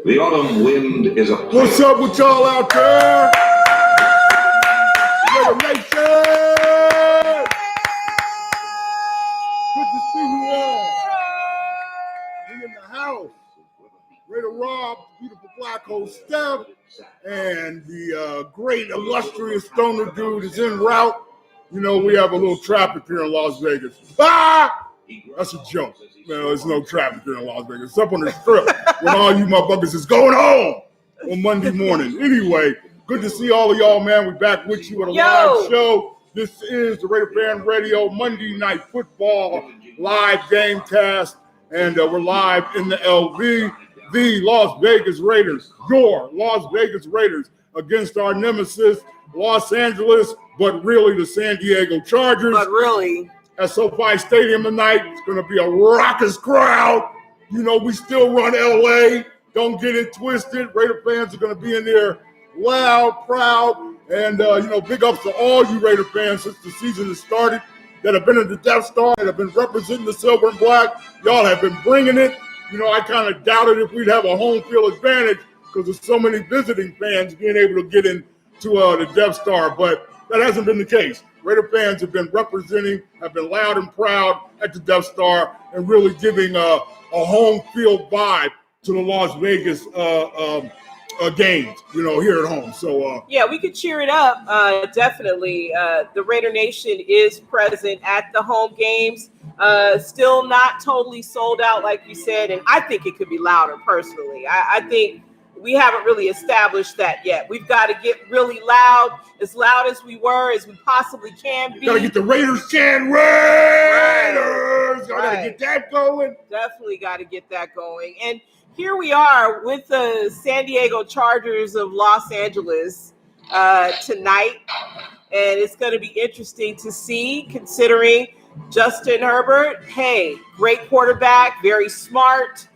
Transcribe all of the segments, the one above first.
The autumn wind is a... What's up with y'all out there? Raider Nation! Good to see you all. We in the house. Raider Rob, beautiful black hole Steph, and the great illustrious stoner dude is en route. You know, we have a little traffic here in Las Vegas. Ah! That's a joke. Man, there's no traffic here in Las Vegas, except on the strip when all you motherfuckers is going home on Monday morning. Anyway, good to see all of y'all, man. We're back with you at a live show. This is the Raider Fan Radio Monday Night Football live Gamecast, and we're live in the LV, the Las Vegas Raiders, your Las Vegas Raiders against our nemesis, Los Angeles, but really the San Diego Chargers. But really. At SoFi Stadium tonight, it's going to be a raucous crowd. You know, we still run LA. Don't get it twisted. Raider fans are going to be in there loud, proud, and, you know, big ups to all you Raider fans since the season has started that have been at the Death Star, that have been representing the silver and black. Y'all have been bringing it. You know, I kind of doubted if we'd have a home field advantage because of so many visiting fans being able to get into the Death Star, but that hasn't been the case. Raider fans have been representing, have been loud and proud at the Death Star, and really giving a home field vibe to the Las Vegas games, you know, here at home. So yeah, we could cheer it up. Definitely. The Raider Nation is present at the home games. Still not totally sold out, like you said, and I think it could be louder personally. I think we haven't really established that yet. We've got to get really loud as we were, as we possibly can be. Got to get the Raiders chant, Raiders! Got to get that going. Definitely got to get that going. And here we are with the San Diego Chargers of Los Angeles tonight. And it's going to be interesting to see, considering Justin Herbert, hey, great quarterback, very smart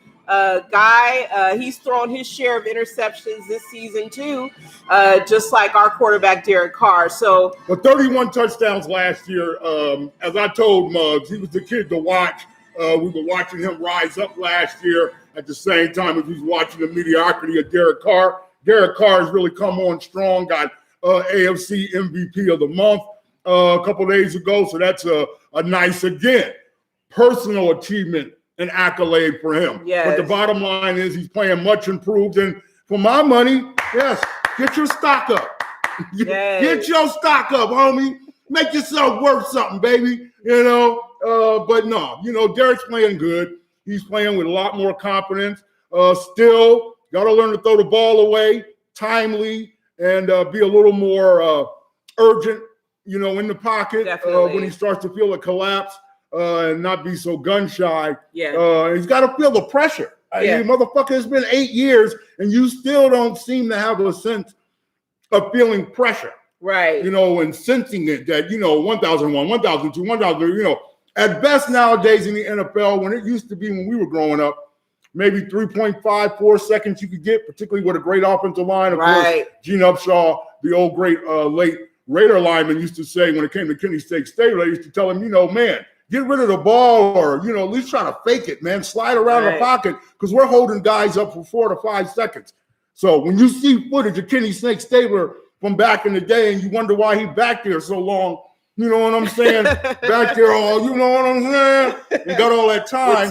guy. He's thrown his share of interceptions this season too, just like our quarterback Derek Carr. So, but 31 touchdowns last year. As I told Muggs, he was the kid to watch. We were watching him rise up last year at the same time as he's watching the mediocrity of Derek Carr. Derek Carr has really come on strong. Got AFC MVP of the month a couple days ago, so that's a nice, again, personal achievement and accolade for him. Yes. But the bottom line is he's playing much improved. And for my money, yes, get your stock up. Yes. Get your stock up, homie. Make yourself worth something, baby. You know, but no, you know, Derek's playing good. He's playing with a lot more confidence. Still, got to learn to throw the ball away, timely, and be a little more urgent, you know, in the pocket when he starts to feel a collapse. And not be so gun shy. Yeah. He's got to feel the pressure. Yeah. Motherfucker, it's been 8 years and you still don't seem to have a sense of feeling pressure. Right. You know, and sensing it that, you know, 1001, 1002, 1003, you know, at best nowadays in the NFL, when it used to be when we were growing up, maybe 3.5, 4 seconds you could get, particularly with a great offensive line. Of course, Gene Upshaw, the old great late Raider lineman, used to say when it came to Kenny State, they used to tell him, you know, man, get rid of the ball or, you know, at least try to fake it, man. Slide around the pocket because we're holding guys up for 4 to 5 seconds. So when you see footage of Kenny Snake Stabler from back in the day and you wonder why he back there so long, you know what I'm saying? Back there all, you know what I'm saying? And got all that time.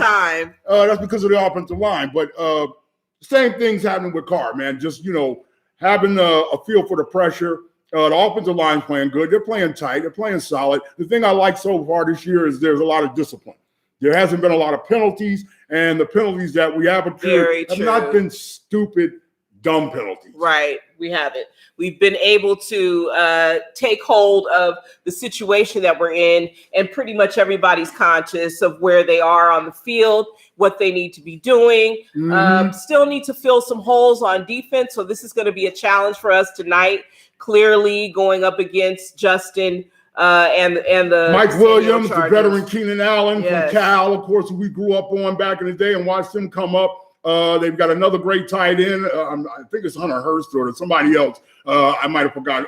That's because of the offensive line. But same thing's happening with Carr, man. Just, you know, having a feel for the pressure. The offensive line's playing good. They're playing tight. They're playing solid. The thing I like so far this year is there's a lot of discipline. There hasn't been a lot of penalties, and the penalties that we have occurred have not been stupid, dumb penalties. Right. We haven't. We've been able to take hold of the situation that we're in, and pretty much everybody's conscious of where they are on the field, what they need to be doing. Still need to fill some holes on defense, so this is going to be a challenge for us tonight. Clearly going up against Justin and the Mike Williams, the veteran Keenan Allen from Cal, of course, who we grew up on back in the day and watched him come up. They've got another great tight end. I think it's Hunter Hurst or somebody else. I might have forgotten.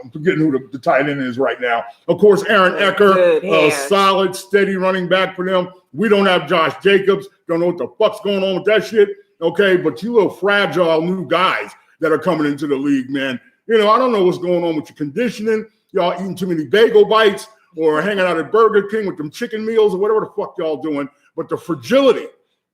I'm forgetting who the tight end is right now. Of course, Aaron Ecker, solid, steady running back for them. We don't have Josh Jacobs. Don't know what the fuck's going on with that shit. okay? But you little fragile new guys that are coming into the league, man. You know, I don't know what's going on with your conditioning. Y'all eating too many bagel bites or hanging out at Burger King with them chicken meals or whatever the fuck y'all doing. But the fragility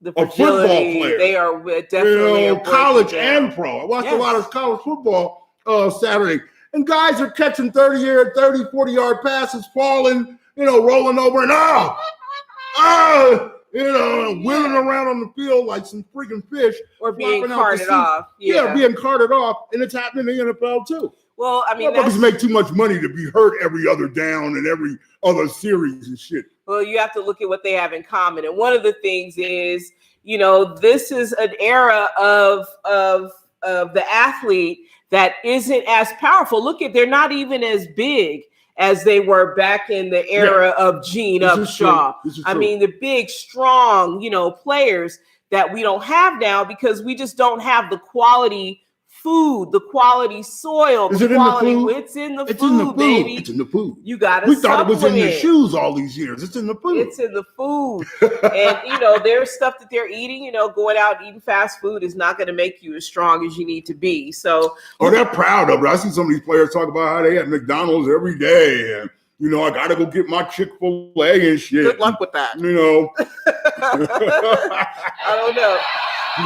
of football players. They are definitely, you know, college and pro. I watched a lot of college football Saturday. And guys are catching 30, 40-yard passes, falling, you know, rolling over and you know, wheeling around on the field like some freaking fish. Or being carted off. Yeah, being carted off. And it's happening in the NFL too. Well, I mean, motherfuckers make too much money to be hurt every other down and every other series and shit. Well, you have to look at what they have in common. And one of the things is, you know, this is an era of the athlete that isn't as powerful. Look at, they're not even as big as they were back in the era of Gene Upshaw. I mean, the big, strong, you know, players that we don't have now because we just don't have the quality food, the quality soil, the quality. It's in the food, baby. It's in the food. You got to We thought it was in the shoes all these years. It's in the food. It's in the food. And, you know, there's stuff that they're eating. You know, going out and eating fast food is not going to make you as strong as you need to be. So, they're proud of it. I see some of these players talk about how they at McDonald's every day. And, you know, I got to go get my Chick-fil-A and shit. Good luck with that. You know. I don't know.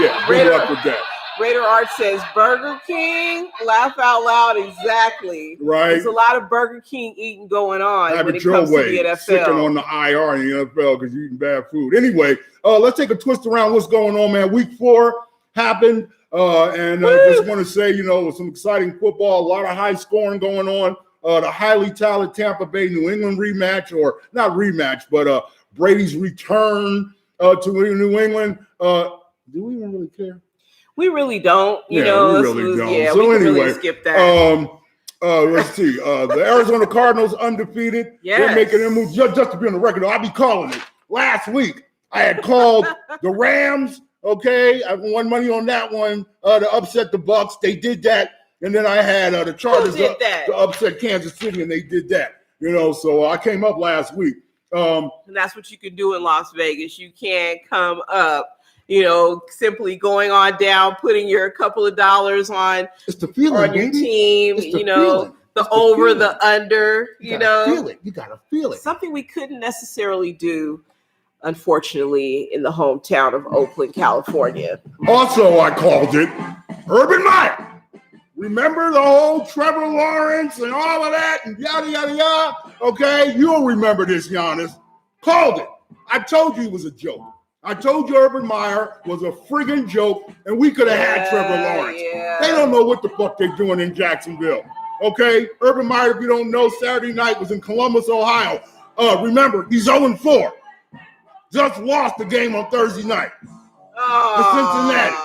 Yeah, good luck with that. Raider Art says Burger King, laugh out loud, exactly. Right. There's a lot of Burger King eating going on when it comes to the NFL. Sticking on the IR in the NFL because you're eating bad food. Anyway, let's take a twist around what's going on, man. Week 4 happened, and I just want to say, you know, some exciting football, a lot of high scoring going on. The highly talented Tampa Bay New England rematch, or not rematch, but Brady's return to New England. Do we even really care? We really don't, you know. We really don't. Yeah, so we can anyway, really skip that. Let's see. The Arizona Cardinals undefeated. Yes. They're making their move. Just to be on the record, I'll be calling it. Last week, I had called the Rams. Okay, I won money on that one to upset the Bucks. They did that, and then I had the Chargers to upset Kansas City, and they did that. You know, so I came up last week. And that's what you can do in Las Vegas. You can't come up, you know, simply going on down, putting your couple of dollars on, it's the feeling, on your team, you know, feeling. the over, the under, you know. Feel it. You got to feel it. Something we couldn't necessarily do, unfortunately, in the hometown of Oakland, California. Also, I called it Urban Meyer. Remember the whole Trevor Lawrence and all of that and yada, yada, yada? Okay, you'll remember this, Giannis. Called it. I told you it was a joke. I told you Urban Meyer was a friggin' joke, and we could have had Trevor Lawrence. Yeah. They don't know what the fuck they're doing in Jacksonville. Okay? Urban Meyer, if you don't know, Saturday night was in Columbus, Ohio. Remember, he's 0-4. Just lost the game on Thursday night. To Cincinnati.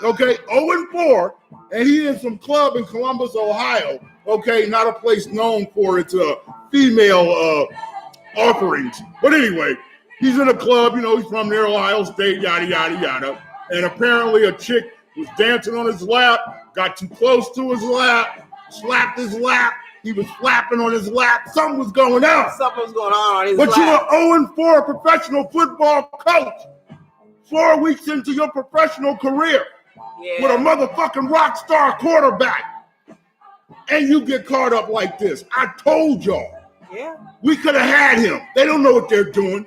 Okay? 0-4. And he in some club in Columbus, Ohio. Okay? Not a place known for its female offerings. But anyway, he's in a club, you know, he's from near Ohio State, yada, yada, yada. And apparently a chick was dancing on his lap, got too close to his lap, slapped his lap. He was flapping on his lap. Something was going on. Something was going on his lap. But you were 0-4 professional football coach 4 weeks into your professional career with a motherfucking rock star quarterback. And you get caught up like this. I told y'all. Yeah. We could have had him. They don't know what they're doing.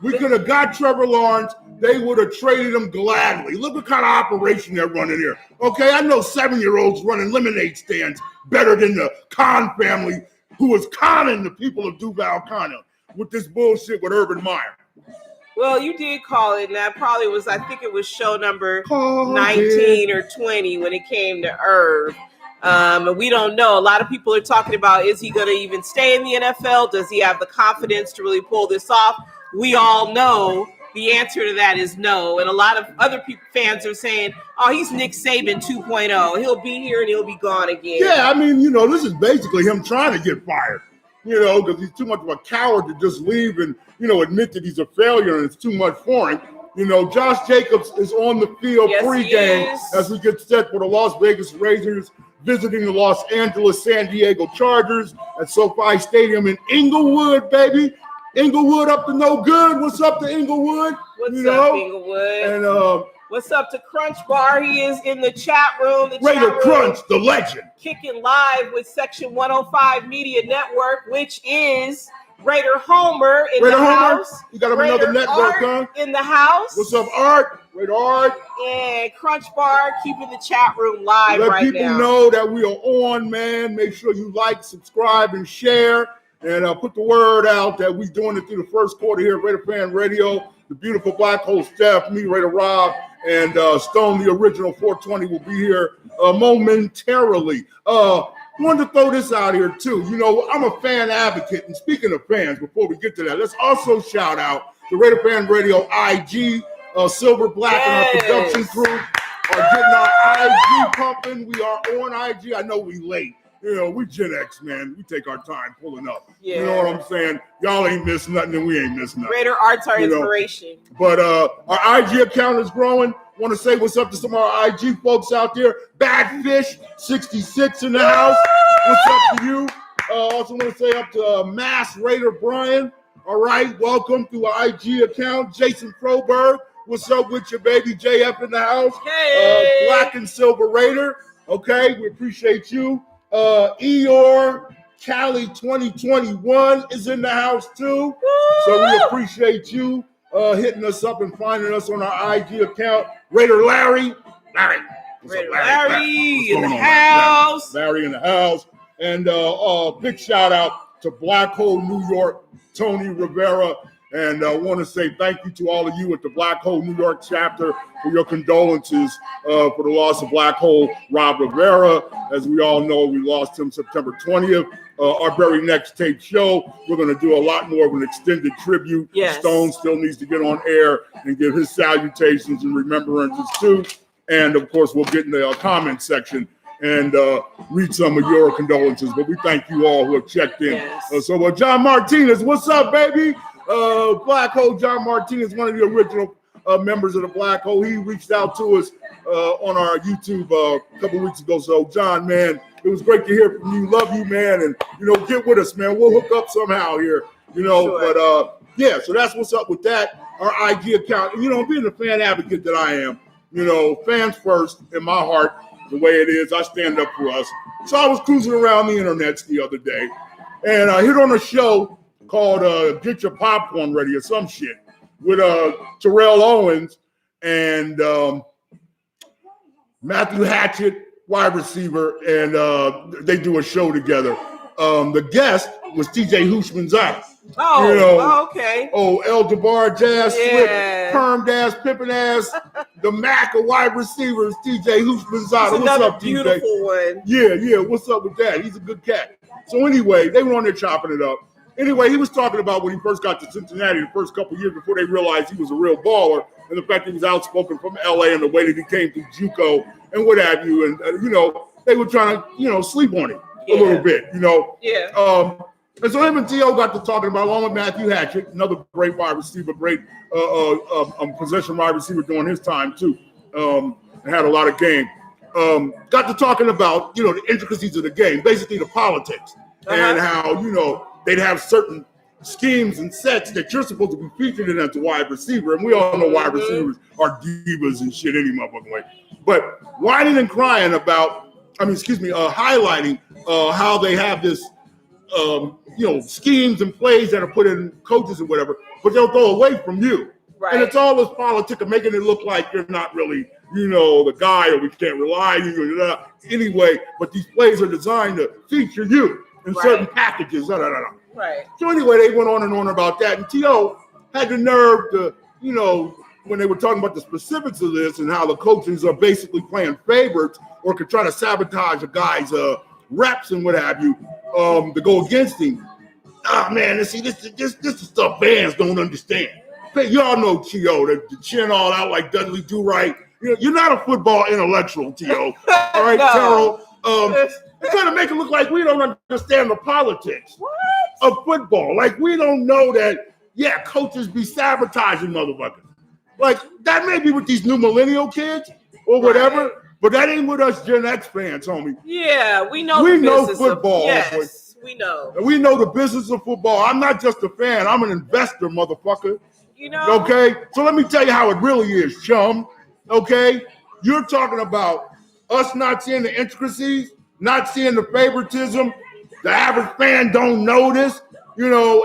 We could have got Trevor Lawrence. They would have traded him gladly. Look what kind of operation they're running here. Okay, I know 7-year-olds running lemonade stands better than the Khan family who was conning the people of Duval County with this bullshit with Urban Meyer. Well, you did call it, and that probably was, I think it was show number 19 or 20 when it came to Irv. And we don't know. A lot of people are talking about, is he going to even stay in the NFL? Does he have the confidence to really pull this off? We all know the answer to that is no. And a lot of other fans are saying, oh, he's Nick Saban 2.0. He'll be here and he'll be gone again. Yeah, I mean, you know, this is basically him trying to get fired, you know, because he's too much of a coward to just leave and, you know, admit that he's a failure and it's too much for him. You know, Josh Jacobs is on the field pregame as we get set for the Las Vegas Raiders visiting the Los Angeles San Diego Chargers at SoFi Stadium in Inglewood, baby. Inglewood up to no good. What's up to Inglewood? What's up, Inglewood? And What's up to Crunch Bar? He is in the chat room. Raider Crunch, the legend. Kicking live with Section 105 Media Network, which is Raider Homer in Raider the Homer, house. you got Raider another network, Art huh? in the house. What's up, Art? Raider Art. And Crunch Bar keeping the chat room live Let right now. Let people know that we are on, man. Make sure you like, subscribe, and share. And put the word out that we're doing it through the first quarter here at Raider Fan Radio. The beautiful Black Hole staff, me, Raider Rob, and Stone, the original 420, will be here momentarily. Wanted to throw this out here, too. You know, I'm a fan advocate. And speaking of fans, before we get to that, let's also shout out the Raider Fan Radio IG, Silver Black, and our production crew are getting our IG pumping. We are on IG. I know we late. You know, we Gen X, man. We take our time pulling up. Yeah. You know what I'm saying? Y'all ain't missing nothing and we ain't missing nothing. Raider Art's our inspiration. But our IG account is growing. Want to say what's up to some of our IG folks out there. Badfish 66 in the house. What's up to you? Also want to say up to Mass Raider Brian. All right, welcome to our IG account. Jason Froberg. What's up with your baby JF in the house? Hey. Black and Silver Raider. Okay, we appreciate you. Eeyore Cali 2021 is in the house too. Woo! So we appreciate you hitting us up and finding us on our IG account. Raider Larry. Raider Larry in the house. Larry in the house. And big shout out to Black Hole New York, Tony Rivera. And I want to say thank you to all of you at the Black Hole New York chapter for your condolences for the loss of Black Hole Rob Rivera. As we all know, we lost him September 20th. Our very next tape show, we're going to do a lot more of an extended tribute. Yes. Stone still needs to get on air and give his salutations and remembrances too. And of course, we'll get in the comment section and read some of your condolences. But we thank you all who have checked in. Yes. So John Martinez, what's up, baby? Black Hole John Martinez, one of the original members of the Black Hole. He reached out to us on our YouTube a couple weeks ago. So, John, man, it was great to hear from you. Love you, man. And, you know, get with us, man. We'll hook up somehow here, you know. Sure. But, yeah, so that's what's up with that. Our IG account. And, you know, being the fan advocate that I am, you know, fans first in my heart, the way it is. I stand up for us. So I was cruising around the internet the other day, and I hit on a show called Get Your Popcorn Ready or some shit with Terrell Owens and Matthew Hatchett, wide receiver, and they do a show together. The guest was TJ Hushmanzada. Oh, you know, okay. Oh, El Jabbar, Jazz, Yeah. Swift, Permed ass, Pippin ass, the Mac of wide receivers, TJ Hushmanzada. What's up, beautiful TJ? One. Yeah. What's up with that? He's a good cat. So anyway, they were on there chopping it up. Anyway, he was talking about when he first got to Cincinnati the first couple of years before they realized he was a real baller, and the fact that he was outspoken from LA and the way that he came through JUCO and what have you. And, you know, they were trying to, you know, sleep on him a little bit, you know. Yeah. And so him and T.O. got to talking about, along with Matthew Hatchett, another great wide receiver, great possession wide receiver during his time, too, and had a lot of game. Got to talking about, you know, the intricacies of the game, basically the politics, and how, you know, they'd have certain schemes and sets that you're supposed to be featured in as a wide receiver. And we all know wide receivers are divas and shit any motherfucking way. But whining and crying about, highlighting how they have this, you know, schemes and plays that are put in coaches and whatever, but they'll go away from you. Right. And it's all this politics of making it look like you're not really, you know, the guy, or we can't rely on you. Anyway, but these plays are designed to feature you in certain packages. Right. So anyway, they went on and on about that. And T.O. had the nerve to, you know, when they were talking about the specifics of this and how the coaches are basically playing favorites or could try to sabotage a guy's reps and what have you, to go against him. Ah, man, this is stuff fans don't understand. Y'all know T.O., the chin all out like Dudley Do-Right. You know, you're not a football intellectual, T.O. All right, no. Terrell. They're trying to make it look like we don't understand the politics of football. Like, we don't know that, coaches be sabotaging motherfuckers. Like, that may be with these new millennial kids or whatever, but that ain't with us Gen X fans, homie. Yeah, we know football. Yes, we know. And we know the business of football. I'm not just a fan. I'm an investor, motherfucker. You know? Okay? So let me tell you how it really is, chum. Okay? You're talking about us not seeing the intricacies, not seeing the favoritism. The average fan don't know this,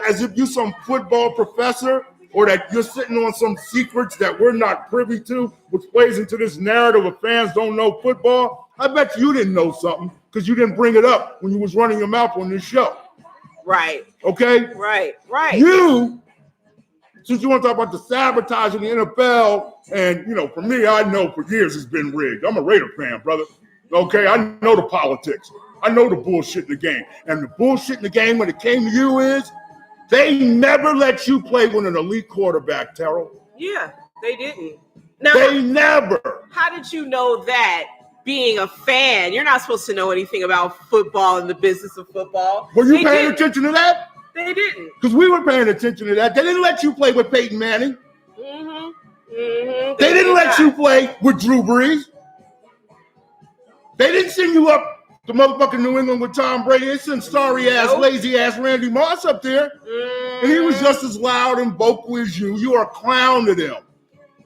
as if you're some football professor or that you're sitting on some secrets that we're not privy to, which plays into this narrative of fans don't know football. I bet you didn't know something because you didn't bring it up when you was running your mouth on this show. Right. Okay? Right. You, since you want to talk about the sabotage in the NFL, and, for me, I know for years it's been rigged. I'm a Raider fan, brother. Okay? I know the politics. I know the bullshit in the game. And the bullshit in the game when it came to you is they never let you play with an elite quarterback, Terrell. Yeah, they didn't. Now, They never. How did you know that being a fan? You're not supposed to know anything about football and the business of football. Were you paying attention to that? They didn't. Because we were paying attention to that. They didn't let you play with Peyton Manning. They didn't let you play with Drew Brees. They didn't send you up to motherfucking New England with Tom Brady. They sent sorry-ass, lazy-ass Randy Moss up there. And he was just as loud and vocal as you. You are a clown to them,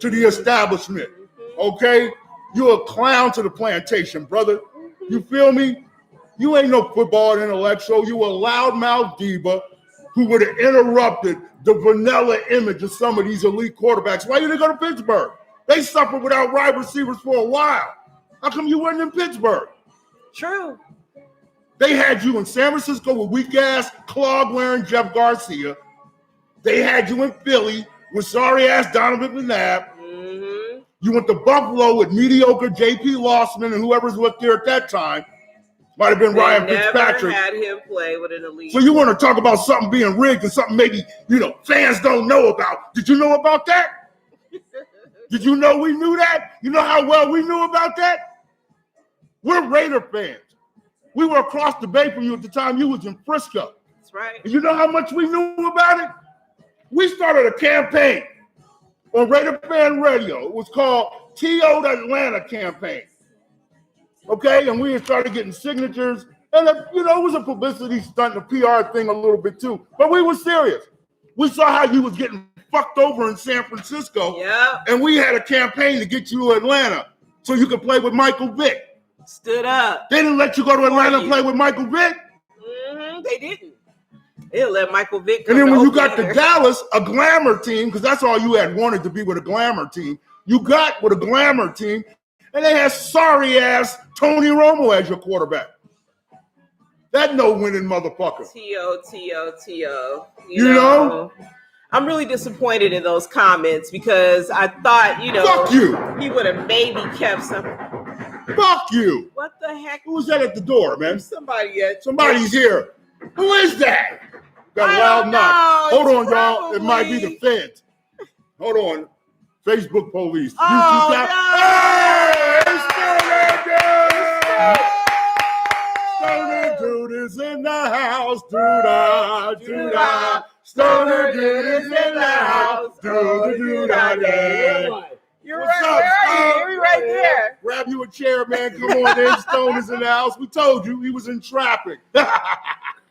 to the establishment. Okay? You're a clown to the plantation, brother. You feel me? You ain't no football intellectual. You a loudmouth diva who would have interrupted the vanilla image of some of these elite quarterbacks. Why didn't they go to Pittsburgh? They suffered without wide receivers for a while. How come you weren't in Pittsburgh? True. They had you in San Francisco with weak-ass, clog-wearing Jeff Garcia. They had you in Philly with sorry-ass Donovan McNabb. You went to Buffalo with mediocre J.P. Lossman and whoever's left there at that time. Might have been Ryan Fitzpatrick. Never had him play with an elite. So you want to talk about something being rigged and something maybe, fans don't know about. Did you know about that? Did you know we knew that? You know how well we knew about that? We're Raider fans. We were across the bay from you at the time you was in Frisco. That's right. And you know how much we knew about it? We started a campaign on Raider Fan Radio. It was called T.O. the Atlanta campaign. Okay? And we started getting signatures. And, it was a publicity stunt, a PR thing a little bit too. But we were serious. We saw how you was getting fucked over in San Francisco. Yeah. And we had a campaign to get you to Atlanta so you could play with Michael Vick. Stood up. They didn't let you go to Atlanta and play with Michael Vick. They didn't. They didn't let Michael Vick come. And then when you got to Dallas, a glamour team, because that's all you had wanted to be with a glamour team, you got with a glamour team, and they had sorry-ass Tony Romo as your quarterback. That no-winning motherfucker. T.O. You know? I'm really disappointed in those comments because I thought, Fuck you. He would have maybe kept some. Fuck you. What the heck? Who was that at the door, man? Somebody's here. Who is that? Got a loud knock. Hold on, y'all. It might be the feds. Hold on. Facebook police. Oh, no. Hey, Stoner dude is in the house. Do-da. Stoner dude is in the house. Do-da. You're What's right, up, You're right there. Grab you a chair, man. Come on in. Stone is in the house. We told you he was in traffic.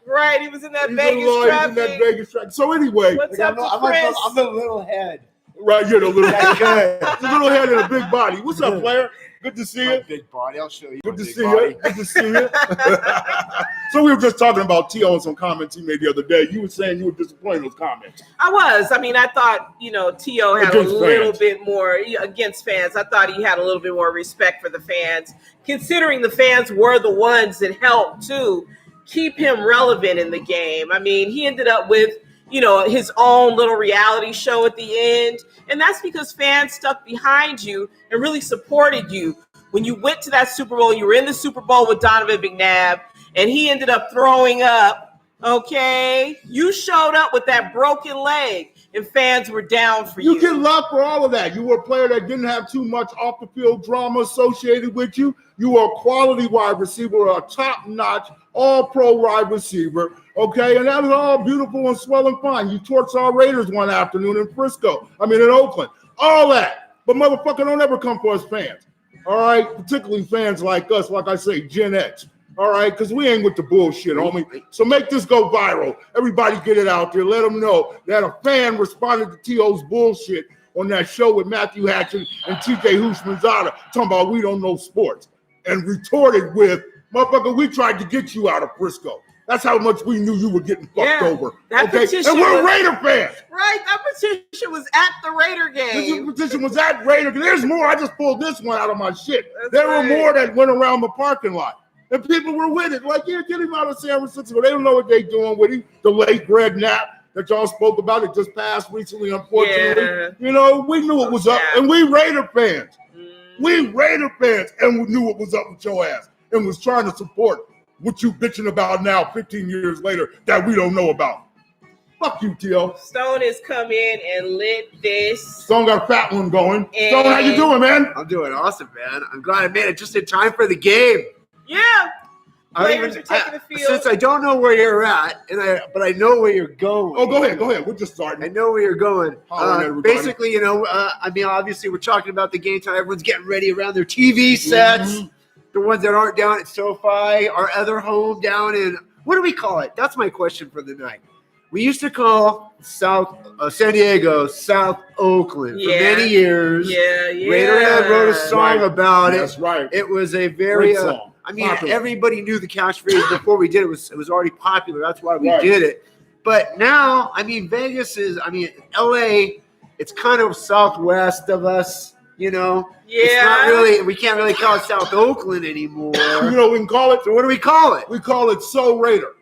Right, he was in that Vegas traffic. So anyway, what's up, Chris? I'm the little head. Right, you're the little head. The little head and a big body. What's up, player? Good to see you. Big body. I'll show you. Good to see you. Good to see you. So we were just talking about T.O. and some comments he made the other day. You were saying you were disappointed in those comments. I was. I mean, I thought, T.O. had Against a little fans. bit more against fans. I thought he had a little bit more respect for the fans, considering the fans were the ones that helped to keep him relevant in the game. I mean, he ended up with, his own little reality show at the end. And that's because fans stuck behind you and really supported you. When you went to that Super Bowl, you were in the Super Bowl with Donovan McNabb, and he ended up throwing up, okay? You showed up with that broken leg, and fans were down for you. You get love for all of that. You were a player that didn't have too much off-the-field drama associated with you. You were a quality wide receiver, a top-notch, all-pro wide receiver, okay? And that was all beautiful and swell and fine. You torched our Raiders one afternoon in Oakland. All that. But motherfucker, don't ever come for us fans, all right? Particularly fans like us, like I say, Gen X, all right? Because we ain't with the bullshit, homie. So make this go viral. Everybody get it out there. Let them know that a fan responded to T.O.'s bullshit on that show with Matthew Hatchen and TJ Houshmandzadeh talking about we don't know sports and retorted with, motherfucker, we tried to get you out of Frisco. That's how much we knew you were getting fucked over. That petition and we're was, Raider fans. Right, that petition was at the Raider game. This petition was at Raider. There's more. I just pulled this one out of my shit. That's were more that went around the parking lot. And people were with it. Like, yeah, get him out of San Francisco. They don't know what they're doing with him. The late Greg Knapp that y'all spoke about, it just passed recently, unfortunately. Yeah. You know, we knew it was up. And we Raider fans. We Raider fans. And we knew it was up with your ass. And was trying to support what you bitching about now 15 years later that we don't know about. Fuck you, T.O. Stone has come in and lit this. Stone got a fat one going. Stone, how you doing, man? I'm doing awesome, man. I'm glad I made it just in time for the game. Yeah. Players are taking the field. Since I don't know where you're at, but I know where you're going. Oh, go ahead. We're just starting. I know where you're going. Basically, you know, I mean, obviously, we're talking about the game time. Everyone's getting ready around their TV sets. Mm-hmm. The ones that aren't down at SoFi, our other home down in, what do we call it? That's my question for the night. We used to call San Diego South Oakland for many years. Yeah. Raiderhead wrote a song about it. That's right. It was a very, song. I mean, everybody knew the catchphrase before we did it. It was already popular. That's why we did it. But now, I mean, Vegas is, LA, it's kind of southwest of us. You know, it's not really, we can't really call it South Oakland anymore. You know, we can call it. So what do we call it? We call it So Raider.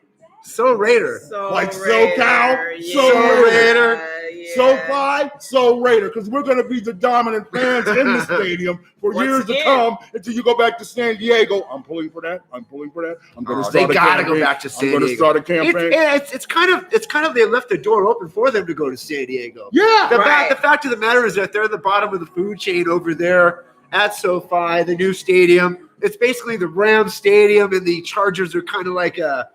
So Raider. Like SoCal, So Raider. SoFi, So Raider. Because we're going to be the dominant fans in the stadium for years to come until you go back to San Diego. I'm pulling for that. I'm going to start they got to go back to San Diego. I'm going to start a campaign. It's kind of they left the door open for them to go to San Diego. Yeah. The fact of the matter is that they're at the bottom of the food chain over there at SoFi, the new stadium. It's basically the Rams stadium, and the Chargers are kind of like a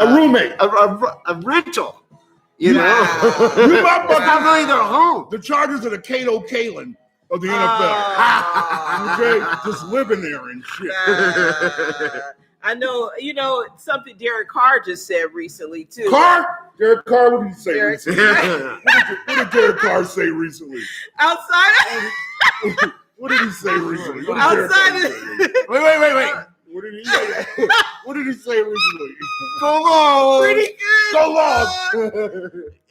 roommate, a rental. You know, it's not really their home. The Chargers are the Kato Halen of the NFL. Okay, just living there and shit. I know, you know, something Derek Carr just said recently, too. Derek Carr, what did he say recently? What did Derek Carr say recently? Outside. What did he say recently? Wait. What did he say? What did he say recently? Go long. Pretty good. Go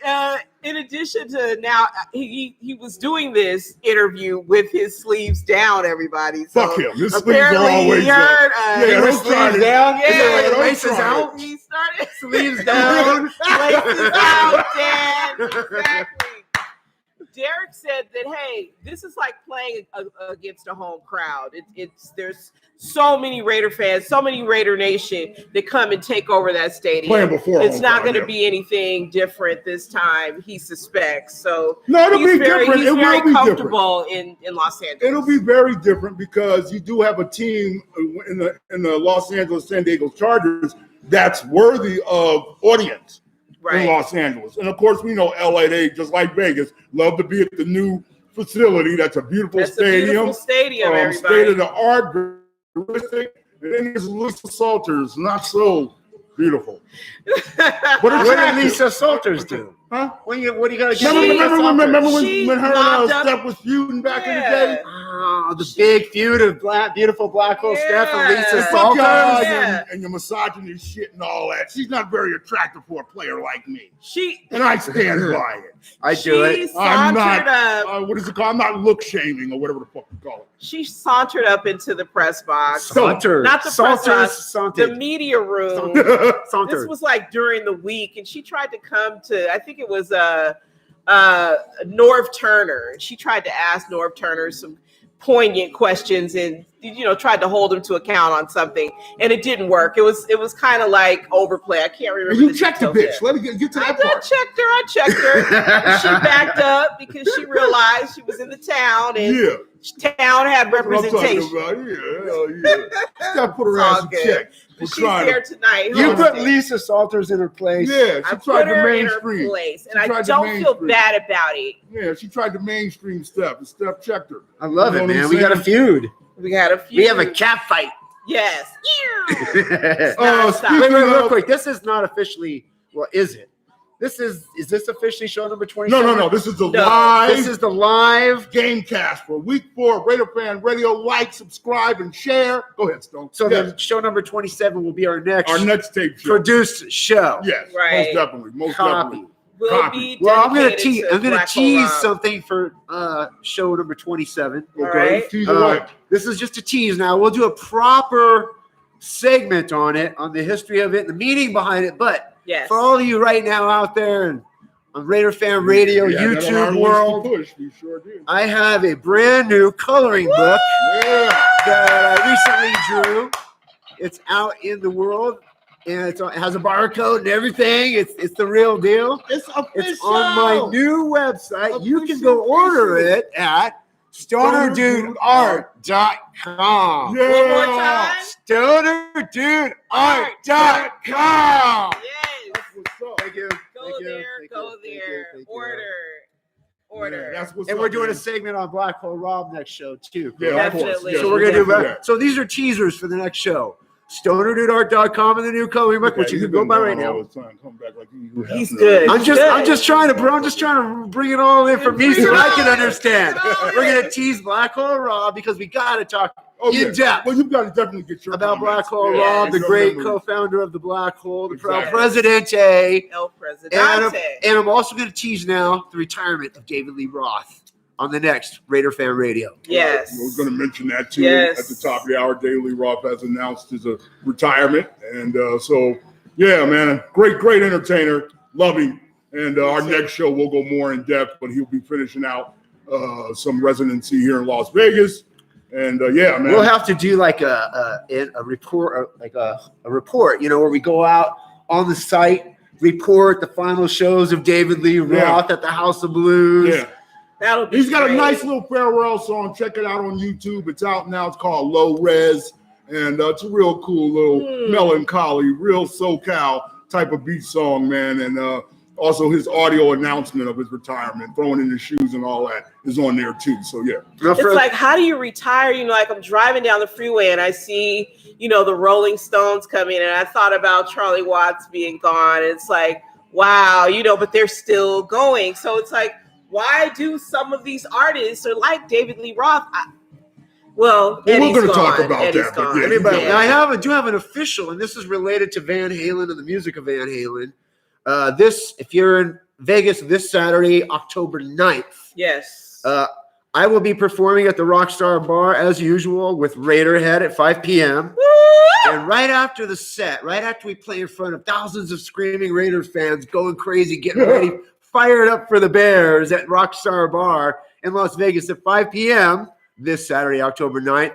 long. In addition to now, he was doing this interview with his sleeves down. Everybody. So fuck him. His sleeves apparently are always he heard. his sleeves down. Yeah, laces out. He started sleeves down. Laces out. Dan. Exactly. Derek said that, hey, this is like playing against a home crowd. There's so many Raider fans, so many Raider Nation that come and take over that stadium. Playing before it's not going to be anything different this time, he suspects. So no, it'll be different. He's very comfortable in Los Angeles. It'll be very different because you do have a team in the Los Angeles San Diego Chargers that's worthy of audience. In Los Angeles. And of course, we know LA, they just like Vegas, love to be at the new facility. That's a beautiful stadium. A beautiful stadium, everybody. State of the art, and then there's Lisa Salters, not so beautiful. What did Lisa Salters do? Huh? What do you got to get? Remember when her and Steph was feuding back in the day? Oh, the big feud of beautiful black hole Steph and Lisa Salters. And your misogyny shit and all that. She's not very attractive for a player like me. And I stand by it. I do it. I'm not, what is it called? I'm not look shaming or whatever the fuck you call it. She sauntered up into the press box. Sauntered. Not the press box, the media room. Sauntered. This was like during the week, and she tried to come to, I think it was Norv Turner. She tried to ask Norv Turner some poignant questions and tried to hold him to account on something, and it didn't work. It was kind of like overplay. I can't remember. You checked the bitch. Let me get to that part. I checked her. She backed up because she realized she was in the town and town had representation. She's got to put her ass in check. She's there tonight. You put Lisa Salters in her place. Yeah, she tried to mainstream. And I don't feel bad about it. Yeah, she tried to mainstream Steph, and Steph checked her. I love it, man. We got a feud. We have a cat fight. Yes. Wait, real quick. This is not officially. Well, is it? Is this officially show number 27? No. This is the live. This is the live Gamecast for week 4. Raider Fan Radio. Like, subscribe, and share. Go ahead, Stone. So then show number 27 will be our next tape show. produced show. Yes, Right. Most Copy. definitely. Will be Well, I'm gonna dedicated tease. I'm gonna Black tease Hole something for show number 27. All right. Tease away. This is just a tease. Now we'll do a proper segment on it, on the history of it, the meaning behind it. But Yes. for all of you right now out there and on Raider Fan Radio, Yeah, that YouTube hard world, push. We sure did. I have a brand new coloring book Yeah. that I recently drew. It's out in the world, and it has a barcode and everything. It's the real deal. It's official. It's on my new website. You can go order it at stonerdudeart.com. Yeah. One more time. stonerdudeart.com. Yes. What's up? Thank you. Go Thank you. there. Thank Go you. Thank you. there. Thank you. Order. Yeah, that's what's And up, we're doing man. a segment on Black Hole Rob next show too. Yeah, of course. Definitely. Yes, So we're gonna do that. that. So these are teasers for the next show. stonerdudeart.com and the new coloring book, which you can go by right now. He's good. I'm just trying to bring it all in for me so I can understand. We're gonna tease Black Hole Rob because we gotta talk in depth Well, you've got to definitely get your about Black comments. Hole Yeah. Rob, the Your great memories. co-founder of the Black Hole, the proud Exactly. presidente. El And Presidente. I'm also going to tease now the retirement of David Lee Roth on the next Raider Fan Radio. Yes. I was going to mention that too. Yes. At the top of the hour, Daily Roth has announced his retirement. And so, yeah, man, great entertainer. Love him. And our next show, we'll go more in depth, but he'll be finishing out some residency here in Las Vegas. And yeah, man. We'll have to do like a report, like a report, where we go out on the site, report the final shows of David Lee Roth at the House of Blues. Yeah. That'll be He's got a great. nice little farewell song. Check it out on YouTube. It's out now. It's called Low Res. And it's a real cool little melancholy, real SoCal type of beat song, man. And also his audio announcement of his retirement, throwing in his shoes and all that is on there too. So, yeah. It's like, how do you retire? Like I'm driving down the freeway and I see, the Rolling Stones coming, and I thought about Charlie Watts being gone. It's like, wow, but they're still going. So it's like, why do some of these artists are like David Lee Roth? We're going to talk about that. But yeah, Now I do have an official, and this is related to Van Halen and the music of Van Halen. If you're in Vegas this Saturday, October 9th, Yes. I will be performing at the Rockstar Bar as usual with Raiderhead at 5 p.m. And right after the set, right after we play in front of thousands of screaming Raiders fans going crazy, getting ready, fired up for the Bears at Rockstar Bar in Las Vegas at 5 p.m. this Saturday, October 9th,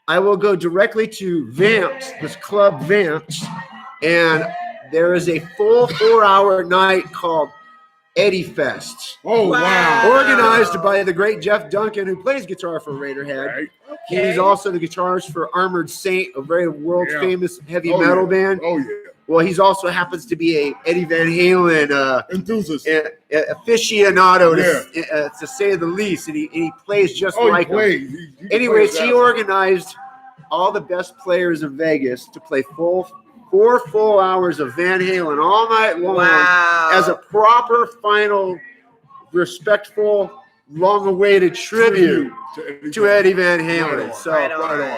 I will go directly to Vamps, this club Vamps, and there is a full 4-hour night called Eddie Fest. Oh, wow. Organized by the great Jeff Duncan, who plays guitar for Raiderhead. Right. He's also the guitarist for Armored Saint, a very world-famous heavy metal band. Oh, yeah. Well, he's also happens to be a Eddie Van Halen enthusiast, aficionado, to say the least, and he plays just like him. Anyways, he organized all the best players in Vegas to play 4 full hours of Van Halen all night long as a proper final, respectful, long-awaited tribute to Eddie Van Halen.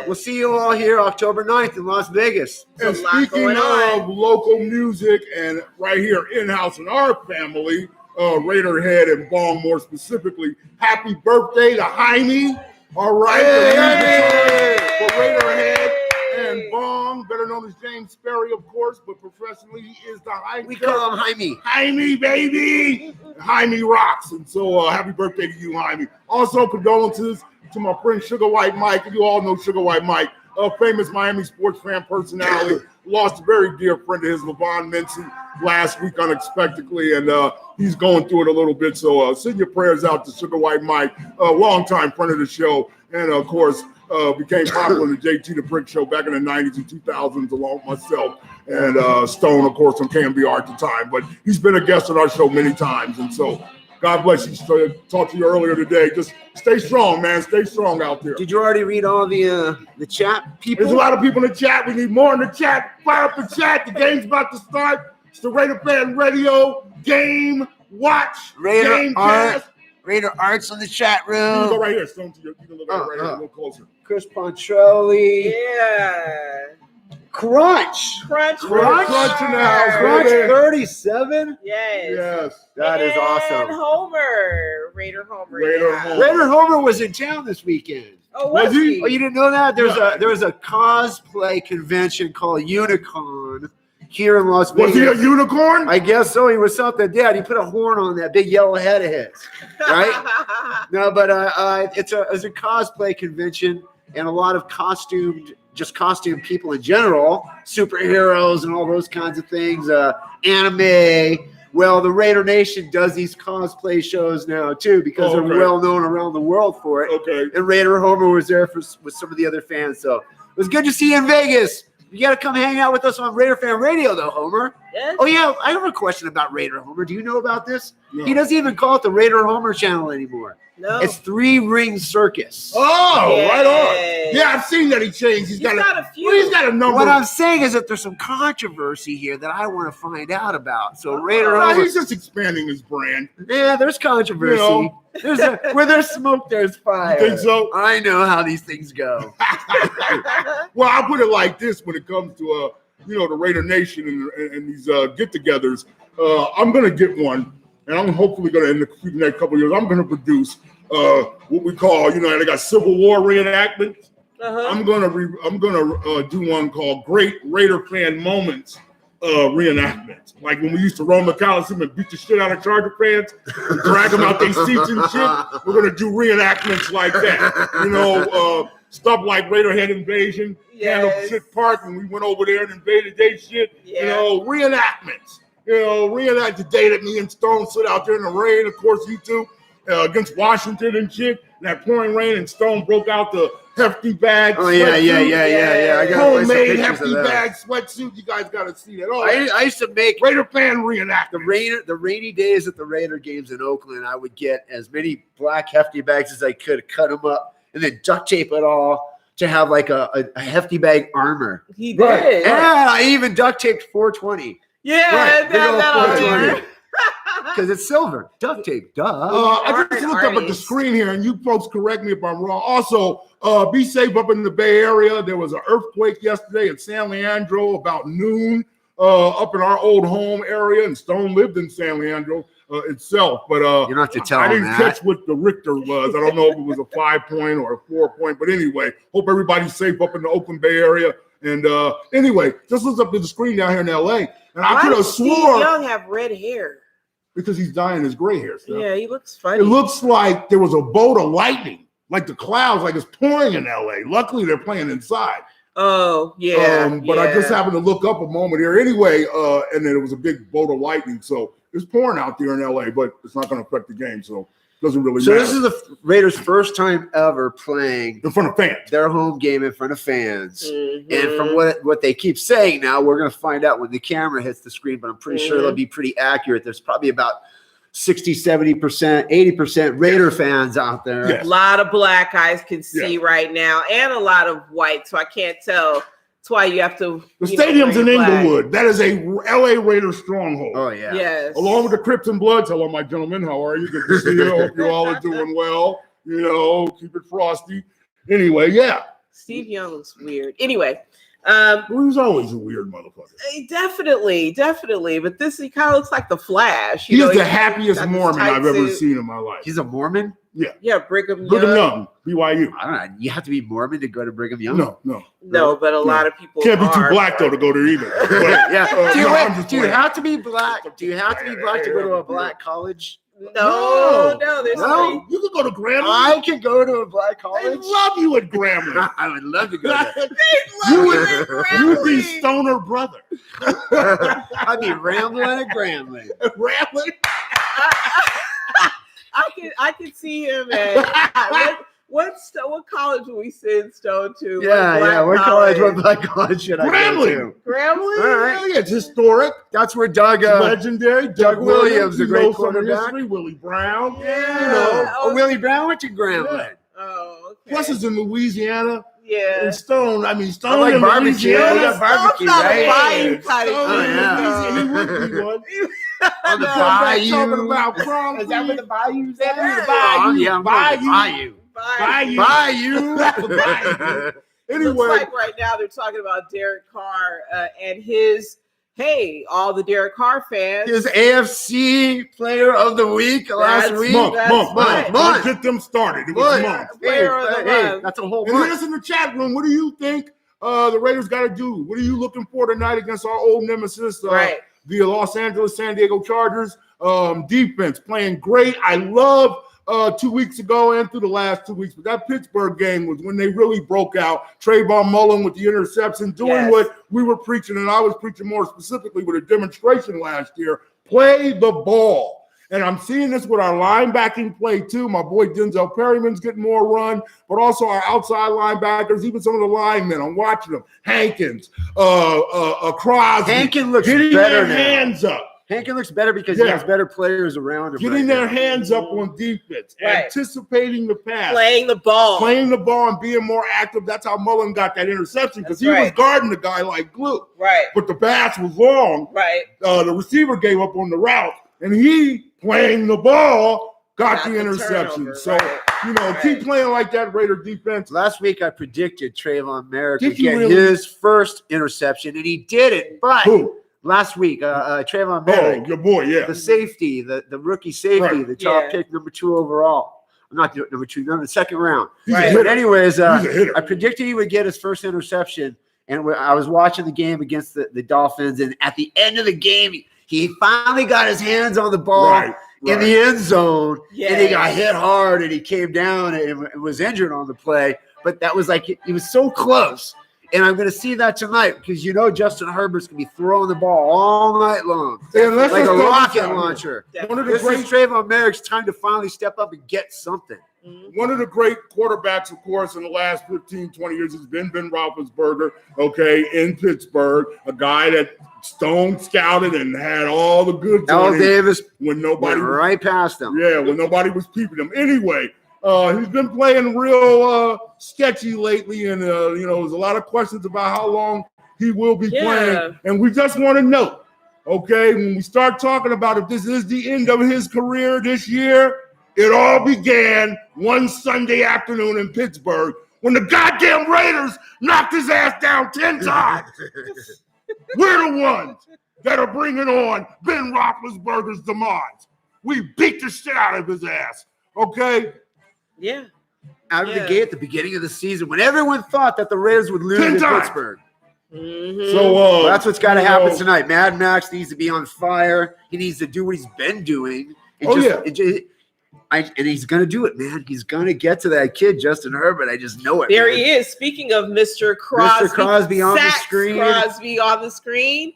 We'll see you all here October 9th in Las Vegas. And speaking of local music and right here in-house in our family, Raiderhead and Bong more specifically, happy birthday to Jaime. All right. For Raiderhead and Bong, better known as James Sperry, of course, but professionally he is the Jaime. We call him Jaime. Jaime, baby. Jaime rocks. And so happy birthday to you, Jaime. Also, condolences to my friend Sugar White Mike. You all know Sugar White Mike, a famous Miami sports fan personality. Lost a very dear friend of his, LaVon Mincy, last week unexpectedly, and he's going through it a little bit. So send your prayers out to Sugar White Mike, a longtime friend of the show, and of course, became popular in the JT the Brick Show back in the 90s and 2000s, along with myself and Stone, of course, on KMBR at the time. But he's been a guest on our show many times, and so God bless you. Talked to you earlier today. Just stay strong, man. Stay strong out there. Did you already read all the chat people? There's a lot of people in the chat. We need more in the chat. Fire up the chat. The game's about to start. It's the Raider Fan Radio Game Watch Raider Gamecast. Raider Arts in the chat You can go room. right here, Stone. You can look right here, a little closer. Chris Pontrelli. Yeah. Crunch. Crunch. Crunch in the house, Crunch baby. 37. Yes. Yes. That is And awesome. Homer. Raider Homer. Raider yeah. Homer. Raider Homer was in town this weekend. Oh, was Was he? he? Oh, you didn't know that? There No. was a cosplay convention called Unicon here in Las Was he a Vegas. unicorn? I guess so. He was something. Yeah, he put a horn on that big yellow head of his. Right? No, but it's a cosplay convention and a lot of costume people in general, superheroes and all those kinds of things, anime. Well, the Raider Nation does these cosplay shows now too because Oh, okay. they're well known around the world for it. Okay. And Raider Homer was there with some of the other fans, so it was good to see you in Vegas. You got to come hang out with us on Raider Fan Radio, though, Homer. Yes. Oh yeah, I have a question about Raider Homer. Do you know about this? No. He doesn't even call it the Raider Homer channel anymore. No. It's 3 Ring Circus. Oh, Yes. right on. Yeah, I've seen that he changed. He's got a few. Well, he's got a number. What I'm saying is that there's some controversy here that I want to find out about. So Raider Nah, Homer, he's just expanding his brand. yeah, there's controversy. You know. Where there's smoke, there's fire. You think so? I know how these things go. Well, I'll put it like this: when it comes to the Raider Nation and these get-togethers, I'm gonna get one, and I'm hopefully gonna in the next couple of years, I'm gonna produce what we call, they got Civil War reenactments. Uh-huh. I'm gonna do one called Great Raider Fan Moments reenactments. Like when we used to roam the Coliseum and beat the shit out of Charger fans, and drag them out their seats and shit. We're gonna do reenactments like that. Stuff like Raider Head Invasion, Candlestick Park, when we went over there and invaded their shit. Yeah. Reenactments. Reenact the day that me and Stone stood out there in the rain. Of course, you two against Washington and shit. That pouring rain and Stone broke out the hefty bag. Oh yeah. I got Homemade hefty bag sweatsuit. You guys got to see that. Oh, I used to make Raider Fan reenactment. the rainy days at the Raider games in Oakland. I would get as many black hefty bags as I could, cut them up, and then duct tape it all to have like a hefty bag armor. He did. Right. And I even duct taped 420 Yeah, Right. that on there. because it's silver. Duct tape, duh. I just looked up at the artists. screen here, and you folks correct me if I'm wrong. Also, be safe up in the Bay Area. There was an earthquake yesterday in San Leandro about noon up in our old home area, and Stone lived in San Leandro itself. But You don't have to tell I them didn't that. catch what the Richter was. I don't know if it was a 5-point or a 4-point. But anyway, hope everybody's safe up in the Oakland Bay Area. And anyway, just look up at the screen down here in L.A. And I Why could have does Steve swore Young have red hair? because he's dyeing his gray hair. Stuff. Yeah, he looks funny. It looks like there was a bolt of lightning, like the clouds, like it's pouring in LA. Luckily, they're playing inside. Oh, yeah. But I just happened to look up a moment here anyway, and then it was a big bolt of lightning. So it's pouring out there in LA, but it's not going to affect the game. So it doesn't really So matter. this is the Raiders' first time ever playing in front of fans. their home game in front of fans. Mhm. And from what they keep saying now, we're going to find out when the camera hits the screen, but I'm pretty sure they'll be pretty accurate. There's probably about 60, 70%, 80% Raider fans out there. Yes. A lot of black eyes can see right now, and a lot of white, so I can't tell. That's why you have to. The stadium's in bring black. Inglewood. That is a LA Raiders stronghold. Oh, yeah. Yes. Along with the Crips and Bloods. Hello, my gentlemen. How are you? Good to see you. Hope you all are doing well. Keep it frosty. Anyway, yeah. Steve Young looks weird. Anyway. He was always a weird motherfucker. Definitely. But this, he kind of looks like the Flash. He's the got happiest this Mormon tight I've ever suit. seen in my life. He's a Mormon? Yeah, Brigham Brigham Young. Young, BYU. I don't know. You have to be Mormon to go to Brigham Young? No. No, but a lot of people Can't be too are. black though to go there either. But, Yeah. I'm just Do you playing. have to be black? Do you have to be black to go to a black college? No, there's No. You could go to Grambling. I can go to a black I college. love you at Grambling. I would love to go there. You'd be Stoner brother. I'd be rambling at Grambling. Rambling. I can see him at what college will we send Stone to? Yeah. What black college should I go Grambling. to? Grambling? All right. Yeah, it's historic. That's where Doug Legendary. Doug Williams, the you great know some quarterback. history, Willie Brown. Yeah. Willie Brown went to Grambling. Oh, okay. Plus, it's in Louisiana. Yeah. And Stone, I mean, Stone I like in barbecue. Louisiana. We got barbecue, Stone's not a right? bayou kind of Stone dude. in Louisiana, he would be one. On the Come back bayou. talking about prom. Is that what the bayou's That at? is. Oh, yeah, I'm going to Bayou. Bayou. Bayou. It looks Anyway, like right now they're talking about Derek Carr and his. Hey, all the Derek Carr fans. His AFC Player of the Week last That's week. month. right. Don't get them started. It was month. Player of the month. That's a whole And hit month. us in the chat room. What do you think the Raiders got to do? What are you looking for tonight against our old nemesis, Right. the Los Angeles San Diego Chargers? Defense playing great. I love 2 weeks ago and through the last 2 weeks, but that Pittsburgh game was when they really broke out. Trayvon Mullen with the interception, doing Yes. what we were preaching, and I was preaching more specifically with a demonstration last year. Play the ball. And I'm seeing this with our linebacking play too. My boy Denzel Perryman's getting more run, but also our outside linebackers, even some of the linemen. I'm watching them. Hankins, Crosby. Hankin looks getting better their now. hands up. Hankin looks better because he Yeah. has better players around him. Getting right their now. hands up on defense, Right. anticipating the pass, Playing the ball. playing the ball and being more active. That's how Mullen got that interception because That's he was right. guarding the guy like glue. Right. But the pass was long. Right. The receiver gave up on the route, and he, playing the ball, got the interception. turnover, So, right. keep playing like that, Raider defense. Last week, I predicted Trayvon Meyer Did could you get really? his first interception, and he did it. But Who? last week, Trayvon Oh, Meyer, your boy, yeah. the safety, the rookie safety, Right. the top Yeah. pick, number 2 overall. Not number 2, no, the second round. He's Right. a But hitter. anyways, He's a hitter. I predicted he would get his first interception, and I was watching the game against the Dolphins, and at the end of the game, he finally got his hands on the ball Right. in the end zone, and he got Yes. hit hard, and he came down and was injured on the play. But that was like he was so close, and I'm going to see that tonight because Justin Herbert's going to be throwing the ball all night long, And let's like a just throw this rocket out here. launcher. One of the This great is Trayvon Merrick's time to finally step up and get something. One of the great quarterbacks, of course, in the last 15, 20 years has been Ben Roethlisberger, in Pittsburgh, a guy that Stone scouted and had all the goods Al on him Davis when nobody went was, right past him. when nobody was peeping him. Anyway, he's been playing real sketchy lately, and there's a lot of questions about how long he will be playing. And we just want to know, when we start talking about if this is the end of his career this year, it all began one Sunday afternoon in Pittsburgh when the goddamn Raiders knocked his ass down 10 times. We're the ones that are bringing on Ben Roethlisberger's demise. We beat the shit out of his ass, Yeah. Out of the gate at the beginning of the season, when everyone thought that the Raiders would lose 10 in times. Pittsburgh. Mm-hmm. So Well, that's what's got to happen tonight. Mad Max needs to be on fire. He needs to do what he's been doing. And he's going to do it, man. He's going to get to that kid, Justin Herbert. I just know it. There man. he is. Speaking of Mr. Crosby. Mr. Crosby on the Sax screen. Crosby on the screen,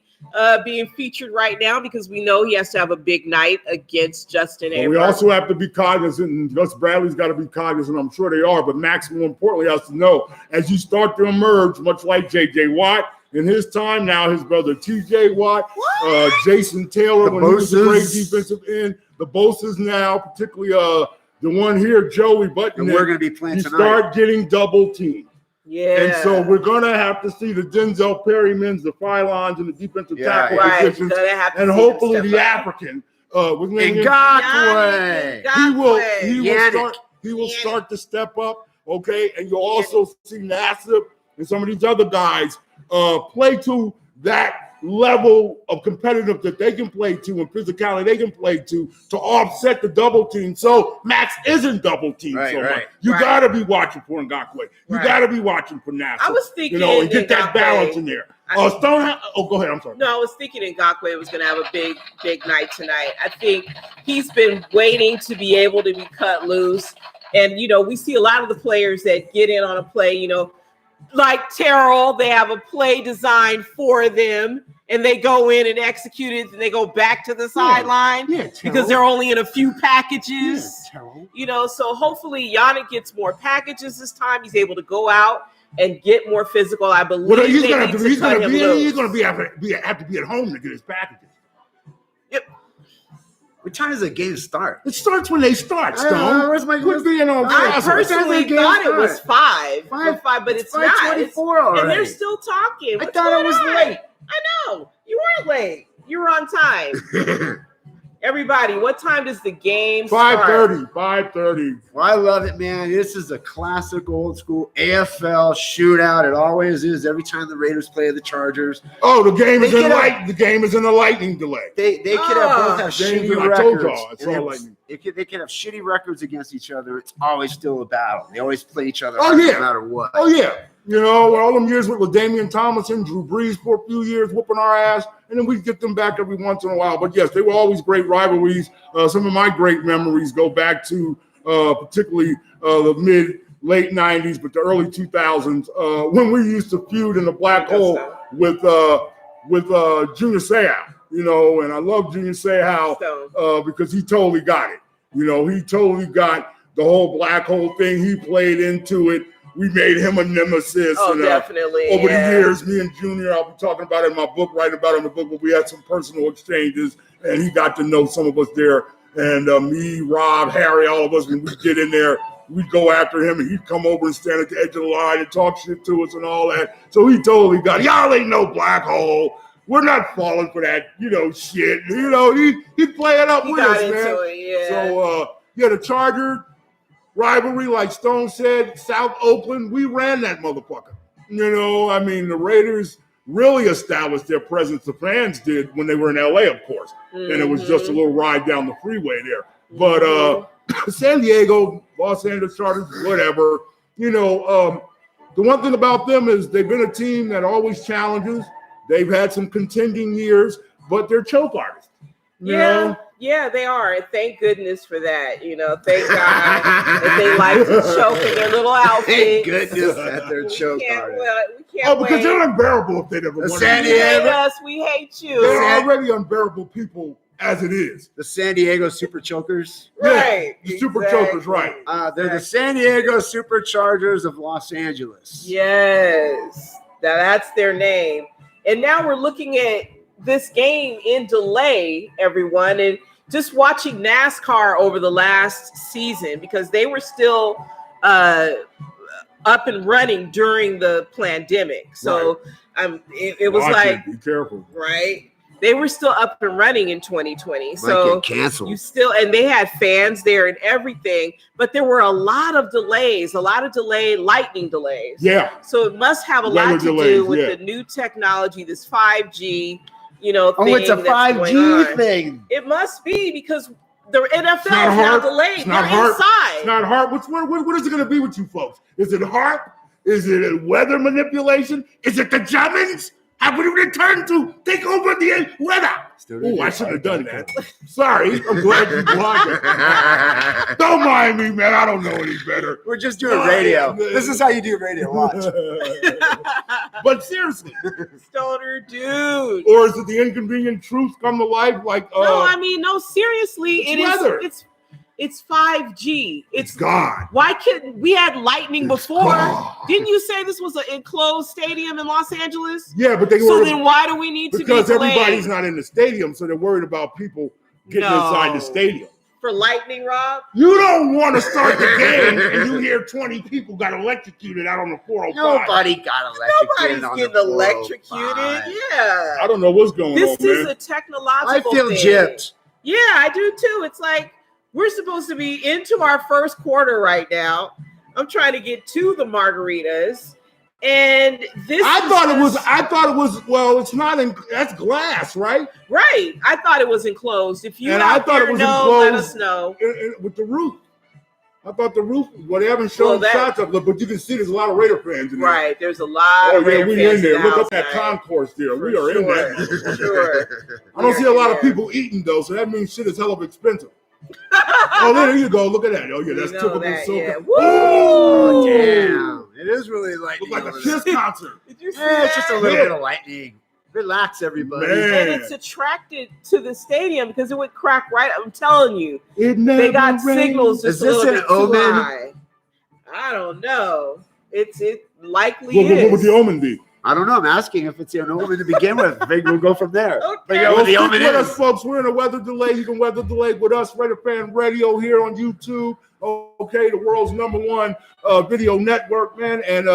being featured right now because we know he has to have a big night against Justin But we Abrams. also have to be cognizant, and Gus Bradley's got to be cognizant. I'm sure they are, but Max, more importantly, has to know as you start to emerge, much like J.J. Watt in his time, now his brother T.J. Watt, Jason Taylor, The when he was a great Bosa's. defensive end, the Bosa's now, particularly the one here, Joey Button. And we're going to be playing you tonight. start getting double teamed. Yeah. And so we're going to have to see the Denzel Perrymans, the Phylons, and the defensive tackle right. positions, Gonna have to and see them hopefully step the up. African. With Ngakwe. he will start to step up, and you'll also see Nassib and some of these other guys play to that level of competitive that they can play to and physicality they can play to offset the double team. So Max isn't double teamed so much. You got to be watching for Ngakwe. You got to be watching for Nassib. I was thinking, and get that Ngakwe. balance in there. Go ahead. I'm sorry. No, I was thinking Ngakwe was going to have a big night tonight. I think he's been waiting to be able to be cut loose. And, we see a lot of the players that get in on a play, like Terrell, they have a play designed for them and they go in and execute it and they go back to the sideline because they're only in a few packages. So hopefully Yannick gets more packages this time. He's able to go out and get more physical. I believe he's going to have to be loose. at home to get his packages. Yep. What time does the game start? It starts when they start, Stone. Where's my Quit being on I fast. personally thought it was 5, but it's not. 5:24 already. And they're still talking. I thought it was late. I know. You weren't late. You were on time. Everybody, what time does the game start? 5:30. Well, I love it, man. This is a classic old school AFL shootout. It always is every time the Raiders play the Chargers. Oh, the game is in a lightning delay. They could have both have shitty I told records. y'all, it's all lightning. They could have shitty records against each other. It's always still a battle. They always play each other Oh, yeah. no matter what. Oh, yeah. You know, all them years with LaDainian Tomlinson, Drew Brees for a few years, whooping our ass, and then we get them back every once in a while. But, yes, they were always great rivalries. Some of my great memories go back to particularly the late 90s, but the early 2000s, when we used to feud in the black hole with Junior Seau, you know, and I love Junior Seau because he totally got it. You know, he totally got the whole black hole thing. He played into it. We made him a nemesis. Oh, and, definitely. Over the years, me and Junior, I'll be talking about it in my book, writing about it in the book, but we had some personal exchanges, and he got to know some of us there. And me, Rob, Harry, all of us, when we get in there, we'd go after him, and he'd come over and stand at the edge of the line and talk shit to us and all that. So he totally got it. Y'all ain't no black hole. We're not falling for that, you know, shit. You know, he'd play it up with us, man. It, yeah. So, the Charger rivalry, like Stone said, South Oakland, we ran that motherfucker. You know, I mean, the Raiders really established their presence. The fans did when they were in L.A., of course. And it was just a little ride down the freeway there. But San Diego, Los Angeles Chargers, whatever. You know, the one thing about them is they've been a team that always challenges. They've had some contending years, but they're choke artists. You know? Yeah, they are. And thank goodness for that. You know, thank God that they like to choke in their little outfits. Thank goodness that they're choke artists. We can't wait. Because they're unbearable if they never won. San You hate Diego. us, we hate you. They're already unbearable people as it is. The San Diego Super Chokers. Right. The Super Chokers, right. They're the San Diego Superchargers of Los Angeles. Yes. That's their name. And now we're looking at this game in delay, everyone, and just watching NASCAR over the last season because they were still up and running during the pandemic. So it was like, be careful. Right? They were still up and running in 2020. So get canceled. And they had fans there and everything, but there were a lot of lightning delays. Yeah. So it must have a lot to do with the new technology, this 5G, you know, thing. Oh, it's a 5G thing. It must be because the NFL is now delayed. It's not They're hard. inside. It's not hard. What is it going to be with you folks? Is it HARP? Is it weather manipulation? Is it the Germans? Have we returned to take over the weather? Oh, I shouldn't have done that. Sorry. I'm glad you blocked it. Don't mind me, man. I don't know any better. We're just doing radio. This is how you do radio. Watch. But seriously. Stoner dude. Or is it the inconvenient truth come to life? Like no, I mean, no, seriously. It's 5G. It's God. Why couldn't we had lightning before? God. Didn't you say this was an enclosed stadium in Los Angeles? Yeah, but then why do we need to be because delayed? Everybody's not in the stadium, so they're worried about people getting inside the stadium. For lightning, Rob? You don't want to start the game and you hear 20 people got electrocuted out on the 405. Nobody got electrocuted. Nobody's getting electrocuted. Yeah. I don't know what's going on, This is a technological I feel thing. gypped. Yeah, I do too. It's like we're supposed to be into our first quarter right now. I'm trying to get to the margaritas. And this I thought it was well, it's not that's glass, right? Right. I thought it was enclosed. If you I thought it was enclosed, let us know. With the roof. I thought the roof, they haven't shown shots of it, but you can see there's a lot of Raider fans in there. Right. There's a lot of Raider fans. We in there. Look up at that concourse there. We are in that. Sure. I don't see a lot of people eating though, so that means shit is hell of expensive. Oh, there you go. Look at that. Oh, yeah, that's typical SoCal. Yeah. Oh, damn. It is really lightning. Looks like a Kiss concert. Did you see that? It's just a little bit of lightning. Relax, everybody. Man. And it's attracted to the stadium because it would crack right. I'm telling you. They got signals just is this a little an bit too omen? high. I don't know. It likely What would is. the omen be? I don't know. I'm asking if it's an omen to begin with. Maybe we'll go from there. Okay. Figure out Well, what the stick omen with is. us, folks. We're in a weather delay. You can weather delay with us, Raider Fan Radio, here on YouTube. Okay, the world's #1 video network, man. And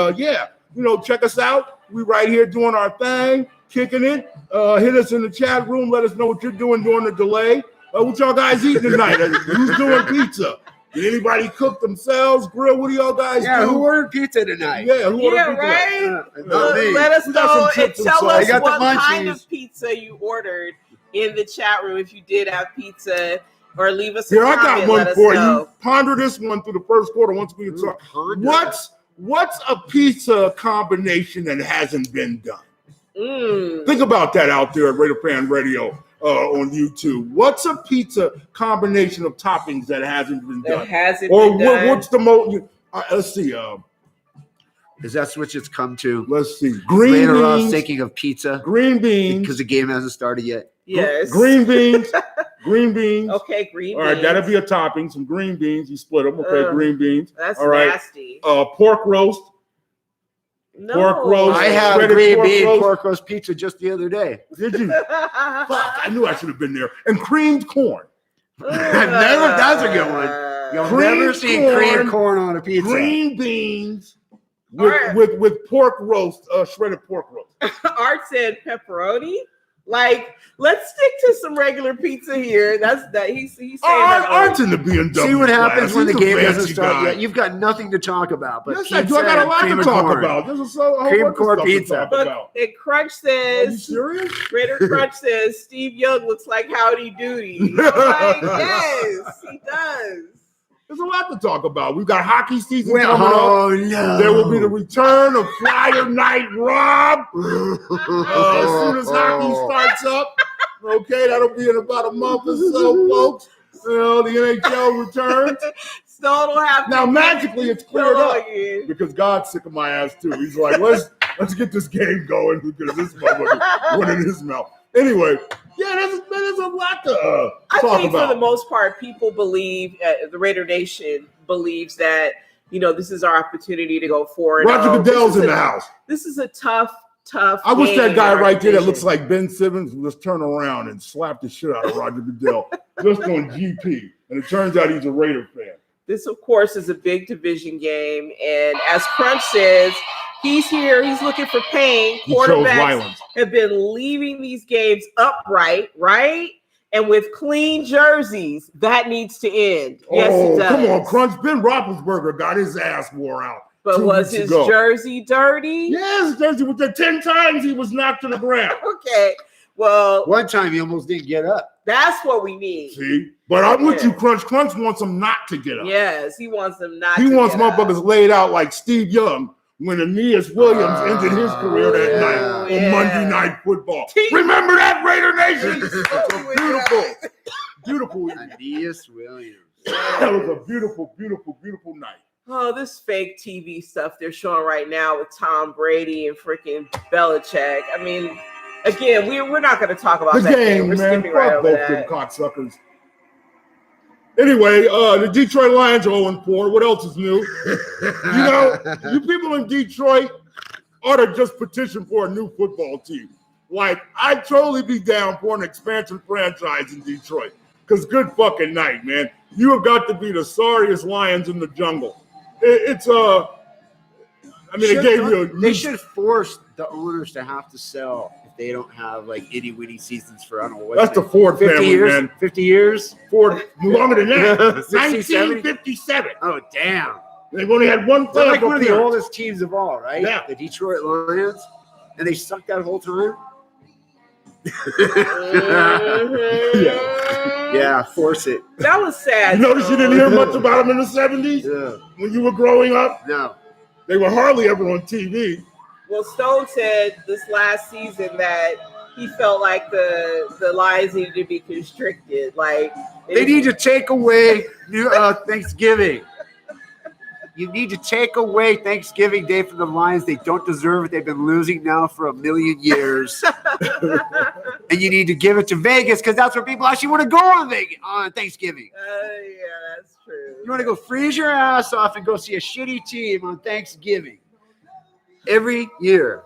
check us out. We right here doing our thing, kicking it. Hit us in the chat room. Let us know what you're doing during the delay. What y'all guys eating tonight? Who's doing pizza? Did anybody cook themselves? Grill? What do y'all guys do? Who ordered pizza tonight? Yeah, who ordered pizza? Right? Not me. Let us We got know some and chips and tell sauce. us I got the what kind munchies. of pizza you ordered in the chat room if you did have pizza, or leave us a Here, I comment. got one let us for know. you. Ponder this one through the first quarter once we talk. What's a pizza combination that hasn't been done? Think about that out there at Raider Fan Radio on YouTube. What's a pizza combination of toppings that hasn't been done? What's the most? Let's see. Is that what it's come to? Let's see. Green Later on, beans. thinking of pizza. Green beans. Because the game hasn't started yet. Yes. Green beans. Green beans. Okay, green beans. All right, that'll be a topping. Some green beans. You split them. Okay, green beans. That's all right. nasty. Pork roast. No. Pork roast. I had shredded green bean roast. pork roast pizza just the other day. Did you? Fuck, I knew I should have been there. And creamed corn. That's a good one. You'll Creamed never see corn, cream corn on a pizza. Green beans Alright. with pork roast, shredded pork roast. Art said pepperoni. Like, let's stick to some regular pizza here. He's saying that. Art's in the BMW. See what happens class. when the He's a game doesn't fancy start guy. yet. You've got nothing to talk about. But Yes, I do. I got a lot to talk about. There's a whole Cream bunch of corn stuff pizza. to talk But about. and Crunch Are you says, serious? Raider Crunch says, Steve Young looks like Howdy Doody. Like, yes, he does. There's a lot to talk about. We've got hockey season Well, coming up. oh, no. There will be the return of Flyer Night Rob. As soon as hockey starts up. Okay, that'll be in about a month or so, folks. The NHL returns. Stone will have Now, to magically, it's cleared go up again. because God's sick of my ass, too. He's like, let's get this game going because this motherfucker went in his mouth. Anyway, there's a lot to I talk think about. for the most part, people believe, the Raider Nation believes that, this is our opportunity to go forward. Roger Goodell's in the house. This is a tough I wish that game guy in our right there that division. looks like Ben Simmons would just turn around and slap the shit out of Roger Goodell just on GP. And it turns out he's a Raider fan. This, of course, is a big division game. And as Crunch says, he's here. He's looking for pain. He chose Quarterbacks violence. have been leaving these games upright, right? And with clean jerseys, that needs to end. Yes, it does. Come on, Crunch. Ben Roethlisberger got his ass wore out. But 2 was weeks his ago. jersey dirty? Yes, jersey with the 10 times he was knocked to the ground. Okay. Well, One time he almost didn't get up. that's what we need. See? But I'm with you, Crunch. Crunch wants him not to get up. Yes, he wants them not He to wants get up. motherfuckers laid out like Steve Young when Aeneas Williams ended his career that yeah. night on Yeah. Monday Night Football. Remember that, Raider Nation? It's beautiful. Aeneas Williams. That was a beautiful, beautiful, beautiful night. Oh, this fake TV stuff they're showing right now with Tom Brady and freaking Belichick. I mean, again, we're not going to talk about The that game, We're man. skipping right Fuck over both them that. cocksuckers. Anyway, the Detroit Lions are 0-4. What else is new? You people in Detroit ought to just petition for a new football team. Like, I'd totally be down for an expansion franchise in Detroit. Because good fucking night, man. You have got to be the sorriest lions in the jungle. They should force the owners to have to sell if they don't have like any winning seasons for, I don't know what. That's the Ford 50 family, years? man. 50 years? Ford, longer than that. 60, 70? 1957. Oh, damn. They've only had one They're playoff like one of the appearance. oldest teams of all, right? Yeah. The Detroit Lions. And they sucked that whole time? Yeah, force it. That was sad. You notice you didn't hear much about them in the 70s Yeah. when you were growing up? No. They were hardly ever on TV. Well, Stone said this last season that he felt like the Lions needed to be constricted. Like They need to take away Thanksgiving. You need to take away Thanksgiving Day from the Lions. They don't deserve it. They've been losing now for 1,000,000 years. And you need to give it to Vegas because that's where people actually want to go on Thanksgiving. Yeah, that's true. You want to go freeze your ass off and go see a shitty team on Thanksgiving every year.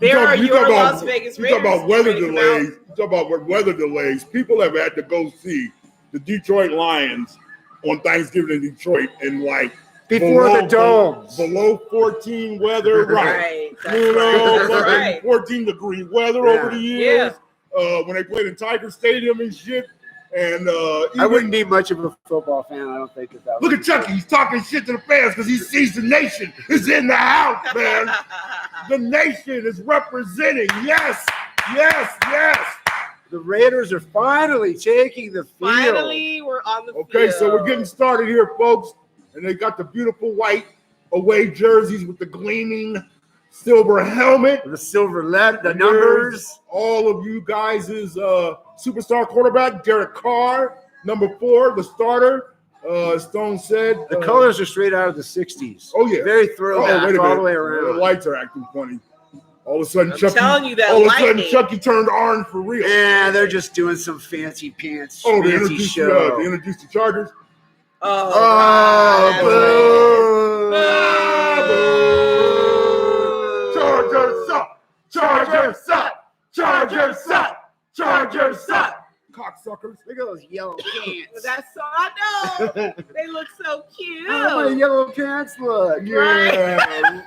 There are you your talk about, Las Vegas you talk Raiders. about weather ready to come delays. out. You talk about what weather delays. People have had to go see the Detroit Lions on Thanksgiving in Detroit in like Before the domes. below 14 weather, Right. That's you know, right. That's right. 14-degree weather over the years. When they played in Tiger Stadium and shit. And I wouldn't be much of a football fan. I don't think that. Look at Chucky. He's talking shit to the fans because he sees the nation is in the house, man. The nation is representing. Yes. The Raiders are finally taking the field. Finally, we're on the field. Okay, so we're getting started here, folks. And they got the beautiful white away jerseys with the gleaming silver helmet. The silver lead, the numbers. All of you guys is superstar quarterback, Derek Carr, number 4, the starter. Stone said. The colors are straight out of the 60s. Oh, yeah. Very throwback wait a all minute. the way around. The lights are acting funny. All of a sudden, I'm telling you that lightning. Chucky turned orange for real. Yeah, they're just doing some fancy pants, they fancy introduced show. they introduced the Chargers. Oh, Boo! Chargers up! Chargers up! Chargers up! Chargers up! Cocksuckers. Look at those yellow pants. That's so I know. They look so cute. How my yellow pants look? Yeah.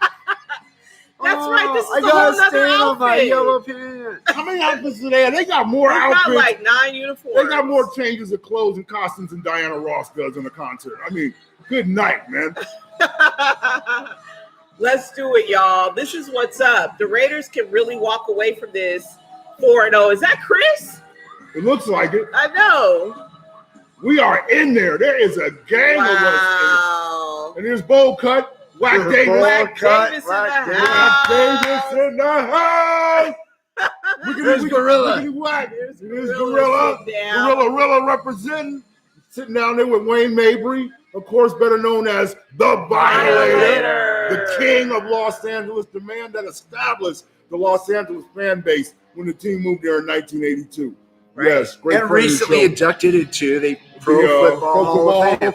That's right. This is I a got whole a nother stain on outfit. my yellow pants. How many outfits are there? They got more They've outfits. got like 9 uniforms. They got more changes of clothes and costumes than Diana Ross does in a concert. I mean, good night, man. Let's do it, y'all. This is what's up. The Raiders can really walk away from this 4-0. Is that Chris? It looks like it. I know. We are in there. There is a gang of us. Wow. And there's Bowl Cut. Whack Davis. Whack Davis in the house. Davis in the house. There's Gorilla. There's Gorilla. sit down. Gorilla representing. Sitting down there with Wayne Mabry, of course, better known as the Violator. The king of Los Angeles, the man that established the Los Angeles fan base when the team moved there in 1982. Right. Yes, great. And recently inducted into the Pro Football Hall of Fame.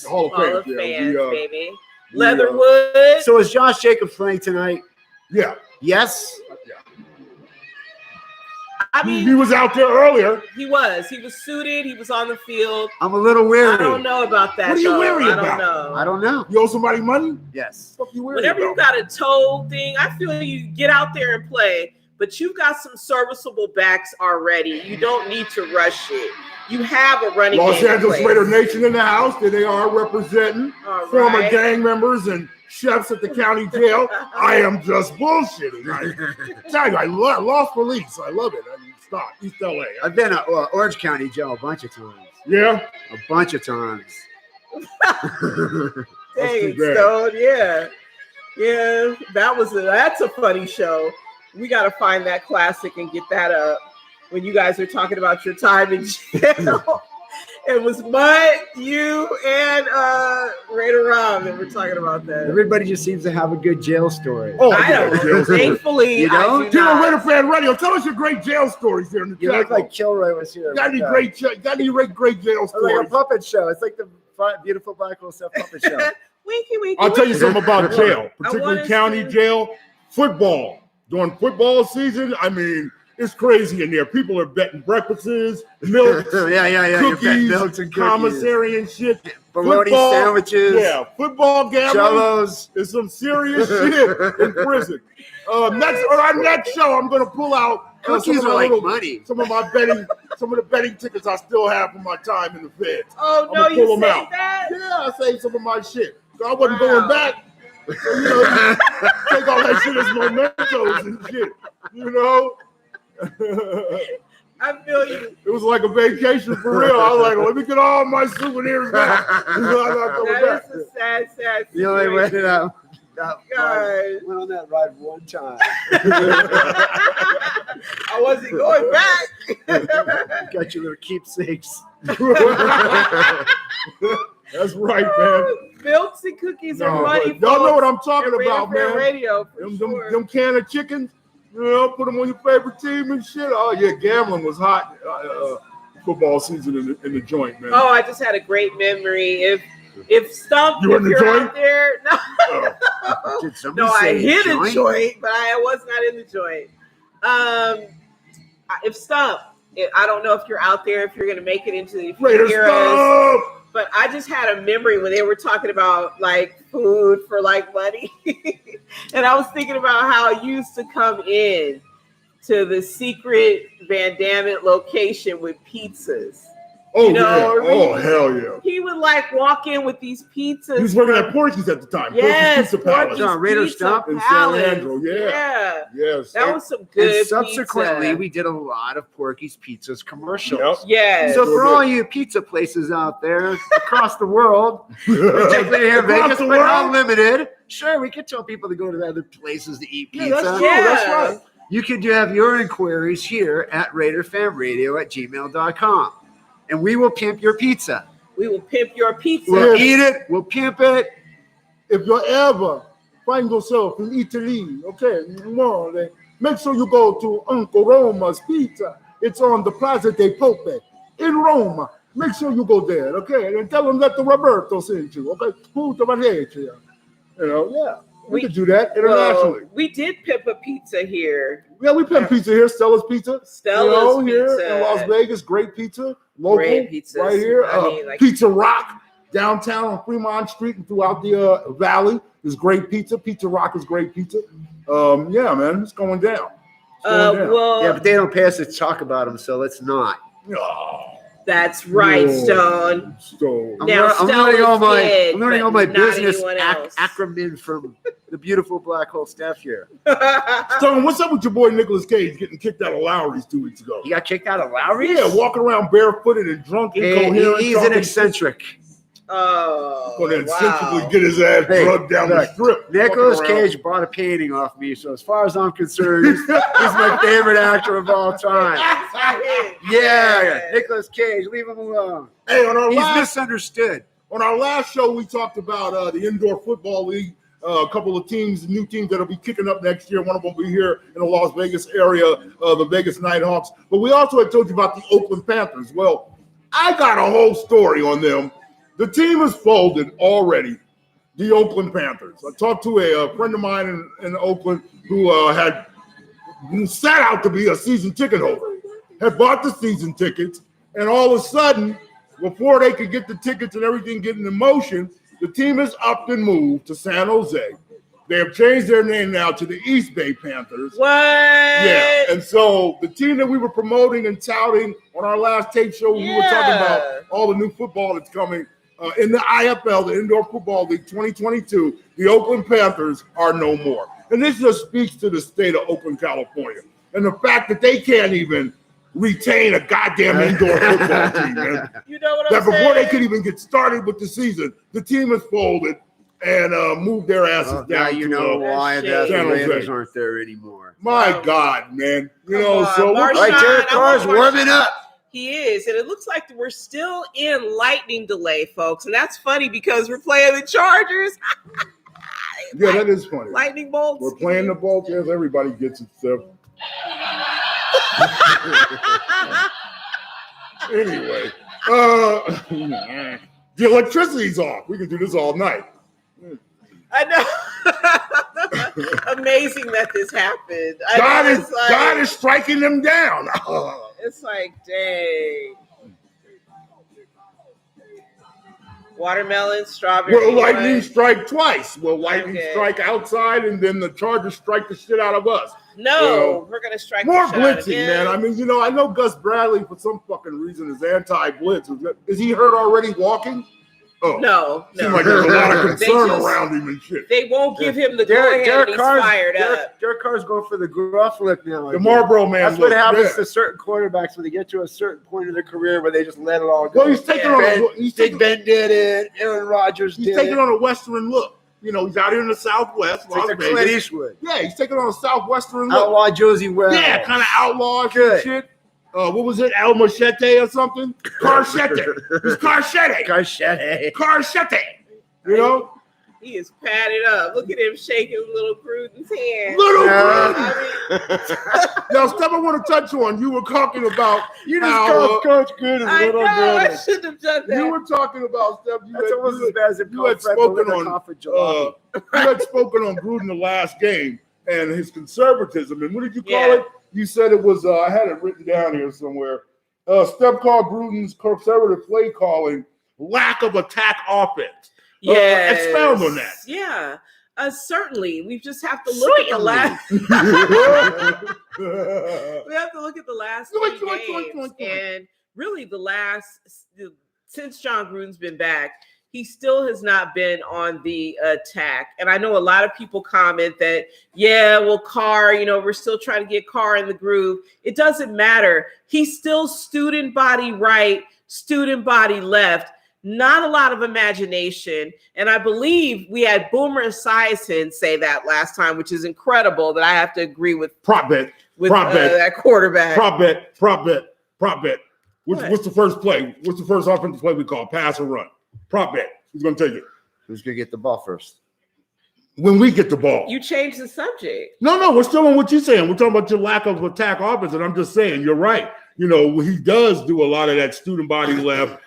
Hall of Hall of Fame, Fans, baby. Leatherwood. So is Josh Jacobs playing tonight? Yeah. Yes. I mean, he was out there earlier. He was suited. He was on the field. I'm a little weary. I don't know about that. What are you weary about? I don't know. You owe somebody money? Yes. What you weary Whenever about? you got a toe thing, I feel you get out there and play, but you've got some serviceable backs already. You don't need to rush it. You have a running Los game Angeles in place. Raider Nation in the house. There they are representing former gang members and chefs at the county jail. I am just bullshitting. I tell you, I lost police. I love it. I mean, stop. East LA. I've been at Orange County Jail a bunch of times. Yeah? A bunch of times. Dang, Stone. Yeah. That's a funny show. We got to find that classic and get that up. When you guys are talking about your time in jail, it was Mud, you, and Raider Rob that we're talking about that. Everybody just seems to have a good jail story. Oh, I don't. Thankfully, you don't. I do on not. Raider Fan Radio. Tell us your great jail stories here in the chat. You look like Kilroy was here. Got any great jail stories? Like a puppet show. It's like the beautiful Black Hole Stuff puppet show. Winky, winky. I'll tell you something about jail, I particularly wanna county see- jail. Football. During football season, I mean, it's crazy in there. People are betting breakfasts, milk, yeah. cookies, Milks and cookies. commissary and shit. Bologna Football, sandwiches. Yeah, football gambling Jellos. is some serious shit in prison. On our next show, I'm going to pull out Cookies are like money. Some of the betting tickets I still have from my time in the feds. Oh, I'm no, gonna you pull 'em saved out. that? Yeah, I saved some of my shit. So I wasn't going back. So, you know, take all that shit as mementos and shit. You know? I feel you. It was like a vacation for real. I was like, let me get all my souvenirs back. I'm not coming back. That is a sad You only went situation. out. Guys. Went on that ride one time. I wasn't going back. Got your little keepsakes. That's right, man. Milks and cookies are money. Y'all know what I'm folks, talking at about, Raider Fan man. Radio, for Them, sure. them can of chickens, you know, put them on your favorite team and shit. Oh, yeah, gambling was hot football season in the joint, man. Oh, I just had a great memory. If Stump, You if in the you're joint? out there, no, Did somebody no, I say hit a joint? joint, but I was not in the joint. If Stump, I don't know if you're out there, if you're going to make it into the Raider heroes, Stump! but I just had a memory when they were talking about like food for like money, and I was thinking about how I used to come in to the secret Van Damme location with pizzas. Oh, You know, yeah. Oh, hell yeah. He would like walk in with these pizzas. He was working at Porky's at the time. Yes, Porky's Pizza Palace. Porky's Raider Pizza Stump in San Palace. Leandro, yeah. Yes. That was some good And subsequently, pizza. we did a lot of Porky's Pizzas commercials. Yep. Yes. So for all you pizza places out there across the world, particularly here in Across Vegas, the but not world? limited, sure, we could tell people to go to other places to eat pizza. Yeah, that's true. Yeah. That's right. You could have your inquiries here at RaiderFanRadio@gmail.com, and we will pimp your pizza. We will pimp your pizza. We'll eat it. We'll pimp it. If you ever find yourself in Italy, okay, make sure you go to Uncle Roma's Pizza. It's on the Plaza dei Pope in Roma. Make sure you go there, okay? And tell them that the Roberto sent you, okay? You know, yeah. We could do that internationally. Well, we did pimp a pizza here. Yeah, we pimp pizza here. Stella's Pizza. Stella's here Pizza. in Las Vegas. Great pizza. Local. Great pizzas. Right here. I mean, like- Pizza Rock downtown on Fremont Street and throughout the valley is great pizza. Pizza Rock is great pizza. Yeah, man. It's going down. It's going down. Well, Yeah, but they don't pay us to talk about them, so let's not. Oh, that's right, no. Stone. So, I'm Now, learning all my, Stella's I'm learning dead, all my but not business anyone else. acronym from the beautiful Black Hole staff here. Stone, what's up with your boy Nicolas Cage getting kicked out of Lowry's 2 weeks ago? He got kicked out of Lowry's? Yeah, walking around barefooted and drunk, incoherent. He's an eccentric. Oh, Going to wow. essentially get his ass drugged down the look, strip. Nicolas walking around. Cage bought a painting off me, so as far as I'm concerned, he's my favorite actor of all time. Yeah, Nicolas Cage, leave him alone. Hey, on our He's last misunderstood. On our last show, we talked about the indoor football league. A couple of teams, new teams that'll be kicking up next year. One of them will be here in the Las Vegas area, the Vegas Nighthawks. But we also had told you about the Oakland Panthers. Well, I got a whole story on them. The team is folded already, the Oakland Panthers. I talked to a friend of mine in Oakland who set out to be a season ticket holder, had bought the season tickets, and all of a sudden, before they could get the tickets and everything getting in motion, the team has upped and moved to San Jose. They have changed their name now to the East Bay Panthers. What? Yeah, and so the team that we were promoting and touting on our last tape show, we were talking about all the new football that's coming in the IFL, the Indoor Football League 2022. The Oakland Panthers are no more. And this just speaks to the state of Oakland, California, and the fact that they can't even retain a goddamn indoor football team, man. You know what That I'm before saying? they could even get started with the season, the team is folded and moved their asses Well, down. now you know why the San Jose. Raiders aren't there anymore. My God, man. You Come know, on, so Marshawn, Right, Derek I Carr's want warming Marshawn. up. He is, and it looks like we're still in lightning delay, folks. And that's funny because we're playing the Chargers. yeah, that is funny. Lightning bolts. We're playing the Bolts. Yes, everybody gets it, stuff. Anyway, the electricity's off. We can do this all night. I know. Amazing that this happened. God know, is it's like, God is striking them down. It's like, dang. Watermelon, strawberry. Will lightning what? strike twice? Will lightning Okay. strike outside and then the Chargers strike the shit out of us? No, Well, we're gonna strike More the shot out of blitzing, him. man. I mean, you know, I know Gus Bradley for some fucking reason is anti-blitz. Is he hurt already walking? Oh, No. seems like there's a lot of They concern just- around him and shit. They won't give him the Derek go-ahead and he's Carr's fired up. Derek Carr's going for the gruff look now. The Marlboro man. That's what look, happens yeah. to certain quarterbacks when they get to a certain point in their career where they just let it all go. Well, he's taking on he's Big taking, Ben did it. Aaron Rodgers he's did taking it. on a Western look. You know, he's out here in the Southwest, It's like Las the Clint Vegas. Eastwood. Yeah, he's taking on a Southwestern look. Outlaw Josie Wells. Yeah, kind of outlaw Good. shit. What was it? El Machete or something? Carchete. It's Carchete. Carchette. Carchete. You know? He is padded up. Look at him shaking little Gruden's hand. Now, Steph, I want to touch on. You were talking about You just called Coach Gruden I little know, I Gruden. shouldn't have done that. You were talking about, Steph. That's almost as bad as if you had Fred spoken Belinda on coughed July. you had spoken on Gruden the last game and his conservatism. And what did you call it? You said it was. I had it written down here somewhere. Steph called Gruden's conservative play calling lack of attack offense. Expound on that. Yeah. Certainly, we just have to look at the last. We have to look at the last games, and really since John Gruden's been back, he still has not been on the attack. And I know a lot of people comment that, Carr, we're still trying to get Carr in the groove. It doesn't matter. He's still student body right, student body left. Not a lot of imagination. And I believe we had Boomer Esiason say that last time, which is incredible that I have to agree with. Prop bet. That quarterback. Prop bet. What's the first play? What's the first offensive play we call? Pass or run? Prop bet. Who's going to take it? Who's going to get the ball first? When we get the ball. You changed the subject. No, we're still on what you're saying. We're talking about your lack of attack offense, and I'm just saying, you're right. He does do a lot of that student body left,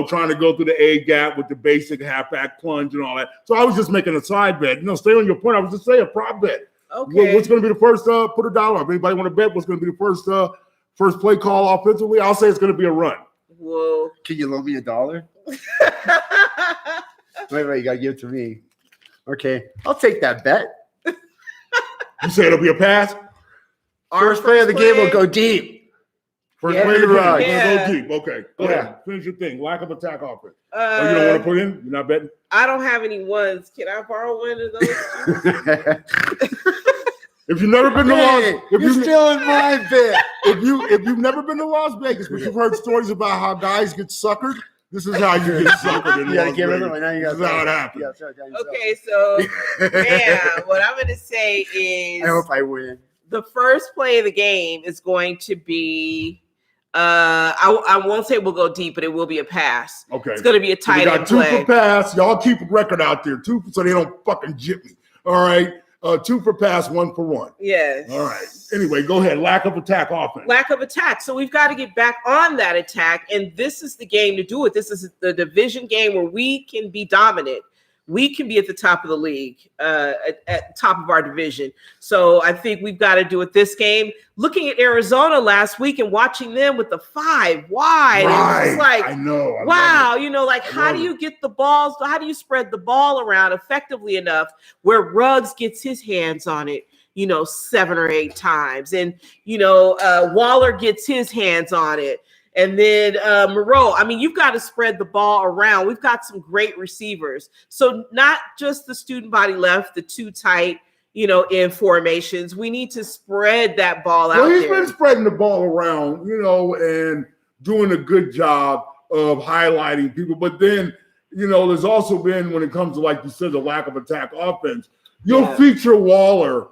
trying to go through the A gap with the basic halfback plunge and all that. So I was just making a side bet. Stay on your point. I was just saying a prop bet. Okay. What's going to be the first, put $1 up. Anybody want to bet what's going to be the first play call offensively? I'll say it's going to be a run. Whoa. Can you loan me $1? Wait, you got to give it to me. Okay, I'll take that bet. You say it'll be a pass? First play of the game will go deep. First play of the game, yeah. Go deep. Okay, go ahead. Finish your thing. Lack of attack offense. You don't want to put in? You're not betting? I don't have any ones. Can I borrow one of those? If you've never been to you're still in my bet. If you've never been to Las Vegas, but you've heard stories about how guys get suckered, this is how you get suckered in Las Vegas. This is how it happens. Okay, so what I'm going to say is I hope I win. The first play of the game is going to be I won't say we'll go deep, but it will be a pass. Okay. It's going to be a tight end play. 2 for pass. Y'all keep a record out there. 2 so they don't fucking jip me. All right. 2 for pass, 1 for 1. Yes. All right. Anyway, go ahead. Lack of attack offense. Lack of attack. So we've got to get back on that attack, and this is the game to do it. This is the division game where we can be dominant. We can be at the top of the league, at top of our division. So I think we've got to do it this game. Looking at Arizona last week and watching them with the 5 wide, right. It's like, I know. wow, how do you get the balls? How do you spread the ball around effectively enough where Ruggs gets his hands on it, 7 or 8 times, and Waller gets his hands on it. And then Moreau, you've got to spread the ball around. We've got some great receivers. So not just the student body left, the 2 tight, in formations. We need to spread that ball out there. He's been spreading the ball around, and doing a good job of highlighting people. But then, there's also been, when it comes to, like you said, the lack of attack offense, you'll feature Waller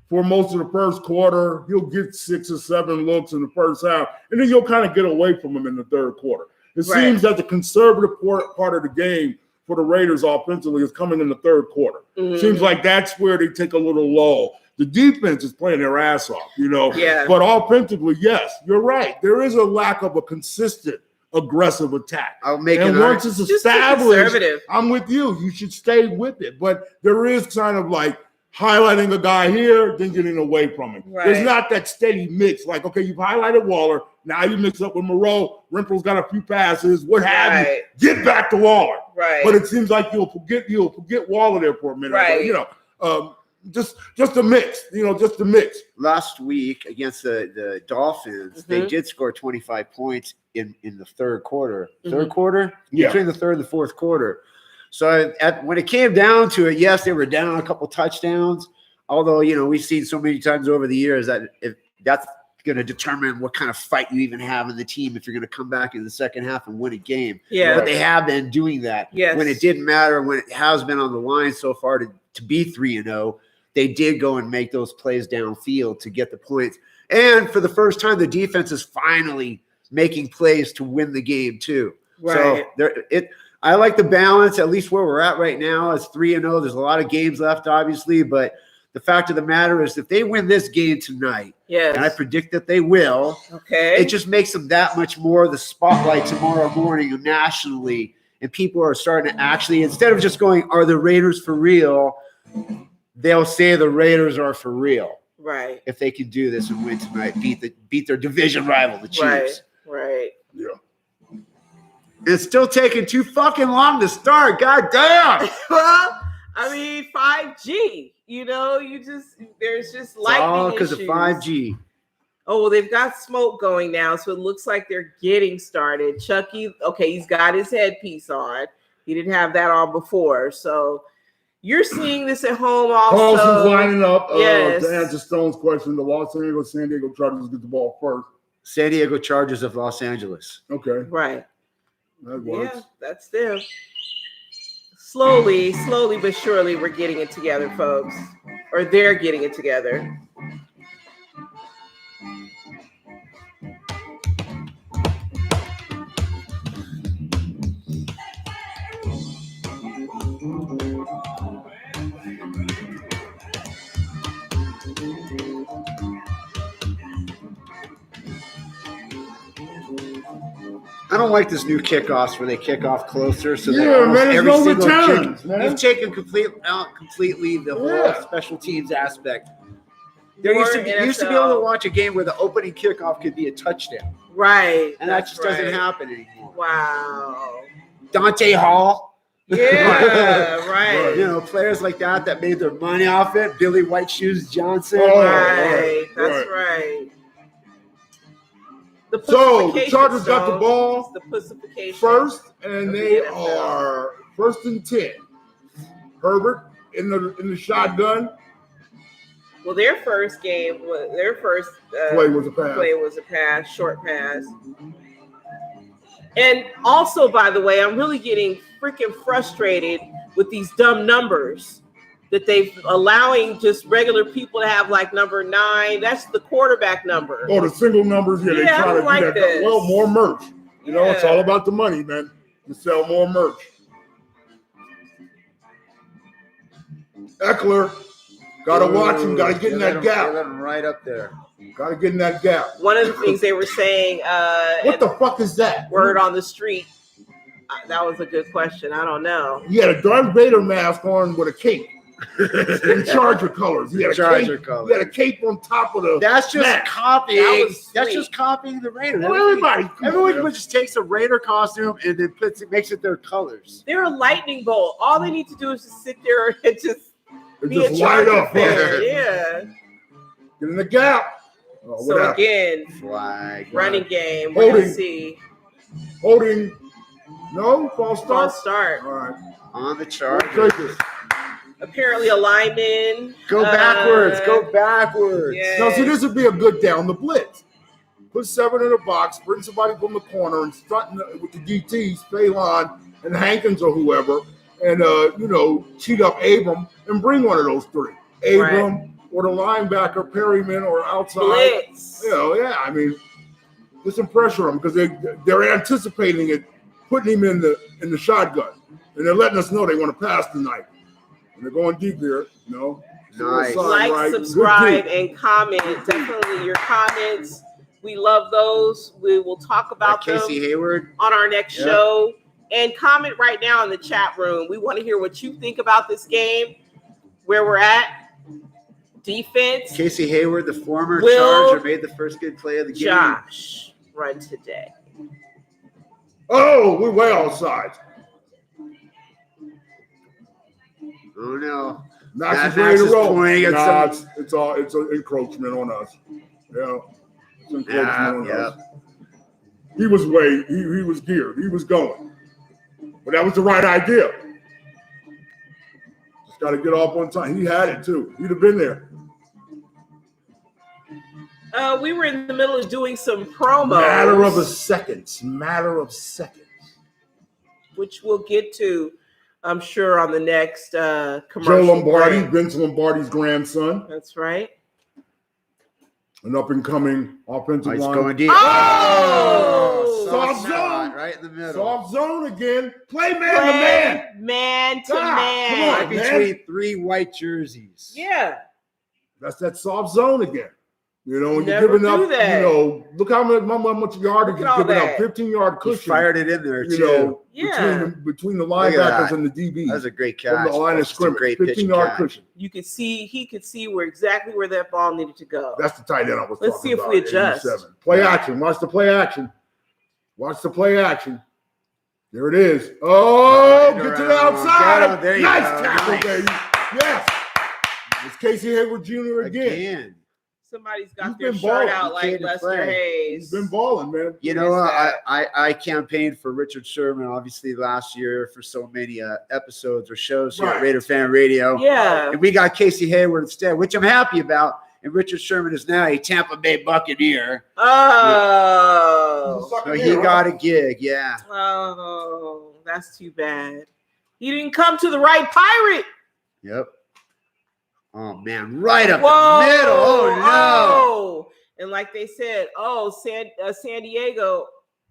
for most of the first quarter. He'll get 6 or 7 looks in the first half, and then you'll kind of get away from him in the third quarter. It seems that the conservative part of the game for the Raiders offensively is coming in the third quarter. Mm-hmm. Seems like that's where they take a little lull. The defense is playing their ass off, But offensively, yes, you're right. There is a lack of a consistent, aggressive attack. I'll make it. And once it's established, I'm with you. You should stay with it. But there is kind of like highlighting a guy here, then getting away from him. Right. There's not that steady mix. Like, okay, you've highlighted Waller. Now you mix up with Moreau. Rimple's got a few passes. What have you? Get back to Waller. Right. But it seems like you'll forget Waller there for a minute. Right. But, just a mix. Just a mix. Last week against the Dolphins, they did score 25 points in the third quarter. Third quarter? Yeah. Between the third and the fourth quarter. So when it came down to it, yes, they were down a couple touchdowns. Although, we've seen so many times over the years that if that's going to determine what kind of fight you even have in the team if you're going to come back in the second half and win a game. Yeah. But they have been doing that. Yes. When it didn't matter, when it has been on the line so far to be 3-0, they did go and make those plays downfield to get the points. And for the first time, the defense is finally making plays to win the game too. Right. So I like the balance, at least where we're at right now. It's 3-0. There's a lot of games left, obviously, but the fact of the matter is if they win this game tonight, and I predict that they will, it just makes them that much more the spotlight tomorrow morning nationally, and people are starting to actually, instead of just going, are the Raiders for real, they'll say the Raiders are for real. Right. If they can do this and win tonight, beat their division rival, the Chiefs. Right. Yeah. It's still taking too fucking long to start. God damn. Well, I mean, 5G. You know, there's just lightning because of 5G. Oh, well, they've got smoke going now, so it looks like they're getting started. Chucky, okay, he's got his headpiece on. He didn't have that on before, so you're seeing this at home also. Paulson's lining up. Yes. To answer Stone's question, the San Diego Chargers get the ball first. San Diego Chargers of Los Angeles. Okay. Right. That works. Yeah, that's them. Slowly but surely, we're getting it together, folks. Or they're getting it together. I don't like this new kickoffs where they kick off closer. So man, there's no returns, man. You've taken completely the whole special teams aspect. There used to be able to watch a game where the opening kickoff could be a touchdown. Right. And that just doesn't happen anymore. Wow. Dante Hall. Yeah, right. You know, players like that made their money off it. Billy White Shoes Johnson. Right. That's right. So the Chargers got the ball first, and they are 1st and 10. Herbert in the shotgun. Well, their first play was a pass, short pass. And also, by the way, I'm really getting freaking frustrated with these dumb numbers that they've allowing just regular people to have, like number 9. That's the quarterback number. Oh, the single numbers. Yeah, they try to do that. This. Well, more merch. You know, it's all about the money, man. You sell more merch. Eckler, got to watch him. Got to get in that gap. Let him right up there. Got to get in that gap. One of the things they were saying. What the fuck is that? Word on the street. That was a good question. I don't know. He had a Darth Vader mask on with a cape. In Charger colors. He had a cape on top of the. That's just mask. copying. That's just copying the Raiders. Well, everyone just takes a Raider costume and then makes it their colors. They're a lightning bolt. All they need to do is just sit there and just light up. Yeah. Get in the gap. So again, flag, running game. We're going to see. Holding. No, false start. False start. All right. On the Chargers. Apparently a lineman. Go backwards. Yeah. Now, see, this would be a good down the blitz. Put 7 in the box, bring somebody from the corner and start with the DTs, Phelan and Hankins or whoever, and, cheat up Abram and bring one of those 3. Abram or the linebacker, Perryman or outside. Blitz. I mean, get some pressure on them because they're anticipating it, putting him in the shotgun. And they're letting us know they want to pass tonight. And they're going deep there. Nice. Like, subscribe, and comment. Definitely your comments. We love those. We will talk about them Casey Hayward on our next show. And comment right now in the chat room. We want to hear what you think about this game, where we're at. Defense. Casey Hayward, the former Charger, made the first good play of the game. Josh run today. Oh, we're way outside. Oh no! Max is ready to roll. It's an encroachment on us. Yeah, it's encroachment on us. He was he was geared. He was going, but that was the right idea. Just got to get off on time. He had it too. He'd have been there. We were in the middle of doing some promos. Matter of seconds, which we'll get to. I'm sure on the next commercial. Joe Lombardi, Vince Lombardi's grandson. That's right. An up-and-coming offensive line. Going deep. Oh! Soft shot Right in the middle. Soft zone again. Play man to man. Man to Ah, man. come on, Right between 3 white jerseys. Yeah. That's that soft zone again. You know, when you're Never giving do up, that. you know, look how much yardage Look you're at all giving that. up. 15-yard He cushion. fired it in there, You too. know, Yeah. between the Look at linebackers that. and the DBs. That was a great From catch. the line of That's just a scrimmage. great pitch and 15-yard catch. cushion. He could see exactly where that ball needed to go. That's the tight end I was Let's talking see if about. we adjust. 87. Play action. Watch the play action. Watch the play action. There it is. Oh, get to the outside. There you Nice go. tackle, Nice. baby. Yes. It's Casey Hayward Jr. again. Somebody's got He's their been shirt balling. out He like came to Lester play. Hayes. He's been balling, man. You Who know, is that? I campaigned for Richard Sherman, obviously, last year for so many episodes or shows here at Right. Raider Fan Radio. Yeah. And we got Casey Hayward instead, which I'm happy about. And Richard Sherman is now a Tampa Bay Buccaneer. Oh. So he got a gig, yeah. Oh, that's too bad. He didn't come to the right pirate. Yep. Oh, man, right up Whoa. the middle. Oh, no. Oh. And like they said, San Diego,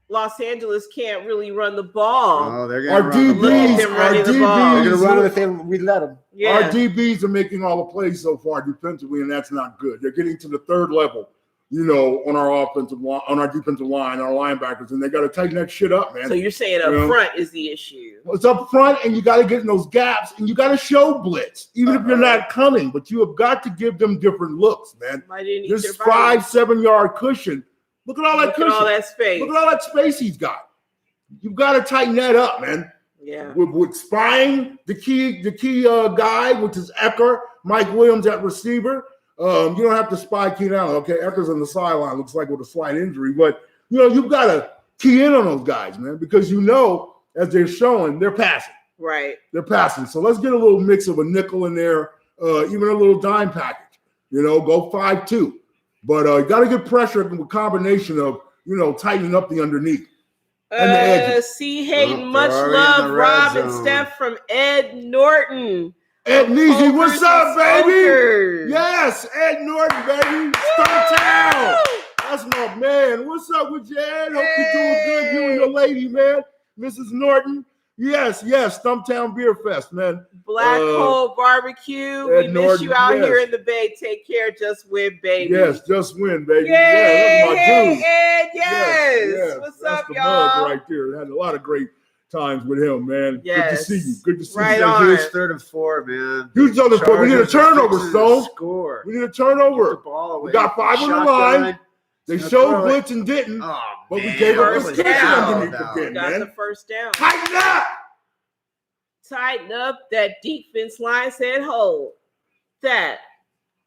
Los Angeles can't really run the ball. Oh, they're Our going to run. Look at DBs, them our running the ball. They're going to run DBs, if we let them. Yeah. our DBs are making all the plays so far defensively, and that's not good. They're getting to the third level, you know, on our offensive line, on our defensive line, our linebackers, and they got to tighten that shit up, man. So you're saying up Yeah. front is the issue. It's up front, and you got to get in those gaps, and you got to show blitz, even if you're not coming. But you have got to give them different looks, man. Why didn't he This survive? 5-7 yard cushion. Look at all that Look cushion. at all that space. Look at all that space he's got. You've got to tighten that up, man. Yeah. With spying the key guy, which is Ecker, Mike Williams at receiver. You don't have to spy Keenan Allen. Okay, Ecker's on the sideline, looks like with a slight injury, but you know you've got to key in on those guys, man, because you know as they're showing, they're passing. Right. They're passing. So let's get a little mix of a nickel in there, even a little dime package. You know, go 5-2, but you got to get pressure with a combination of tightening up the underneath. And the edges. C. Hayden, Oh, much they're already in love, the red Rob and zone. Steph from Ed Norton. Ed Neasy, what's up, baby? Smokers. Yes, Ed Norton, baby. Startown. That's my man. What's up with you, Ed? Hope you're doing good. You and your lady, man. Mrs. Norton. Yes, Stumptown Beer Fest, man. Black Hole Barbecue. Ed We miss Norton, you out yes. here in the Bay. Take care. Just win, baby. Yes, just win, baby. Yay, Yeah, that's my hey, dude. Ed, yes. What's that's up, the y'all? mug right there. Had a lot of great times with him, man. Yes. Good to see you. Good to see Right you. on. Huge 3rd and 4, man. Huge on the score. We need a Chargers are turnover, fixing to Stone. Score. We need a Get turnover. the ball away. We got 5 on the Shotgun. line. They Gonna showed throw it. blitz and didn't. Oh, But we man, gave up what a was cushion that all underneath about? again. Got man. the first down. Tighten up. Tighten up that defense line. Said hold that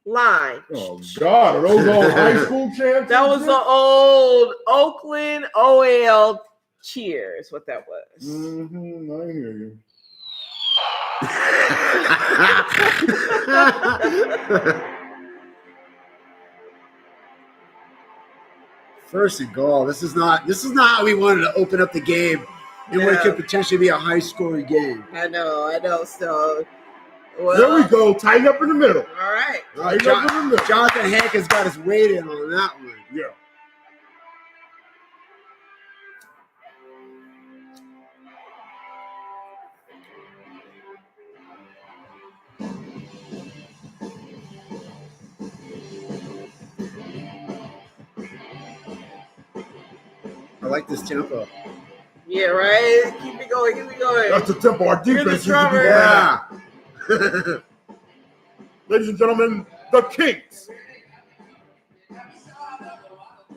line. Oh, God. Are those old high school champs? That was the old Oakland OL cheers. What that was. Mm-hmm. I hear you. First and goal. This is not how we wanted to open up the game and what No. could potentially be a high scoring game. I know. So, well, There we go. Tighten up in the middle. All right. Tighten up in the middle. Jonathan Hank has got his weight in on that one. Yeah. I like this tempo. Yeah, right. Keep it going. That's the tempo. Our You're the defense needs to be drummer. going. Yeah. Ladies and gentlemen, the Kings.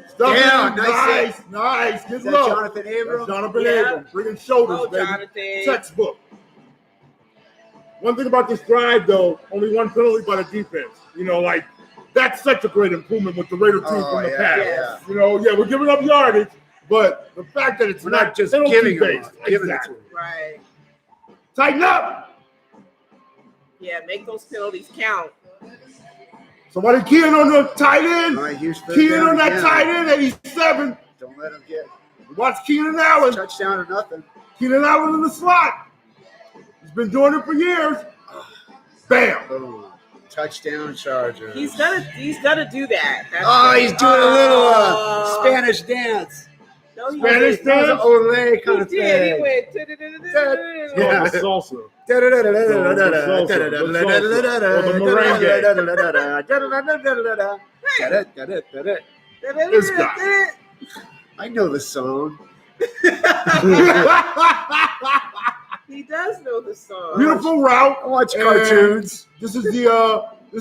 Stuff Yeah, in. nice Nice. Is Good that luck. Jonathan Abram? That's Jonathan Yeah. Abram. Bringing shoulders, Oh, baby. Jonathan. Textbook. One thing about this drive, though, only one penalty by the defense. You know, like, that's such a great improvement with the Raider team Oh, from the yeah, past. yeah. You know, yeah, we're giving up yardage, but the fact that it's We're not just penalty giving them based. up, giving it to Exactly. them. Right. Tighten up. Yeah, make those penalties count. Somebody keying on the tight end. All right, here's third Keying down on that again. tight end, 87. Don't let him get Watch Keenan Allen. touchdown or nothing. Keenan Allen in the slot. He's been doing it for years. Bam. Boom. Touchdown Chargers. He's gonna do that. That's Oh, he's doing a little Oh. Spanish dance. No, he Spanish didn't. That was an dance? Olay kind He of did. thing. He went. Yeah. The salsa. Or the merengue. This guy. I know the song. He does know the song. Beautiful route. I watch And cartoons. This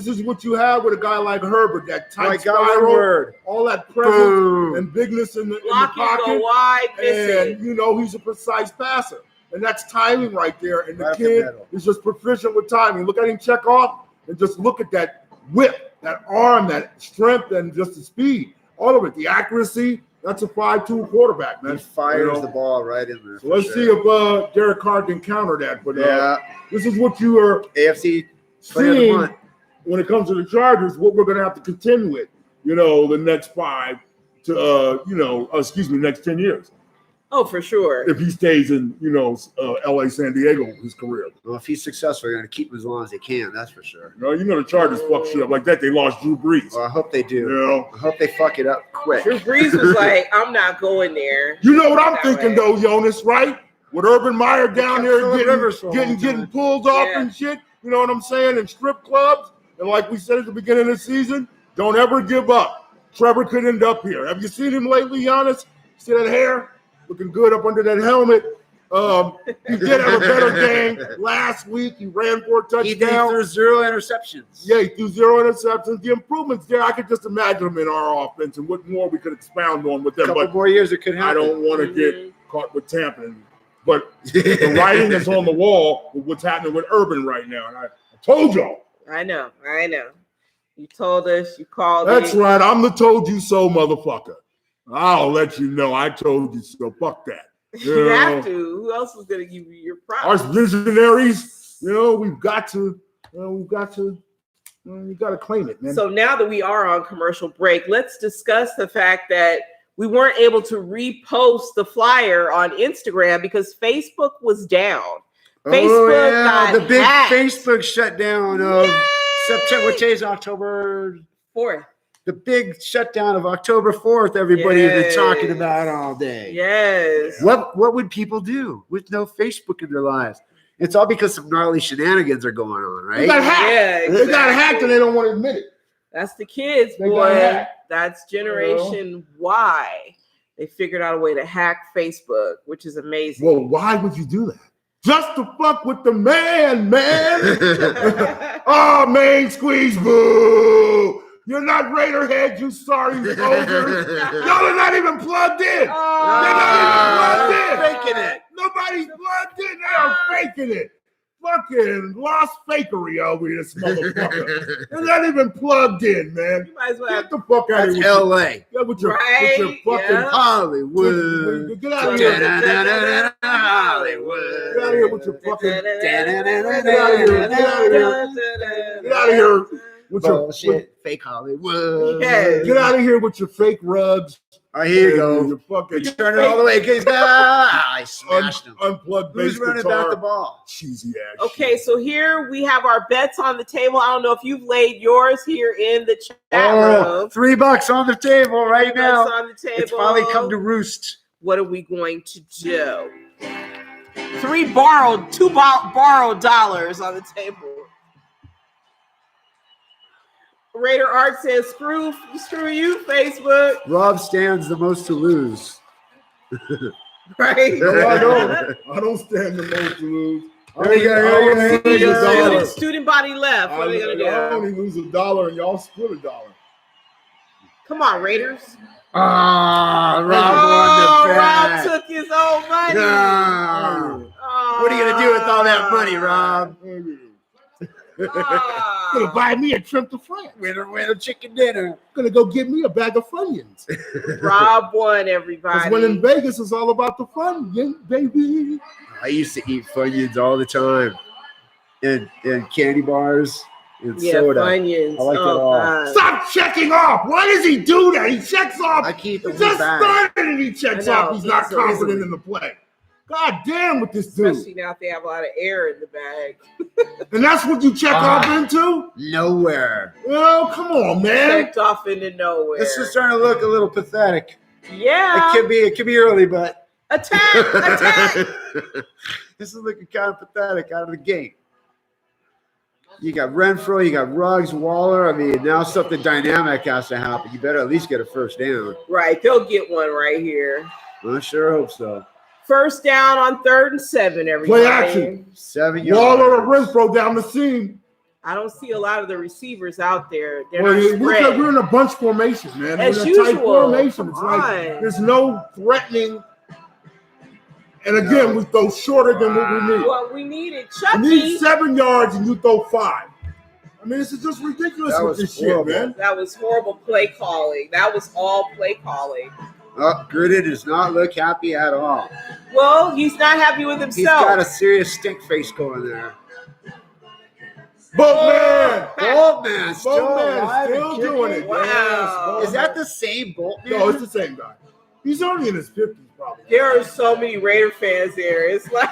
is what you have with a guy like Herbert. That tight I got one spiral, word. all that presence Boom. and bigness in the Block it, go pocket. wide, miss it. And he's a precise passer. And that's timing right there. And the Right up the kid middle. is just proficient with timing. Look at him check off and just look at that whip, that arm, that strength, and just the speed. All of it. The accuracy. That's a 5'2" quarterback, man. He fires the ball right in there. So let's see if Derek Carr can counter that. But this is what you are AFC player of the seeing month. when it comes to the Chargers, what we're going to have to contend with, the next 5 to, next 10 years. Oh, for sure. If he stays in, LA, San Diego, his career. Well, if he's successful, they're going to keep him as long as they can. That's for sure. The Chargers fuck shit up like that. They lost Drew Brees. Well, I hope they do. I hope they fuck it up quick. Drew Brees was like, I'm not going there. You know what I'm That thinking, way. though, Jonas, right? With Urban Meyer down there getting pulled off and shit, you know what I'm saying, in strip clubs. And like we said at the beginning of the season, don't ever give up. Trevor could end up here. Have you seen him lately, Giannis? See that hair? Looking good up under that helmet. He did have a better game last week. He ran 4 touchdowns. He threw 0 interceptions. Yeah, he threw 0 interceptions. The improvements there, I could just imagine them in our offense and what more we could expound on with them. A couple But more years, it could happen. I don't want to get caught with tampering. But the writing is on the wall with what's happening with Urban right now. And I told y'all. I know. You told us, you called That's it. right. I'm the told you so motherfucker. I'll let you know I told you so. Fuck that. You have to. Who else is going to give you your props? Our visionaries, we've got to claim it, man. So now that we are on commercial break, let's discuss the fact that we weren't able to repost the flyer on Instagram because Facebook was down. Facebook got the big hacked. Facebook shutdown of September. What day is October 4th? The big shutdown of October 4th. Everybody has been talking about all day. Yes. What would people do with no Facebook in their lives? It's all because some gnarly shenanigans are going on, right? They got hacked. Yeah, exactly. They got hacked and they don't want to admit it. That's the kids, They got boy. hacked. That's Generation Y. They figured out a way to hack Facebook, which is amazing. Well, why would you do that? Just to fuck with the man. Oh, main squeeze, boo. You're not Raiderhead, you sorry soldiers. Y'all are not even plugged in. They're not even plugged in. Faking it. Nobody's plugged in. They are faking it. Fucking lost fakery over here, this motherfucker. They're not even plugged in, man. You might as well Get the fuck out of That's here. LA. With your fucking Yeah. Hollywood. Get out of here. Hollywood. Get out of here with your fucking. Get out of here with your. Bullshit. Fake Hollywood. Yes. Get out of here with your fake rugs. Oh, here you and go. Your fucking Turn it all the way. I smashed him. unplugged bass Who's running guitar. back the ball? Cheesy ass. Okay, so here we have our bets on the table. I don't know if you've laid yours here in the chat room. $3 on the table right now. Bets on the table. It's finally come to roost. What are we going to do? Two borrowed dollars on the table. Raider Art says, screw you, Facebook. Rob stands the most to lose. Right? No, I don't. I don't stand the most to lose. There you go. There you go. Student body left. What are they going to I do? only lose $1 and y'all split $1. Come on, Raiders. Rob won the Rob bet. took his own money. No. Oh. What are you going to do with all that money, Rob? Gonna buy me a trip to France. Winner, chicken dinner. Gonna go get me a bag of Funyuns. Rob won, everybody. Because when in Vegas, it's all about the Funyun, baby. I used to eat Funyuns all the time. And candy bars and soda. Funyuns. I like it all. God. Stop checking off. Why does he do that? He checks off. I keep He the just back. started and he checks I know, off. He's not easily. confident in the play. God damn with this dude. Especially now if they have a lot of air in the bag. And that's what you check off into? Nowhere. Oh, come on, man. Checked off into nowhere. This is starting to look a little pathetic. Yeah. It could be early, but Attack. this is looking kind of pathetic out of the gate. You got Renfro, you got Ruggs, Waller. I mean, now something dynamic has to happen. You better at least get a first down. Right. They'll get one right here. I sure hope so. First down on 3rd and 7, everybody. Play action. 7 yards. Waller or Renfro down the seam. I don't see a lot of the receivers out there. They're Well, not spread. we're in a bunch formation, man. As we're in a tight usual. formation. It's Come like on. there's no threatening. And again, we throw shorter than what we need. What we needed, We Chucky. need 7 yards and you throw 5. I mean, this is just ridiculous That with was this horrible. shit, man. That was horrible play calling. That was all play calling. Gruden does not look happy at all. Well, he's not happy with He's himself. got a serious stink face going there. Boltman! Boltman still Boltman alive still and kicking. doing it. Wow. Is that the same Boltman? No, it's the same guy. He's only in his 50s, probably. There are so many Raider fans there. It's like,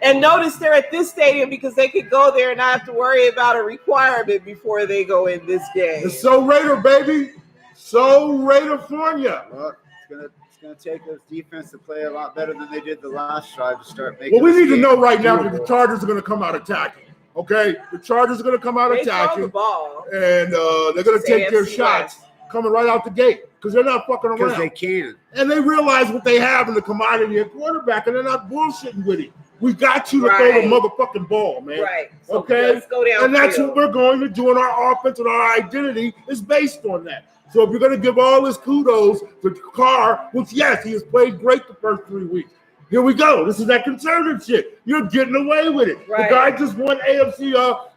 and notice they're at this stadium because they could go there and not have to worry about a requirement before they go in this game. It's so Raider, baby. So Raiderfornia. Well, it's gonna take this defense to play a lot better than they did the last drive to start making. Well, we need to this know game right now that the doable. Chargers are going to come out attacking. Okay? The Chargers are going to come out They throw the attacking. ball. And they're going to It's take their AFC shots West. coming right out the gate because they're not fucking because around. they can. And they realize what they have in the commodity at quarterback, and they're not bullshitting with it. We got you to throw Right. the motherfucking ball, man. Right. So Okay? let's go down. And that's what we're going to do, and our offense and our identity is based on that. So if you're going to give all this kudos to Carr, which, yes, he has played great the first 3 weeks. Here we go. This is that conservative shit. You're getting away with it. Right. The guy just won AFC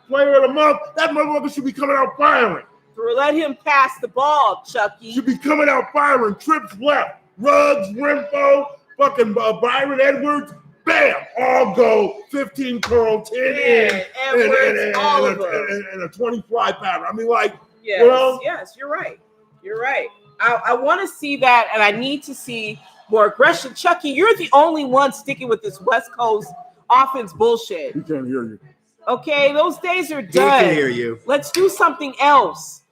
Player of the Month. That motherfucker should be coming out firing. Let him pass the ball, Chucky. Should be coming out firing. Trips left. Ruggs, Renfro, fucking Byron Edwards. Bam! All go. 15 curl, 10 in. Edwards, all of them. And a 20 fly pattern. I mean, like, Yes, well, yes, you're right. You're right. I want to see that, and I need to see more aggression. Chucky, you're the only one sticking with this West Coast offense bullshit. he can't hear you. Okay, those days are He done. can hear you. Let's do something else.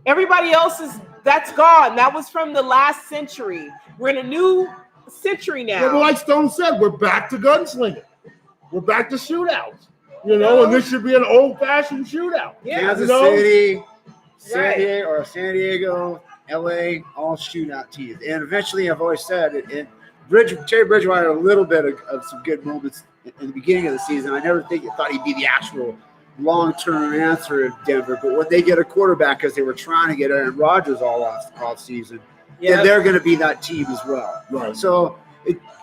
Everybody else that's gone. That was from the last century. We're in a new century now. Yeah, but like Stone said, we're back to gunslinging. We're back to shootouts. You know, and this should be an old-fashioned shootout. Yeah, Kansas you know? City, Right. San Diego, LA, all shootout teams. And eventually, I've always said, Terry Bridgewater had a little bit of some good moments in the beginning of the season. I never thought he'd be the actual long-term answer in Denver. But when they get a quarterback, because they were trying to get Aaron Rodgers all season, then they're going to be that team as well. Right. So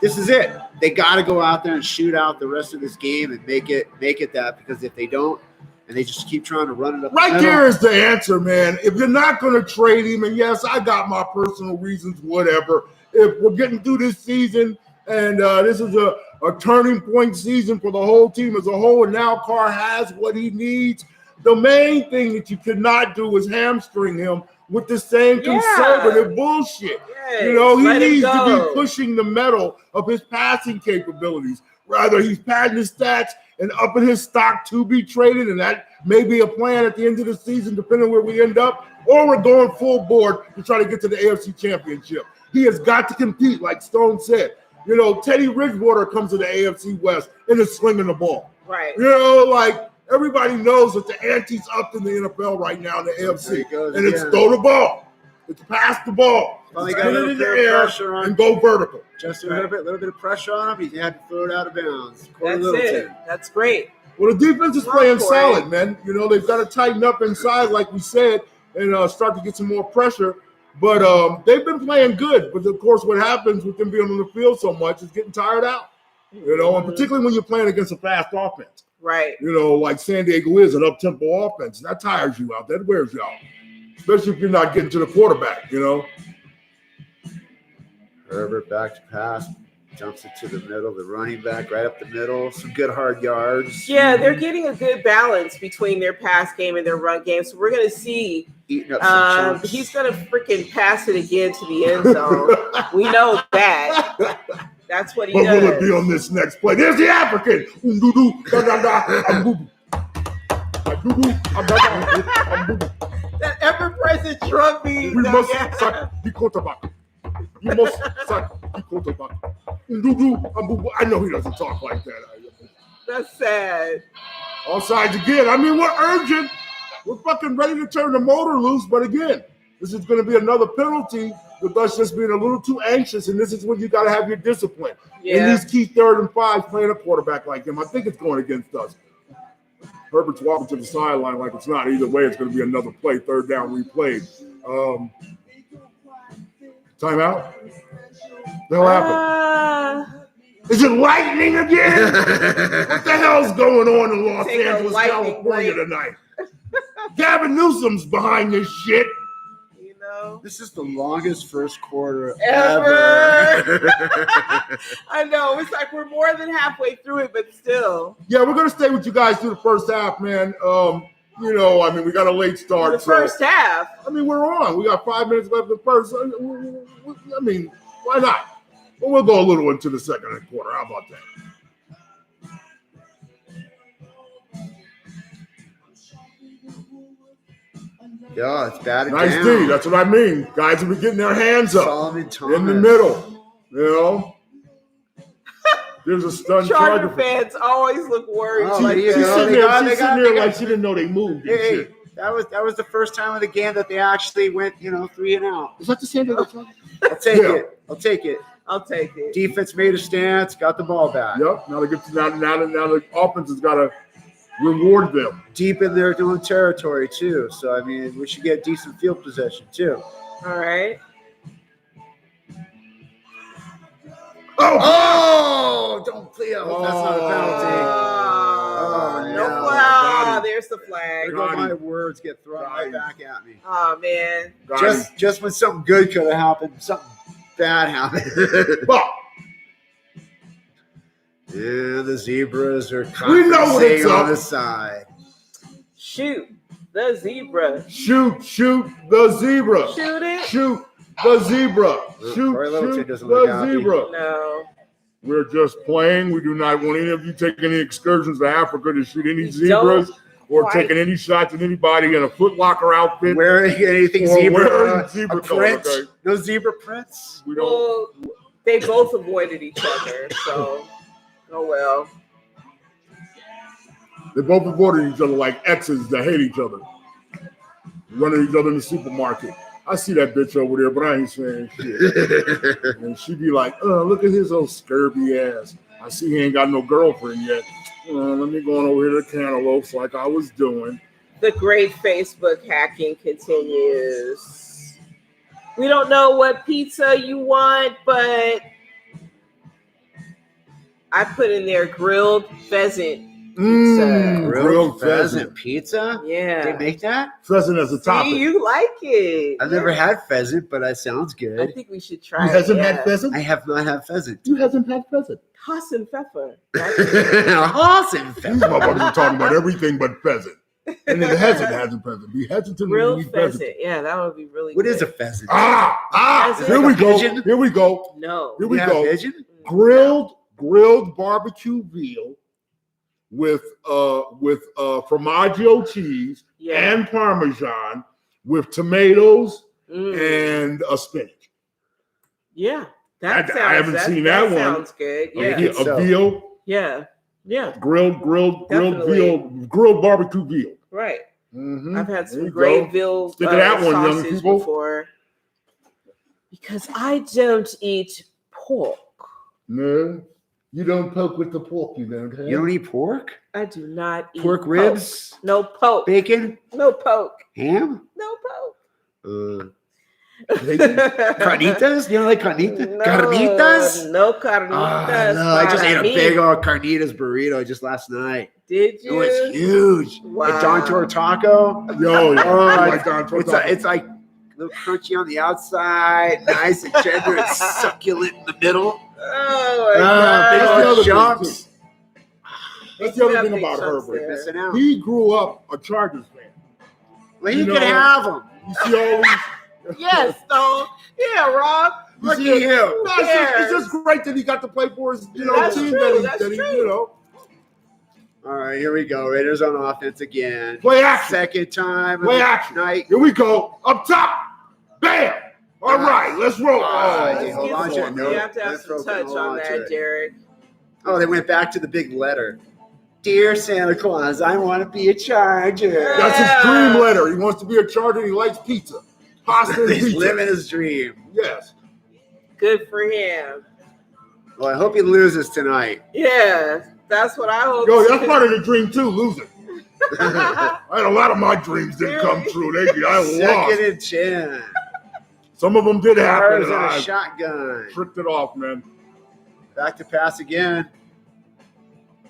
this is it. They got to go out there and shoot out the rest of this game and make it that, because if they don't, and they just keep trying to run it up. Right the there is the answer, man. If you're not going to trade him, and yes, I got my personal reasons, whatever. If we're getting through this season, and this is a turning point season for the whole team as a whole, and now Carr has what he needs, the main thing that you could not do is hamstring him with the same conservative bullshit. Yes, You know, he let him needs to go. be pushing the metal of his passing capabilities. Rather, he's padding his stats and upping his stock to be traded, and that may be a plan at the end of the season, depending where we end up, or we're going full board to try to get to the AFC Championship. He has got to compete, like Stone said. You know, Teddy Bridgewater comes to the AFC West and is slinging the ball. Right. You know, like, everybody knows that the ante's up in the NFL right now in the There AFC, it goes and it's again. throw the ball. It's pass the ball. Finally It's got a put it little in the bit of air pressure on and go vertical. Justin Herbert, a little bit of pressure on him. He had to throw it out of bounds. Corey That's Littleton. it. That's great. Well, the defense is Come on, playing Corey. solid, man. You know, they've got to tighten up inside, like we said, and start to get some more pressure. But they've been playing good. But, of course, what happens with them being on the field so much is getting tired out. You know, and particularly when you're playing against a fast offense. Right. You know, like San Diego is an up-tempo offense. That tires you out. That wears you out. Especially if you're not getting to the quarterback, you know. Herbert back to pass, jumps it to the middle, the running back right up the middle, some good hard yards. Yeah, they're getting a good balance between their pass game and their run game. So we're going to see. Eating up some chunks. He's going to freaking pass it again to the end zone. We know that. That's what he But will it be does. on this next play? There's the African. That ever-present drum beat. We must be quarterback. You must. I know he doesn't talk like that. That's sad. All sides again. I mean, we're urgent. We're fucking ready to turn the motor loose. But again, this is going to be another penalty with us just being a little too anxious. And this is when you got to have your discipline. Yeah. In these key 3rd and 5s, playing a quarterback like him, I think it's going against us. Herbert's walking to the sideline like it's not. Either way, it's going to be another play, 3rd down replayed. Timeout? The hell happened? Is it lightning again? What the hell's going on in Los Angeles, California tonight? Gavin Newsom's behind this shit. You know? This is the longest first quarter ever. I know. It's like we're more than halfway through it, but still. Yeah, we're going to stay with you guys through the first half, man. We got a late start. The first half. I mean, we're on. We got 5 minutes left in the first. I mean, why not? Well, we'll go a little into the second quarter. How about that? Yeah, it's bad. Nice D. That's what I mean. Guys will be getting their hands up in the middle. You know? There's a stunned Charger fans always look worried. She's sitting there like she didn't know they moved. Hey, that was the first time of the game that they actually went, 3 and out. Is that the same thing? I'll take it. I'll take it. Defense made a stance, got the ball back. Yep. Now the offense has got to reward them. Deep in their own territory too. So I mean, we should get decent field possession too. All right. Oh! Don't play out. That's not a penalty. No flag. There's the flag. There go my words get thrown right back at me. Oh man. Just when something good could have happened, something bad happened. Yeah, the zebras are compensating on the side. Shoot the zebra. Shoot the zebra. Shoot it. Shoot the zebra. Shoot the zebra. No. We're just playing. We do not want any of you taking any excursions to Africa to shoot any zebras or taking any shots at anybody in a Foot Locker outfit. Wearing anything zebra print. Okay. No zebra prints? We don't. Well, they both avoided each other, so oh well. They both avoided each other like exes that hate each other. Running each other in the supermarket. I see that bitch over there, but I ain't saying shit. And she be like, look at his old scurvy ass. I see he ain't got no girlfriend yet. Let me go on over here to Cantaloupes like I was doing. The great Facebook hacking continues. We don't know what pizza you want, but I put in there grilled pheasant pizza. Grilled pheasant pizza? Yeah. They make that? Pheasant as a topping. You like it. I've never had pheasant, but that sounds good. I think we should try it. You hasn't had pheasant? I have not had pheasant. You hasn't had pheasant? Haas and pepper. Haas and pepper. These motherfuckers are talking about everything but pheasant. And if it hasn't pheasant. Be hesitant. Grilled pheasant. Yeah, that would be really What good. is a pheasant? Pheasant? Here we go. Pigeon? Here we go. No. Here we go. Pigeon? Grilled barbecue veal with formaggio cheese and Parmesan with tomatoes and a spinach. Yeah. I haven't seen that one. Sounds good. Yeah. A veal. Yeah. Yeah. Grilled veal, grilled barbecue veal. Right. Mm-hmm. I've had some great veal Stick to that one, young sausage people. before. Because I don't eat pork. No. You don't poke with the pork, you don't, huh? You don't eat pork? I do not eat pork ribs? No poke. Bacon? No poke. Ham? No poke. Carnitas? You don't like carnitas? No, carnitas? No carnitas. No, I just ate a big old carnitas burrito just last night. Did you? It was huge. Wow. A Don Toro taco. Yo, like Don Toro taco. It's like a little crunchy on the outside, nice and tender and succulent in the middle. Oh, my God. Big chunks. That's the other thing about Herbert. He grew up a Chargers fan. Well, he could have them. You see all these. Yes, Stone. Yeah, Rob. You see him. No, it's just great that he got to play for his team That's that true. he. All right, here we go. Raiders on offense again. Play action. Second time. Play action. Night. Here we go. Up top. Bam. All right, let's roll. Hey, Let's hold get on, some- Jared. you No, have to have let's some roll touch on to that, it. Derek. Oh, they went back to the big letter. Dear Santa Claus, I want to be a Charger. That's his dream letter. He wants to be a Charger. He likes pizza, pasta, and He's pizza. living his dream. Yes. Good for him. Well, I hope he loses tonight. Yeah, that's what I hope. Yo, that's part of the dream too. Losing. I had a lot of my dreams didn't come true. I Second lost. and 10. Some of them did happen, Cars and and a I shotgun. tricked it off, man. Back to pass again.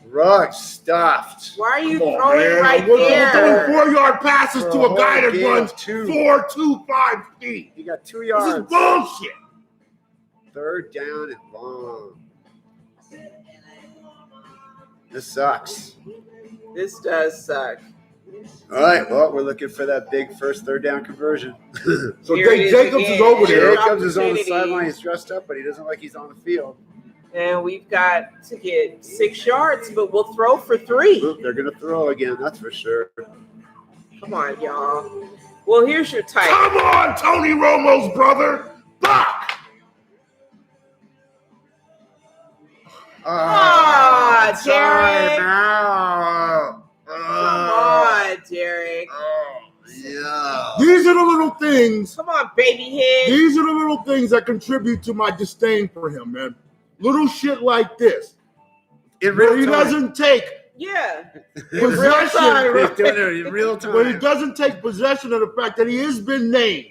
Ruggs stuffed. Why are you Come on, throwing man. right We're there? throwing 4-yard passes For to a a guy whole that game runs of 2. 4.25 feet. He got 2 This is yards. bullshit. Third down and long. This sucks. This does suck. All right, well, we're looking for that big first third down conversion. So Here it is Jacobs again. is over there. Jacobs is on the Opportunity. sideline. He's dressed up, but he doesn't like he's on the field. And we've got to get 6 yards, but we'll throw for 3. Oop, they're going to throw again, that's for sure. Come on, y'all. Well, here's your type. Come on, Tony Romo's brother. Buck. Ah, Derek. Timeout. Come on, Derek. Yeah. These are the little things. Come on, baby head. These are the little things that contribute to my disdain for him, man. Little shit like this. In Where he real time. doesn't take Yeah. possession. He's doing it in real But he time. doesn't take possession of the fact that he has been named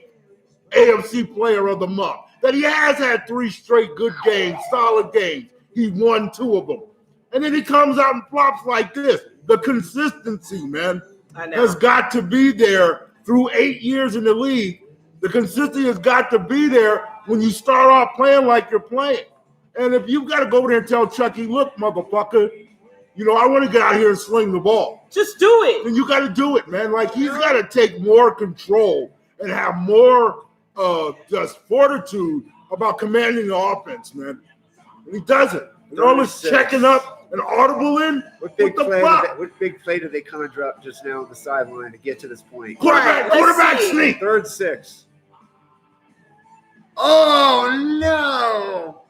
AFC Player of the Month. That he has had 3 straight good games, solid games. He won 2 of them. And then he comes out and flops like this. The consistency, man, I know. has got to be there through 8 years in the league. The consistency has got to be there when you start off playing like you're playing. And if you've got to go over there and tell Chucky, look, motherfucker, I want to get out here and sling the ball. Just do it. Then you got to do it, man. Like, he's got to take more control and have more just fortitude about commanding the offense, man. And he doesn't. And all this 36. checking up and audible in. What big What the play? fuck? What big play did they conjure up just now on the sideline to get to this point? Let's Quarterback see. sneak. Third 6. Oh no!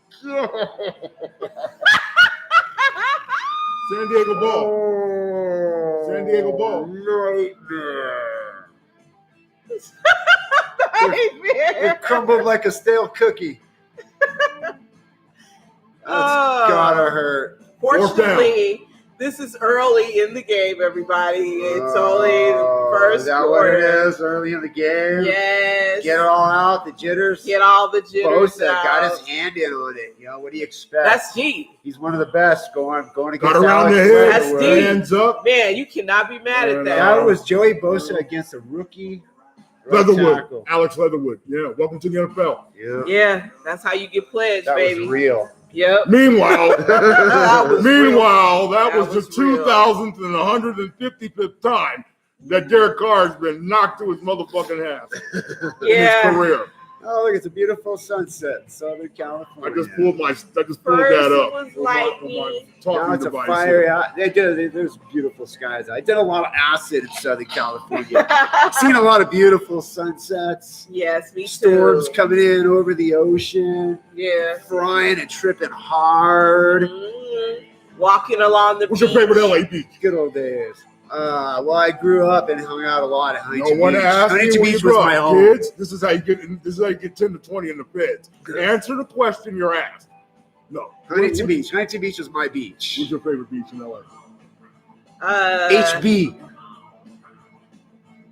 San Diego ball. Oh, San Diego ball. Nightmare. Nightmare. It crumbled like a stale cookie. That's gotta hurt. Fortunately, this is early in the game, everybody. It's only the first Is that quarter. what it is? Early in the game? Yes. Get it all out, the jitters. Get all the jitters Bosa out. got his hand in on it. What do you expect? That's G. He's one of the best going against Got around Alex the head. That's Leatherwood. deep. Hands up. Man, you cannot be mad at that. That was Joey Bosa against a rookie right Leatherwood. tackle. Alex Leatherwood. Yeah. Welcome to the NFL. Yeah. Yeah, that's how you get pledged, That baby. was real. Yep. Meanwhile, That was that That was was the real. 2000th and 155th time that Derek Carr has been knocked to his motherfucking ass in his Yeah. career. Oh, look, it's a beautiful sunset in Southern I California. just pulled First that up. it was with my lightning. talking Now it's a device fire here. out. There's beautiful skies. I did a lot of acid in Southern California. I've seen a lot of beautiful sunsets. Yes, me too. Storms coming in over the ocean, Yeah. frying and tripping hard. Mhm. Walking along the What's beach. your favorite LA beach? Good old days. Well, I grew up and hung out a lot at Huntington No one Beach. asked me Huntington when you Beach was grew my up, home. kids. This is how you get 10 to 20 in the feds. Answer the question you're asked. No. Huntington Beach. Huntington Beach was my beach. What's your favorite beach in LA? HB.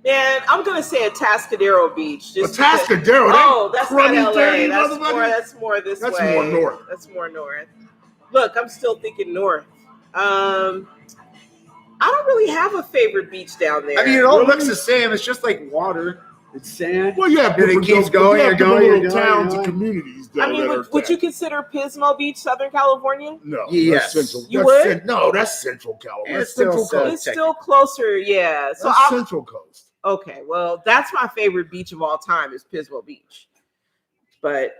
Man, I'm gonna say Atascadero Beach. Just Atascadero. because- Oh, that's not crummy, LA. dirty That's motherfucker. more this That's way. more north. That's more north. Look, I'm still thinking north. I don't really have a favorite beach down there. I mean, it all Really? looks the same. It's just like water. It's sand. Well, you have And it different, keeps you going, have you're different going, little you're going, towns you're and going. communities. Though, I mean, that would are you consider Pismo Beach, Southern California? No, Yes. that's central. You that's would? No, that's Central California. It's That's Central still Coast. It's still closer, yeah. So That's I'll, Central Coast. okay, well, that's my favorite beach of all time is Pismo Beach. But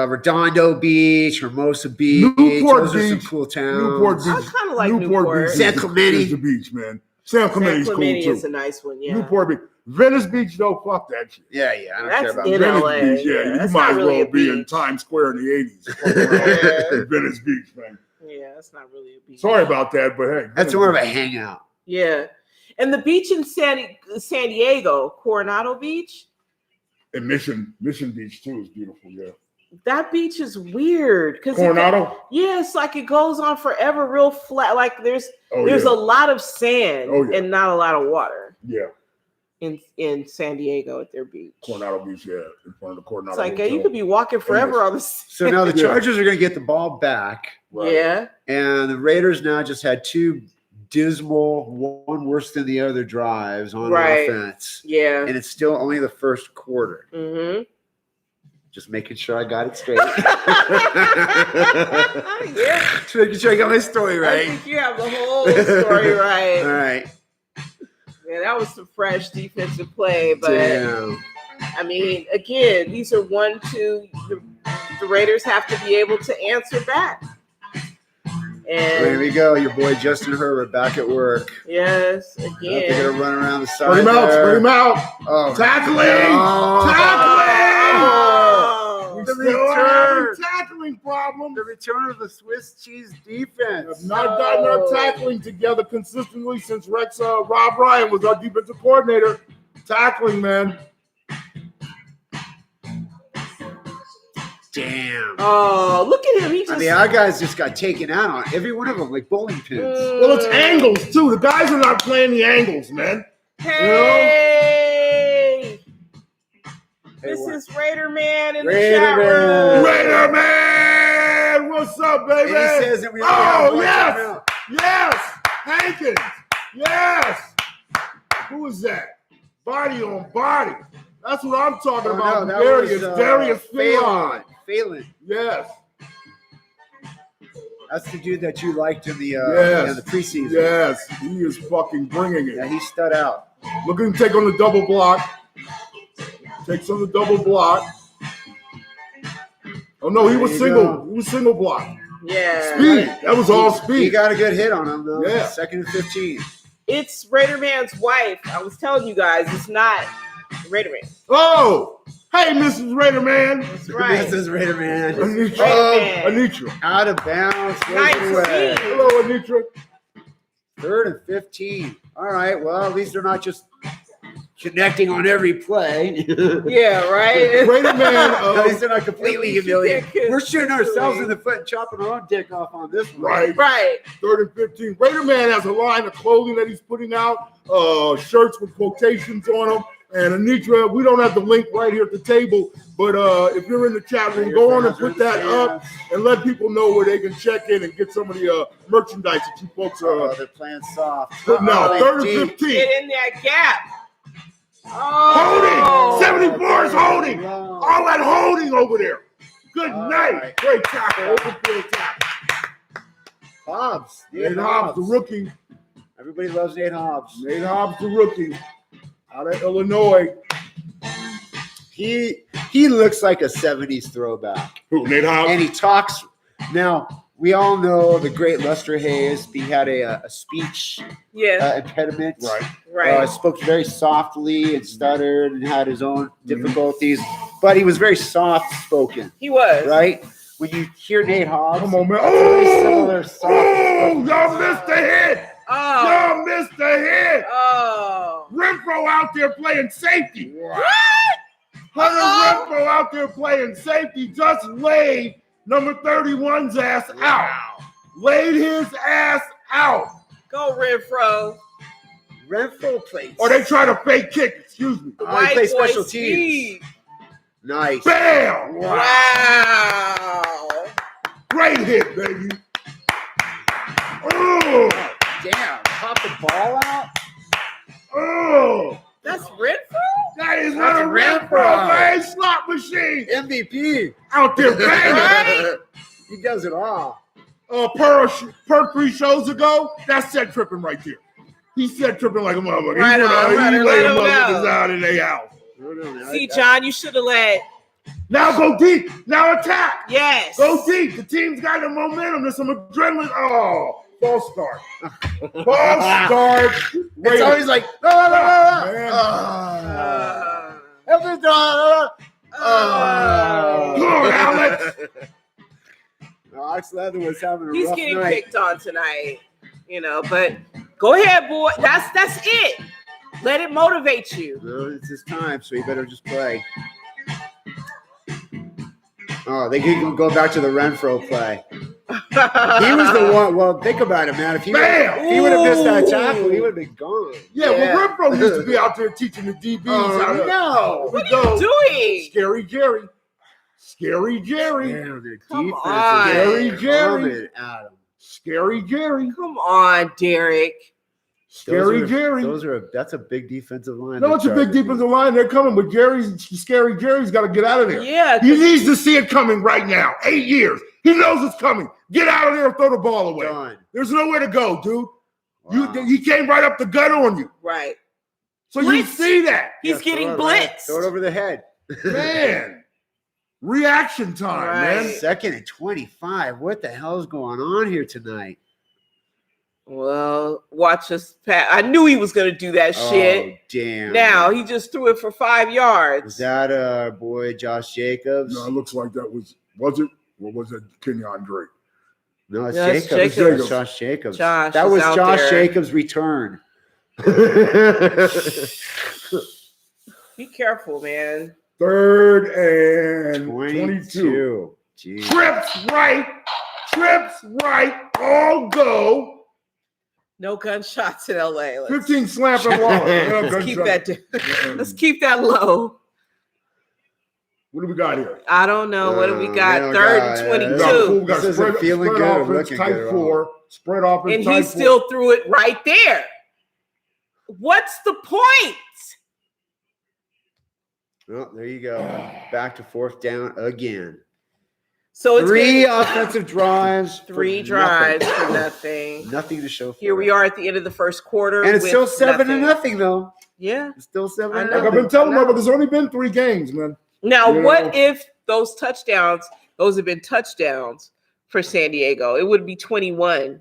Redondo Beach, Hermosa Beach. Newport Those are some Beach. cool towns. Newport I Beach. kind of like Newport. Beach San is the- Clemente. is the beach, man. San San Clemente's cool Clemente too. is a nice one, yeah. Newport Beach. Venice Beach, though, fuck that shit. Yeah, I don't That's care about in Venice LA. Beach, Yeah, you that's might not as really well a be in beach. Times Square in the 80s. Yeah. Venice Beach, man. Yeah, that's not really a beach. Sorry about that, but hey. That's more of a hangout. Yeah. And the beach in San Diego, Coronado Beach. And Mission Beach, too, is beautiful, yeah. That beach is weird. Coronado? It's like it goes on forever, real flat. Like there's a lot of sand and not a lot of water. Yeah. In San Diego at their beach. Coronado Beach, yeah. In front of the Coronado It's like Hotel. you could be walking forever on the sand. So now the Chargers are going to get the ball back. Right. Yeah. And the Raiders now just had 2 dismal, one worse than the other drives on offense. Yeah. And it's still only the first quarter. Mm-hmm. Just making sure I got it straight. Yeah. Just making sure I got my story right. I think you have the whole story right. All right. Yeah, that was some fresh defensive play, but Damn. I mean, again, these are 1, 2. The Raiders have to be able to answer back. And There we go. Your boy Justin Herbert back at work. yes, They're again. going to run around the side. Spread him out, there. spread him out. Oh, Tackling! no. Tackling! Oh. We The still having return. tackling problems. The return of the Swiss cheese defense. Have not gotten our tackling together consistently since Rob Ryan was our defensive coordinator. Tackling, man. Damn. Oh, look at him. He just Our guys just got taken out on every one of them like bowling pins. Well, it's angles, too. The guys are not playing the angles, man. Hey! This what? is Raider Man in Raider the chat Man. room. Raider man! What's up, baby? And he says that we only have one timeout. Yes! Hankins! Yes! Who is that? Body on body. That's what I'm talking about. No, that Darius. was, Darius Phelan. Phelan. Yes. That's the dude that you liked in the Yes. the preseason. Yes. He is fucking bringing it. Yeah, he stud out. Look at him take on the double block. Takes on the double block. Oh, no, he was There you single. go. He was single block. Yeah. Speed. That was all speed. He got a good hit on him, though. Yeah. 2nd and 15. It's Raider Man's wife. I was telling you guys, it's not Raider Man. Oh, hey, Mrs. Raider Man. That's right. This is Raider Man. Anitra. Man. Anitra. Out of bounds. Nice Goes away. to see. Hello, Anitra. 3rd and 15. All right. Well, at least they're not just connecting on every play. Yeah, right? Raider Man. At least they're not completely humiliated. Yeah, We're shooting ourselves in the foot and chopping our own dick off on this one. Right. Right. 3rd and 15. Raider Man has a line of clothing that he's putting out, shirts with quotations on them. And Anitra, we don't have the link right here at the table, but if you're in the chat room, go on and put that up and let people know where they can check in and get some of the merchandise that you folks are They're playing soft. putting out. 3rd and 15. Get in that gap. Holding. Oh. 74 is holding. Wow. All that holding over there. Good All night. right. Great tackle. Open field tackle. Hobbs. Nate Hobbs, the rookie. Everybody loves Nate Hobbs. Nate Hobbs, the rookie. Out of Illinois. He looks like a 70s throwback. Who, Nate Hobbs? And he talks. Now, we all know the great Lester Hayes. He had a speech Yeah, impediment. right. Spoke very softly and stuttered and had his own difficulties. But he was very soft-spoken, He was. right? When you hear Nate Hobbs, Come on, man. that's very similar soft. Y'all missed the hit. Oh. Y'all missed the hit. Oh. Renfro out there playing safety. What? Hunter Renfro out there playing safety just laid number 31's ass out. Laid his ass out. Go, Renfro. Renfro plays. Or they try to fake kick. Excuse me. He White plays boy special speed. teams. Nice. Bam! Wow. Great hit, baby. Oh, Damn. Pop the ball out. oh. That's Renfro? That is That's Hunter Renfro, Renfro. man. Slot machine. MVP. Out there banging. Right? He does it all. Per 3 shows ago, that's set tripping right there. He set tripping like a motherfucker. Right He on, went right he on, laid let him motherfuckers know. out in their house. See, John, you should have let. Now go deep. Now attack. Yes. Go deep. The team's got the momentum. There's some adrenaline. Oh, False start. False start. It's always like, Man. Come on, Alex. Alex Leatherwood's having a He's rough getting night. picked on tonight, but go ahead, boy. That's it. Let it motivate you. Well, it's his time, so he better just play. Oh, they could go back to the Renfro play. He was the one. Well, think about it, man. If he would have missed that tackle, he would have been gone. Yeah, well, Renfro used to be out there teaching the DBs how to. No. What are you doing? Scary Jerry. Scary Jerry. Damn, the Come defense on. is Scary Jerry. coming at him. Scary Jerry. Come on, Derek. Scary Jerry. That's a big defensive line. No, it's a big defensive line. They're coming, but Scary Jerry's got to get out of there. Yeah. He needs to see it coming right now. 8 years. He knows it's coming. Get out of there and throw the ball away. Done. There's nowhere to go, dude. Wow. He came right up the gut on you. Right. So Blitz. you see that. He's getting throw it right. blitzed. Throw it over the head. Man. Reaction time, Right. man. 2nd and 25. What the hell is going on here tonight? Well, watch us, Pat. I knew he was going to do that shit. Oh, damn. Now he just threw it for 5 yards. Is that our boy Josh Jacobs? No, it looks like that was it? Or was it Kenyon Drake? No, it's No, it's Jacobs. Jacobs. It's Josh Jacobs. Josh that is was out Josh there. Jacobs' return. Be careful, man. 3rd and 22. Jeez. Trips right, all go. No gunshots in LA. 15 slam and long. Let's keep that. Let's keep that low. What do we got here? I don't know. What do we got? man, 3rd God, and We got 22. we got This isn't feeling spread good or offense, looking type good at 4. Spread offense, And type he 4. still threw it right there. What's the point? Well, there you go. Back to 4th down again. So it's 3 been offensive drives. 3 for drives nothing. for nothing. Nothing to show for Here we it. are at the end of the first quarter. And it's with still 7-0, nothing. though. Yeah. It's still 7-0. I know. Like I've been telling you, but there's only been 3 games, man. Now, You what know. if those have been touchdowns for San Diego? It would be 21-0.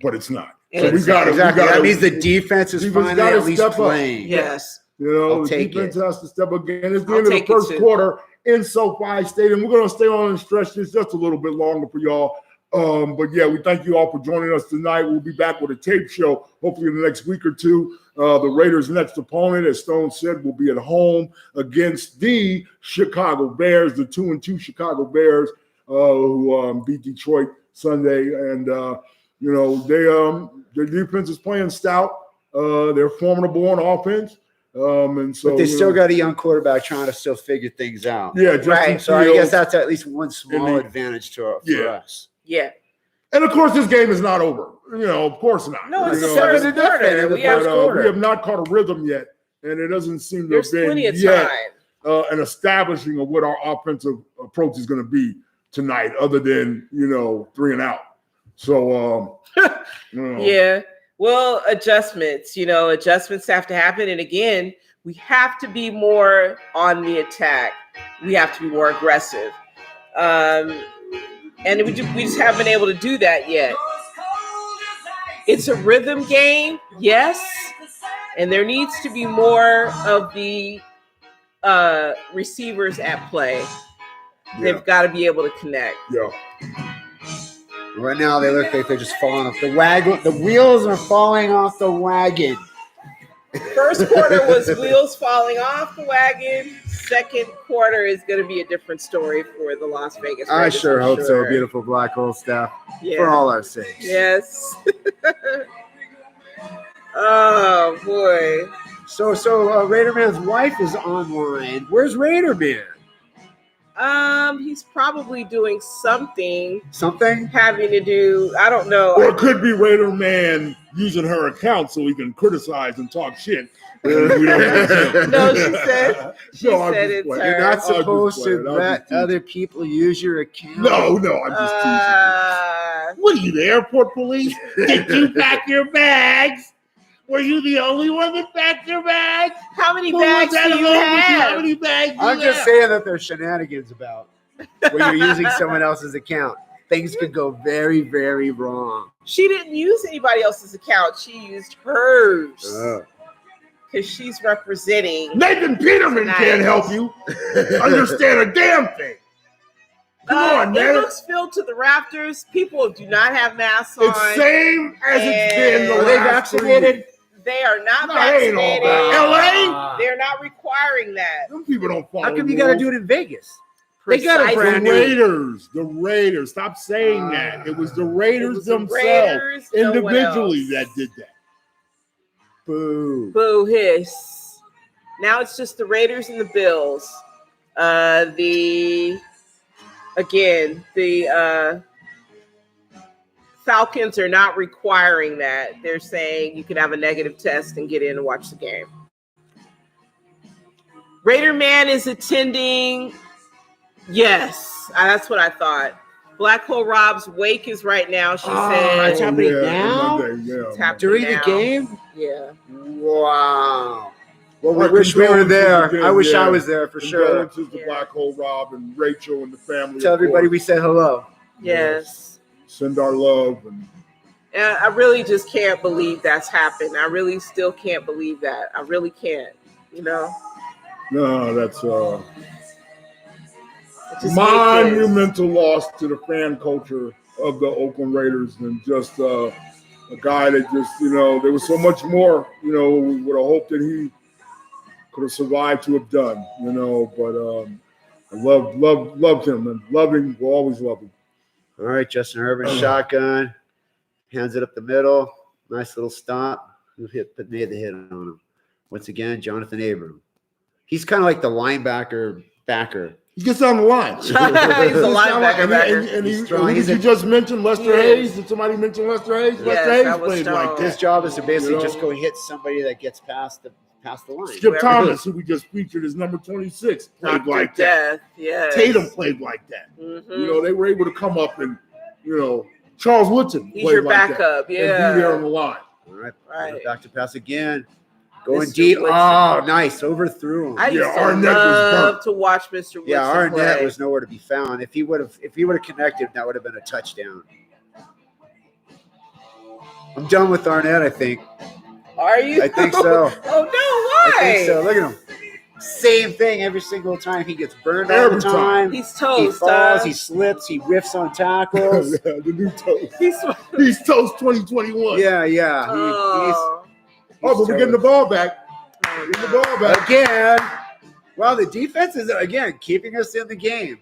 But it's not. And So we it's- got Exactly. it. That means the defense is Defense finally gotta at least step up. playing. Yes. You know, I'll the take defense it. has to step up again. It's the I'll end of the take it first too. quarter in SoFi Stadium. We're going to stay on and stretch this just a little bit longer for y'all. But yeah, we thank you all for joining us tonight. We'll be back with a tape show hopefully in the next week or two. The Raiders' next opponent, as Stone said, will be at home against the Chicago Bears, the 2-2 Chicago Bears, who beat Detroit Sunday. And you know, their defense is playing stout. They're formidable on offense. And so But they still got a young quarterback trying to still figure things out. Yeah, Justin Right. So I Fields. guess that's at least one small And advantage for Yeah. us. Yeah. And of course, this game is not over. You know, of course not. No, it's You the know, first 7-0 quarter. in the We have first but, quarter. we have not caught a rhythm yet, and it doesn't seem to There's have been plenty of yet time. an establishing of what our offensive approach is going to be tonight, other than 3 and out. So, Yeah. Well, adjustments. Adjustments have to happen. And again, we have to be more on the attack. We have to be more aggressive. And we just haven't been able to do that yet. It's a rhythm game, yes. And there needs to be more of the receivers at play. They've got to be able to connect. yeah. Right now, they look like they're just falling off the wagon. The wheels are falling off the wagon. First quarter was wheels falling off the wagon. Second quarter is going to be a different story for the Las Vegas I Raiders, sure for hope so. Beautiful black hole stuff Yeah. for all our sakes. Yes. Oh boy. So Raider Man's wife is online. Where's Raider Man? He's probably doing something Something? having to do. I don't know. Or it could be Raider Man using her account so he can criticize and talk shit. We don't know. No, she said. She No, I'm said just it's playing. her. You're not I'll just supposed play to it. I'll let just tease other people use your account. No, I'm just teasing. What are you, the airport police? Did you pack your bags? Were you the only one that packed your bags? How many Who was bags that do you along with you? How have? many bags do I'm you just have? saying that there's shenanigans about when you're using someone else's account. things could go very, very wrong. She didn't use anybody else's account. She used hers. Because she's representing. Nathan Peterman can't help you understand a damn thing. Come on, man. It looks filled to the rafters. People do not have masks on. It's same as it's been. Are they vaccinated? They are not vaccinated. vaccinated. LA? They're not requiring that. Some people don't follow. How come you got to do it in Vegas? They got a brand new. The Raiders. Stop saying that. It was the Raiders themselves individually that did that. Boo. Boo hiss. Now it's just the Raiders and the Bills. The Falcons are not requiring that. They're saying you can have a negative test and get in and watch the game. Raider Man is attending. Yes, that's what I thought. Black Hole Rob's wake is right now. She said it's happening now. It's happening during now. the game. Yeah. Wow. Well, we wish we were there. I wish I was there for sure. To the Black Hole Rob and Rachel and the family. Tell everybody we said hello. Yes. Send our love. And I really just can't believe that's happened. I really still can't believe that. I really can't. You know. No, that's monumental loss to the fan culture of the Oakland Raiders, and just a guy that just, there was so much more, we would have hoped that he could have survived to have done, but I loved him, and loving, we'll always love him. All right, Justin Herbert, shotgun, hands it up the middle, nice little stop. Who made the hit on him? Once again, Jonathan Abram. He's kind of like the linebacker backer. He gets on the line. He's a linebacker. And who did you just mention? Lester Hayes? Did somebody mention Lester Hayes? Yes, Lester Hayes played like that. His job is to basically just go hit somebody that gets past the line. Skip Thomas, who we just featured as number 26, played like that. Yes. Tatum played like that. Mm-hmm. They were able to come up and, Charles Woodson He's played your like backup, that. And be there on the line. All right. Right. Back to pass again. Going deep. Oh, nice. Overthrew him. I used to love to watch Mr. Woodson Arnett play. was nowhere to be found. If he would have connected, that would have been a touchdown. I'm done with Arnett, I think. Are you? I think so. Oh, no, why? I think so. Look at him. Same thing every single time. He gets burned all the time. He's toast. He falls. He slips. He whiffs on tackles. The new toast. He's toast 2021. Yeah. But we're getting the ball back. Getting the ball back. Again. Well, the defense is, again, keeping us in the game.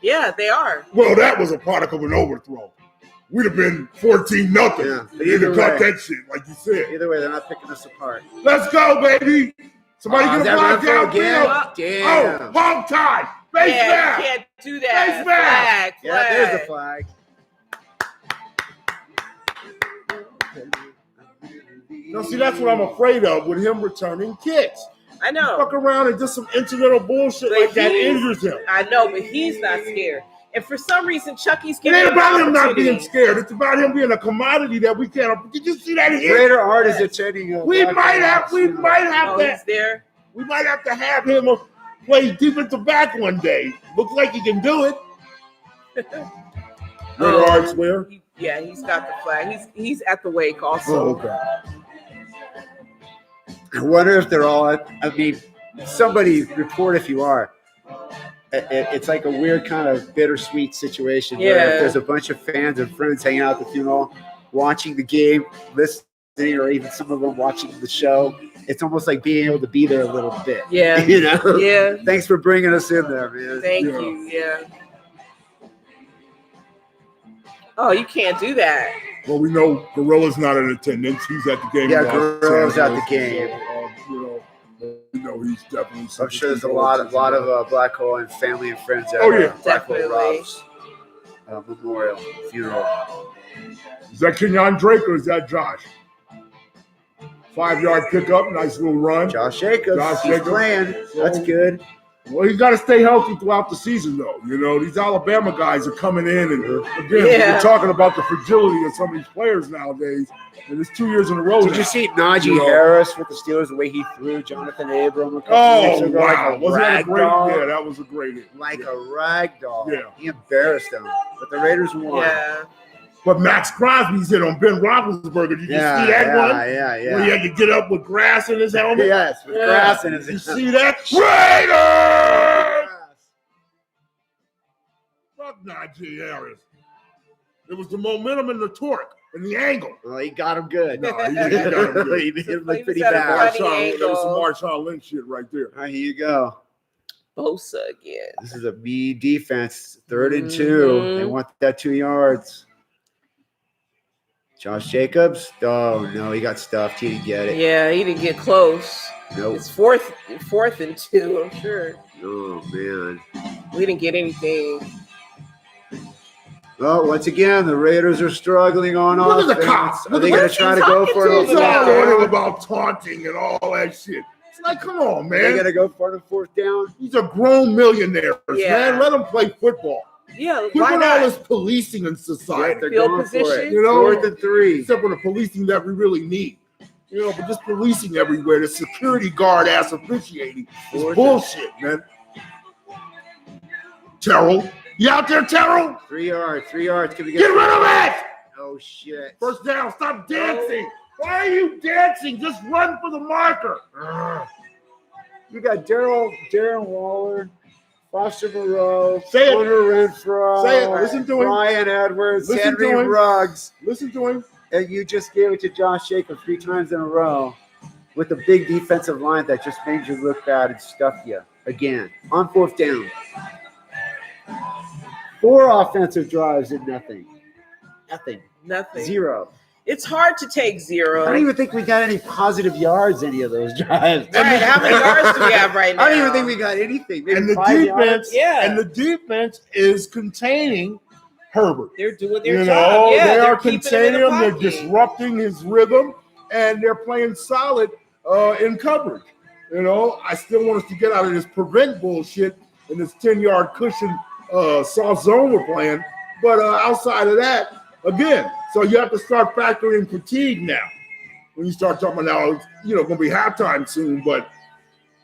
Yeah, they are. Well, that was a product of an overthrow. We'd have been 14-0. Yeah. They'd have caught that shit, like you said. Either way, they're not picking us apart. Let's go, baby. Somebody get a block down again. Damn. Oh, hog tie. Face back. You can't do that. Face back. Flag. Yeah, there's the flag. No, see, that's what I'm afraid of with him returning kicks. I know. Fuck around and just some incidental bullshit like that injures him. I know, but he's not scared. And for some reason, Chucky's It getting ain't about him not opportunity. being scared. It's about him being a commodity that we can't. Did you see that hit? Raider Art is attending. We might have Oh, he's there. We might have to have him play defensive back one day. Looks like he can do it. Raider Art's where? Yeah, he's got the flag. He's at the wake also. Oh, okay. I wonder if they're all. Somebody report if you are. It's like a weird kind of bittersweet situation where if there's a bunch of fans and friends hanging out at the funeral, watching the game, listening, or even some of them watching the show. It's almost like being able to be there a little bit. Yeah. Yeah. Thanks for bringing us in there, man. Thank you. Yeah. Oh, you can't do that. Well, we know Gorilla's not in attendance. He's at the game. Yeah, Gorilla's at the game. He's definitely. I'm sure there's a lot of Black Hole and family and friends at Black Hole Rob's memorial funeral. Is that Kenyon Drake or is that Josh? 5-yard pickup, nice little run. Josh Jacobs, he's playing. That's good. Well, he's got to stay healthy throughout the season, though. You know, these Alabama guys are coming in, and again, we're talking about the fragility of some of these players nowadays. And it's 2 years in a row. Did you see Najee Harris with the Steelers, the way he threw Jonathan Abram a couple weeks ago? Wow. Wasn't that a great? Yeah, that was a great hit. Like a rag doll. Yeah. He embarrassed them. But the Raiders won. Yeah. But Max Crosby's hit on Ben Roethlisberger. Did you see that one? Yeah. Where he had to get up with grass in his helmet? Yes, with grass in his helmet. You helmet. see that? Raiders! Fuck Najee Harris. It was the momentum and the torque and the angle. Well, he got him good. No, he got him good. He hit him like pretty He was at a bad. funny That was some angle. Marshawn Lynch shit right there. All right, here you go. Bosa again. This is a mean defense. 3rd and 2. They want that 2 yards. Josh Jacobs. Oh, no, he got stuffed. He didn't get it. Yeah, he didn't get close. Nope. It's fourth and 2, I'm sure. Oh, man. We didn't get anything. Well, once again, the Raiders are struggling on Look at offense. the cops. Are they going to try to go for talking it? to It's him all about learning about taunting and all that shit. It's like, come on, Are they going man. to go for the 4th down? These are grown millionaires, Yeah. man. Let them play football. Yeah, Quit why with all not? this policing in society. They're Field going for position? it. You know, 4th and 3. except for the policing that we really need. You know, but just policing everywhere, the security guard ass officiating is bullshit, man. Terrell. You out there, Terrell? 3 yards. 3 yards. Can we Get rid of it! Oh, shit. First down, stop dancing. Why are you dancing? Just run for the marker. You got Darren Waller, Foster Moreau, Say it. Hunter Renfro, Say it. Listen to him. Ryan Edwards, Listen Henry to him. Ruggs, Listen to him. and you just gave it to Josh Jacobs 3 times in a row with a big defensive line that just made you look bad and stuffed you again on 4th down. 4 offensive drives and nothing. Nothing. 0. It's hard to take 0. I don't even think we got any positive yards any of those drives. Right, how many yards do we have right now? I don't even think we got anything. Maybe And the 5 defense, yards. Yeah. and the defense is containing Herbert. They're doing their You job. know, Yeah, they they're are keeping containing him in him. the They're pocket. disrupting his rhythm, and they're playing solid in coverage. You know, I still want us to get out of this prevent bullshit and this 10-yard cushion soft zone we're playing. But outside of that, again, so you have to start factoring fatigue now. When you start talking about now, it's, you know, going to be halftime soon, but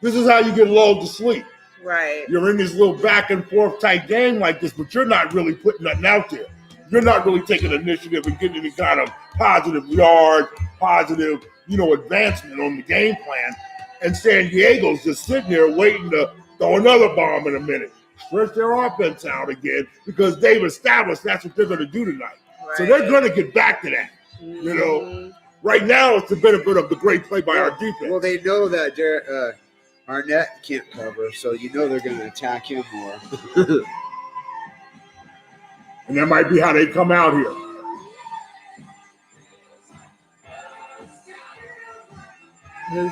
this is how you get lulled to sleep. Right. You're in this little back and forth type game like this, but you're not really putting nothing out there. You're not really taking initiative and getting any kind of positive yard, positive, you know, advancement on the game plan. And San Diego's just sitting there waiting to throw another bomb in a minute. Stretch their offense out again because they've established that's what they're going to do tonight. Right. So they're going to get back to that. You know, right now it's the benefit of the great play by our defense. Well, they know that Arnett can't cover, so you know they're going to attack him more. And that might be how they come out here.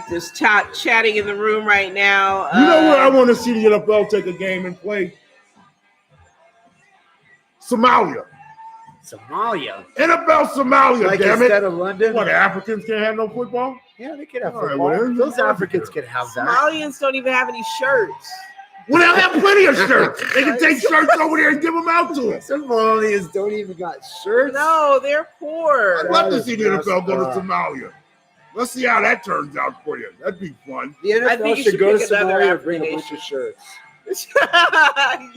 Just chatting in the room right now. You know where I want to see the NFL take a game and play? Somalia. Somalia. NFL Somalia, Like damn instead it. of London? What, Africans can't have no football? Yeah, they could have All right, football. well, Those Africans could have that. Somalians don't even have any shirts. Well, they'll have plenty of shirts. They can take shirts over there and give them out to us. Somalians don't even got shirts. No, they're poor. I'd love to That see is the NFL messed go to up. Somalia. Let's see how that turns out for you. That'd be fun. The I think NFL you should should go to pick another Somalia and bring a African bunch of shirts.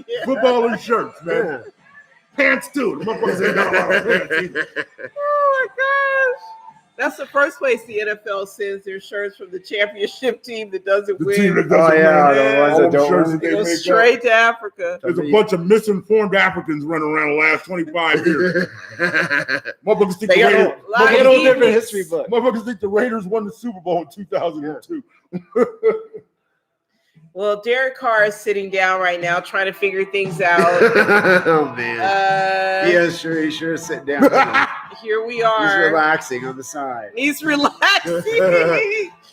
Yeah. Football and shirts, man. Yeah. Pants, too. The motherfuckers ain't got a lot of pants either. Oh my gosh. That's the first place the NFL sends their shirts from the championship team that doesn't The win. team that doesn't Oh, yeah, win. the ones All that them don't shirts win. that They they go make up. straight to Africa. There's a bunch of misinformed Africans running around the last 25 years. Motherfuckers think They got Raiders, a lot a of whole different deviants. history book. motherfuckers think the Raiders won the Super Bowl in 2002. Well, Derek Carr is sitting down right now trying to figure things out. Oh, man. Yeah, sure. He's sure sitting down. Here we He's are. relaxing on the side. He's relaxing.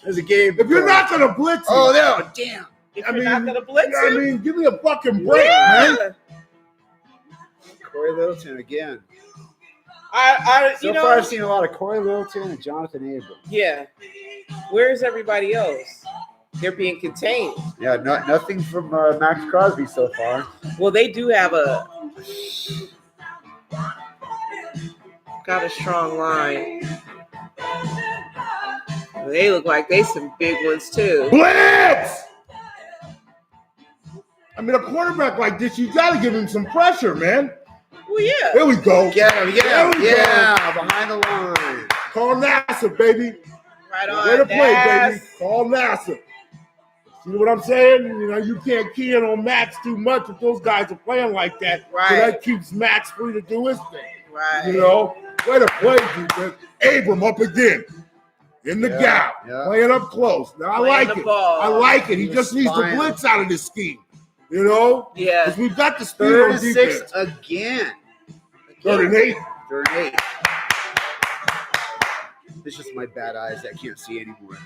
There's a game. If you're not going to blitz, Oh, no. Damn. If you're not going to blitz I him. mean, give me a fucking break, man. Yeah. Corey Littleton again. You So know, far, I've seen a lot of Corey Littleton and Jonathan Abram. yeah. Where's everybody else? They're being contained. Yeah, nothing from Max Crosby so far. Well, they do have got a strong line. They look like they some big ones too. Blitz! I mean, a quarterback like this, you got to give him some pressure, man. Well, yeah. Here we go. Get him, There we yeah, behind the line. Call NASA, baby. Right on. Way to play, baby. Call NASA. See what I'm saying? You know, you can't key in on Max too much if those guys are playing like that. Right. So that keeps Max free to do his thing. Right. You know, way to play, defense. Abram up again. In the gap. Yeah. Playing up close. Now, I like it. Ball. I like it. He just needs to blitz out of this scheme. You know? Yeah. Because we've got the speed Third on and defense. 6 again. 3rd and 8. 3rd and 8. It's just my bad eyes that can't see anymore.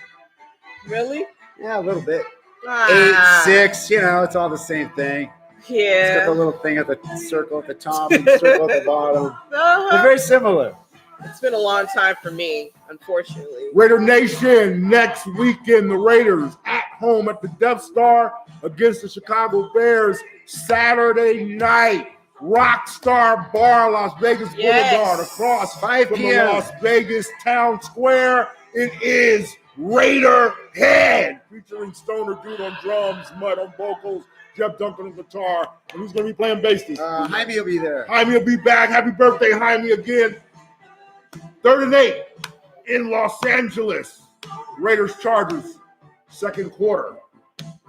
Really? Yeah, a little bit. 8-6, you know, it's all the same thing. It's got Yeah. the little thing at the circle at the top and the circle at the bottom. They're Uh-huh. very similar. It's been a long time for me, unfortunately. Raider Nation, next weekend, the Raiders at home at the Death Star against the Chicago Bears. Saturday night, Rockstar Bar, Las Vegas Boulevard, across 5 from the p.m. Las Vegas Town Square. It is Raider Head, featuring Stoner Dude on drums, Mud on vocals, Jeff Duncan on guitar. And who's going to be playing bass this week? Jaime will be there. Jaime will be back. Happy birthday, Jaime, again. 3rd and 8 in Los Angeles. Raiders Chargers, second quarter.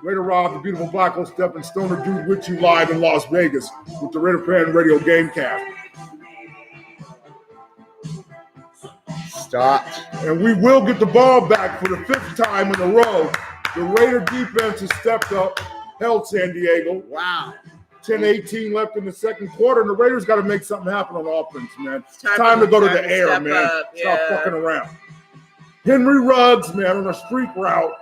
Raider Rob, the beautiful Black Hole Step, and Stoner Dude with you live in Las Vegas with the Raider Fan Radio Gamecast. Stopped. And we will get the ball back for the 5th time in a row. The Raider defense has stepped up, held San Diego. Wow. 10-18 left in the second quarter, and the Raiders got to make something happen on offense, man. It's time to go to the air, step man. up, Stop yeah. fucking around. Henry Ruggs, man, on a streak route.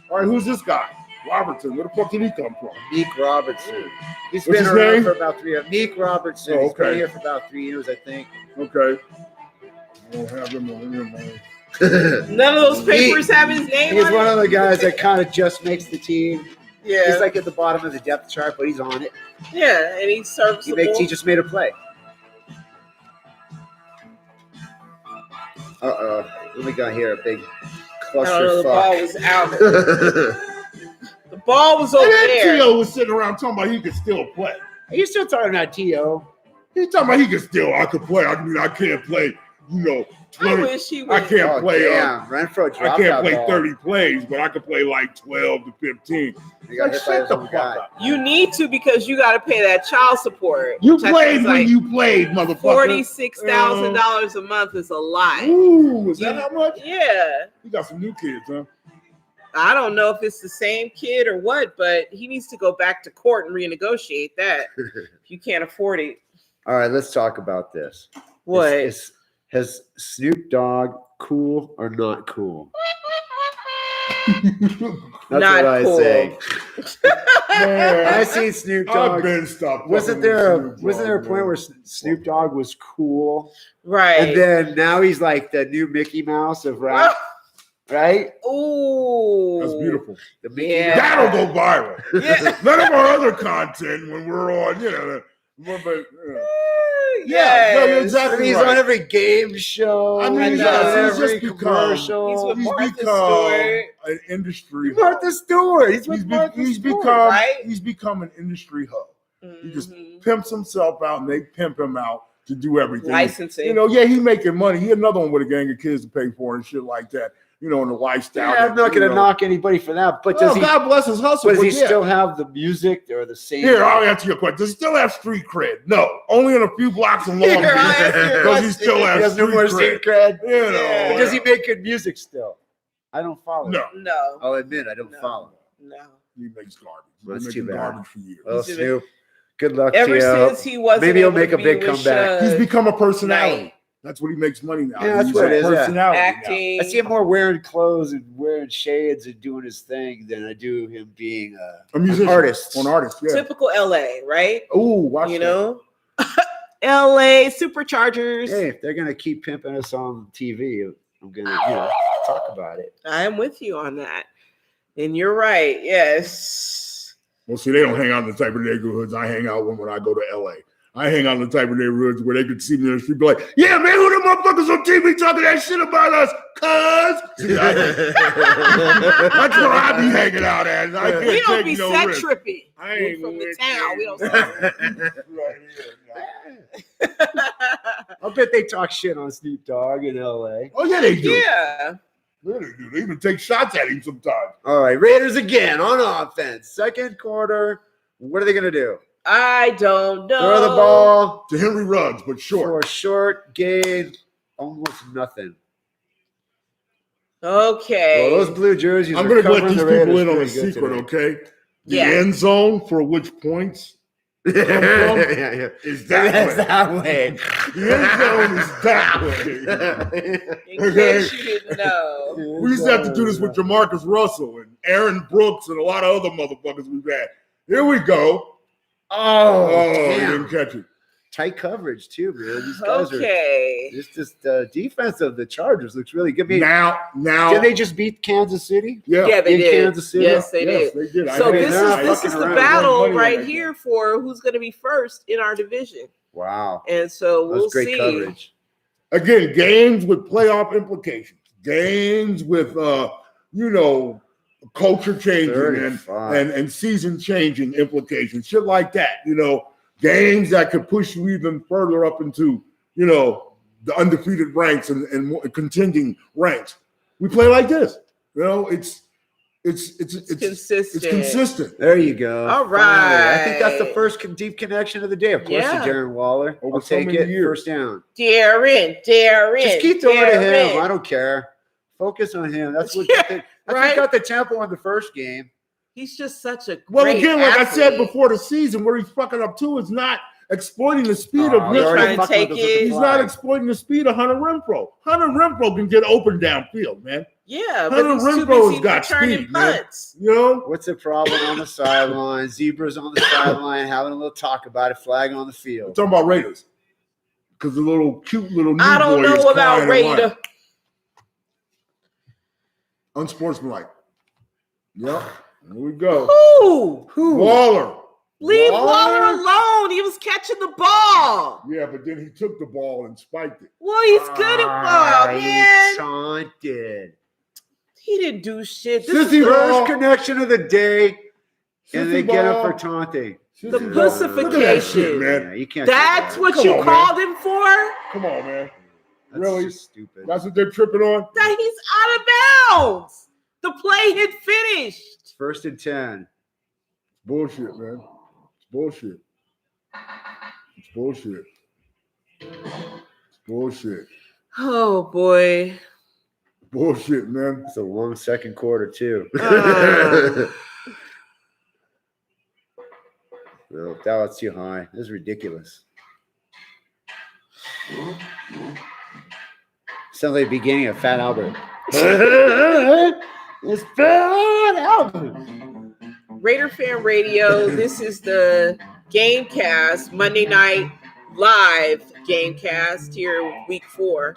All right, who's this guy? Robertson. Where the fuck did he come from? Meek Robertson. He's What's been his around name? for about 3 years. Meek Robertson. Oh, He's been okay. here for about 3 years, I think. Okay. I don't have him on here, man. None of those papers have his name He's on one it? of the guys that kind of just makes the team. Yeah. He's like at the bottom of the depth chart, but he's on it. Yeah, and he's serviceable. He just made a play. What we got here? A big I don't know, the ball clusterfuck. was out. The ball was over And then there. T.O. was sitting around talking about he could still play. Are you still talking about T.O.? He's talking about he could still, I could play. I mean, I can't play, you know, I 20. wish he I would. can't play. Damn, Renfro I dropped can't that play ball. 30 plays, but I could play like 12 to 15. He got hit by Shut his the own fuck guy. up. You need to because you got to pay that child support. You which I think played is when like you played, motherfucker. $46,000 a month is a lot. Ooh, is that how much? Yeah. You got some new kids, huh? I don't know if it's the same kid or what, but he needs to go back to court and renegotiate that if you can't afford it. All right, let's talk about this. What? Has Snoop Dogg cool or not cool? That's Not what I cool. say. Man, I seen Snoop I've Dogg. been stopped. Wasn't there a point where Snoop Dogg was cool, Right. and then now he's like the new Mickey Mouse of rap, right? Ooh. That's beautiful. The Mickey Yeah. Mouse. That'll go viral. Yeah. None of our other content when we're on, you know, Yes. no, you're And exactly he's right. on every game show. I mean, he's he's on just every become- commercial. He's with He's Martha become Stewart. an industry. Martha Stewart. He's with He's, Martha he's Stewart. become right? he's become an industry hub. He just Mhm. pimps himself out, and they pimp him out to do everything. Licensing. You know, yeah, he making money. He another one with a gang of kids to pay for and shit like that. You know, and the lifestyle. Yeah, I'm not going to knock anybody for that, but does he? God bless his hustle. Does he but yeah. still have the music or the same? Here, I'll answer your question. Does he still have street cred? No, only in a few blocks in Long Here, Beach. I'll answer your Because he question. still He has has no more street street cred. cred. You know, Yeah. But does he make good music still? I don't follow. No, No. I'll admit I don't No. follow. No. he makes garbage. Well, He's that's too making bad. garbage for years. Well, He's Snoop, good luck Ever to you. since he wasn't Maybe he'll able make to a be big with comeback. He's become a personality. Night. That's what he makes money now. Yeah, that's He's what a it is, yeah. personality now. acting. I see him more wearing clothes and wearing shades and doing his thing than I do him being A musician, an artist. an artist. Yeah. Typical LA, right? Ooh, watch You that. know? LA Superchargers. Hey, if they're gonna keep pimping us on TV, I'm gonna talk about it. I am with you on that. And you're right. Yes. Well, see, they don't hang out in the type of neighborhoods I hang out when I go to LA. I hang out in the type of neighborhoods where they could see me in the street, be like, "Yeah, man, who the motherfuckers on TV talking that shit about us? Cuz." See, that's where I be hanging out at. I can't We don't take be no set risk. trippy. I ain't from the with town. you. We don't. I bet they talk shit on Snoop Dogg in LA. Oh yeah, they do. Yeah. Yeah, they do. They even take shots at him sometimes. All right, Raiders again on offense. Second quarter. What are they going to do? I don't know. Throw the ball To Henry Ruggs, but short. for a short gain, almost nothing. Okay. Well, those blue jerseys I'm are going to let covering these the people Raiders in on a pretty good secret, today. okay? The Yeah. end zone for which points Yeah. is that way. that way. The end zone is that way. In case you didn't know. We used to have to do this with Jamarcus Russell and Aaron Brooks and a lot of other motherfuckers we've had. Here we go. Oh, Oh, he damn. didn't catch it. Tight coverage, too, man. These guys Okay. are just defense of the Chargers looks really good. Now, Did they just beat Kansas City? Yeah, they in did. Kansas City? Yes, they did. They did. So I this is fucking the around. battle Money on right that here for who's going to be first in our division, Wow. and so That we'll was great see. coverage. Again, games with playoff implications, games with culture changing 35. and season changing implications, shit like that. Games that could push you even further up into the undefeated ranks and more contending ranks. We play like this. It's Consistent. It's consistent. There you go. All Finally. I think that's the right. first deep connection of the day. Of course, Yeah. to Darren Waller. Over I'll so take many it. years. First down. Darren. Just keep throwing to him. Darren. I don't care. Focus on him. That's what Yeah, right. got the tempo in the first game. He's just such a great Well, again, like I said athlete. before the season, where he's fucking up to is not exploiting the speed of he's Hunter. already trying to fucking take with us at it. the He's fly. not exploiting the speed of Hunter Renfro. Hunter Renfro can get open downfield, man. Yeah, Hunter but he's too Renfro's busy got returning speed, man. punts. What's the problem on the sideline? Zebras on the sideline, having a little talk about it, flag on the I'm field. talking about Raiders. Because the little cute little new I don't boy is know about crying and Raider. whining. Unsportsmanlike. Yep. Here we go. Who? Waller. Leave Waller? Waller alone. He was catching the ball. Yeah, but then he took the ball and spiked it. Well, he's good at ball, man. Taunted. He didn't do shit. This Sissy is ball. First connection of the day, and they Sissy get him ball. for taunting. the Sissy ball. Look at that shit, pussification. man. Yeah, you can't. That's do what Come you on, man. called him for? Come on, man. That's Really? just stupid. That's what they're tripping on? That he's out of bounds. The play had finished. First and 10. Bullshit, man. It's bullshit. It's bullshit. It's bullshit. Oh boy. Bullshit, man. It's a long second quarter too. No, that was too high. This is ridiculous. Sounds like the beginning of Fat Albert. It's Fat Albert. Raider Fan Radio. This is the Gamecast, Monday night live Gamecast here, week 4.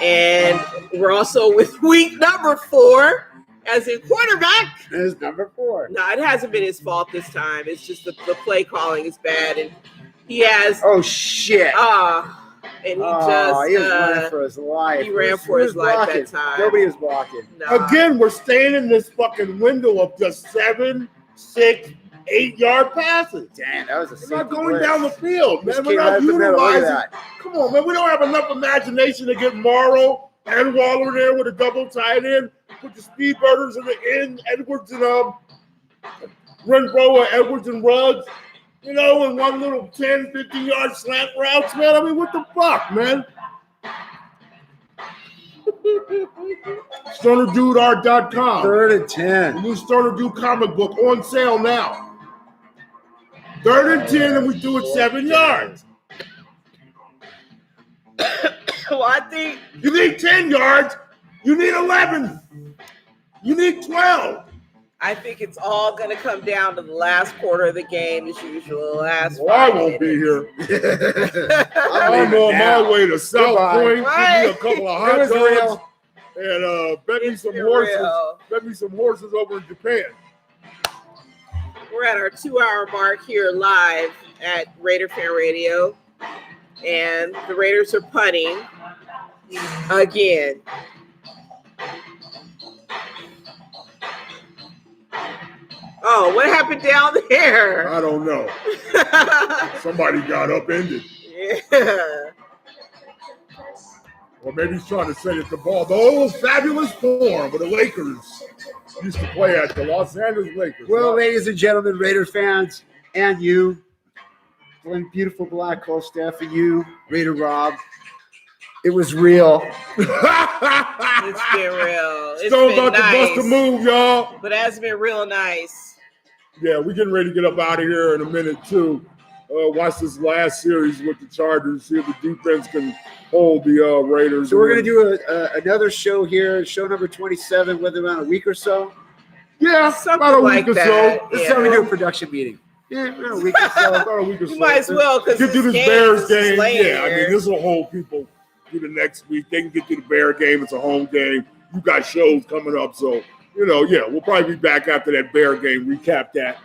And we're also with week number 4 as a quarterback. It's number 4. No, it hasn't been his fault this time. It's just the play calling is bad. And he has, Oh shit! and he he was just, running for his life. he ran for his life blocking. that time. Nobody was blocking. no. Again, we're staying in this fucking window of just 7, 6, 8-yard passes. Damn, that was a We're not safety going blitz. down the field, This man. We're came not out of the middle. Look at utilizing. that. Come on, man. We don't have enough imagination to get Morrow and Waller there with a double tight end. Put the speed burners in the end, Edwards and Renfro, Edwards and Ruggs. And one little 10, 15-yard slant routes, man. I mean, what the fuck, man? StonerDudeArt.com. 3rd and The 10. new Stoner Dude comic book on sale now. 3rd and 10, and we do it 7 yards. Well, I think You need 10 yards. You need 11. You need 12. it's all going to come down to the last quarter of the game as usual. The last Well, I 5 won't be minutes. here. I'm I'm leaving on now. my way to South Goodbye. Point. Give me a couple of It hot was dogs. real. and bet me It's some been horses. real. Bet me some horses over in Japan. We're at our 2-hour mark here live at Raider Fan Radio, and the Raiders are punting again. Oh, what happened down there? I don't know. Somebody got upended. Yeah. Or maybe he's trying to say that the ball, the old fabulous form of the Lakers used to play at, the Los Angeles Lakers. Well, ladies and gentlemen, Raider fans, and you, one beautiful black hole staff, and you, Raider Rob, it was real. It's been real. It's Still been about to nice. bust a move, y'all. But that's been real nice. Yeah, we're getting ready to get up out of here in a minute, too. Watch this last series with the Chargers, see if the defense can hold the Raiders. So we're going to do another show here, show number 27, within around a week or so. Yeah, Something about a like week or that. so. This is how we do a production meeting. Yeah, around a week or so. About a week or so. You might as well, because Get through this game Bears is game. laying Yeah, I here. mean, this will hold people through the next week. They can get through the Bear game. It's a home game. You got shows coming up. So, we'll probably be back after that Bear game, recap that,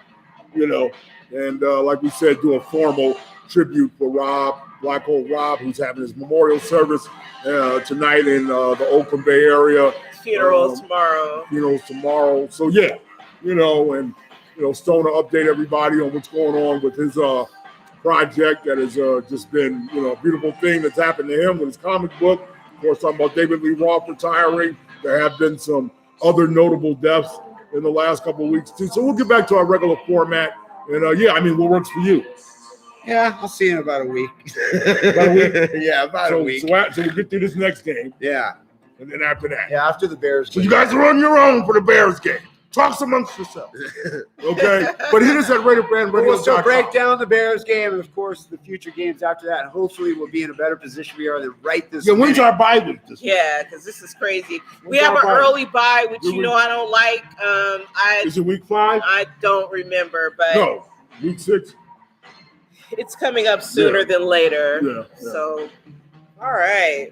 and like we said, do a formal tribute for Rob, Black Hole Rob, who's having his memorial service tonight in the Oakland Bay area. Funerals tomorrow. So, yeah, and Stone will update everybody on what's going on with his project that has just been, a beautiful thing that's happened to him with his comic book. Of course, talking about David Lee Roth retiring. There have bbeen some other notable deaths in the last couple of weeks, too. So we'll get back to our regular format. And, what works for you? Yeah, I'll see you in about a week. About a week? Yeah, about a week. So we'll get through this next game. Yeah. And then after that. Yeah, after the Bears So game. you guys are on your own for the Bears game. Talk amongst yourselves. Okay? But hit us at RaiderFanRadio.com. We'll still break down the Bears game and, of course, the future games after that. Hopefully, we'll be in a better position we are than right this Yeah, when's minute. our bye week this week? Yeah, because this is crazy. We When's have our an bye? early bye, which I don't like. Is it week 5? I don't remember, but No, week 6. it's coming up sooner than later. Yeah. So, all right.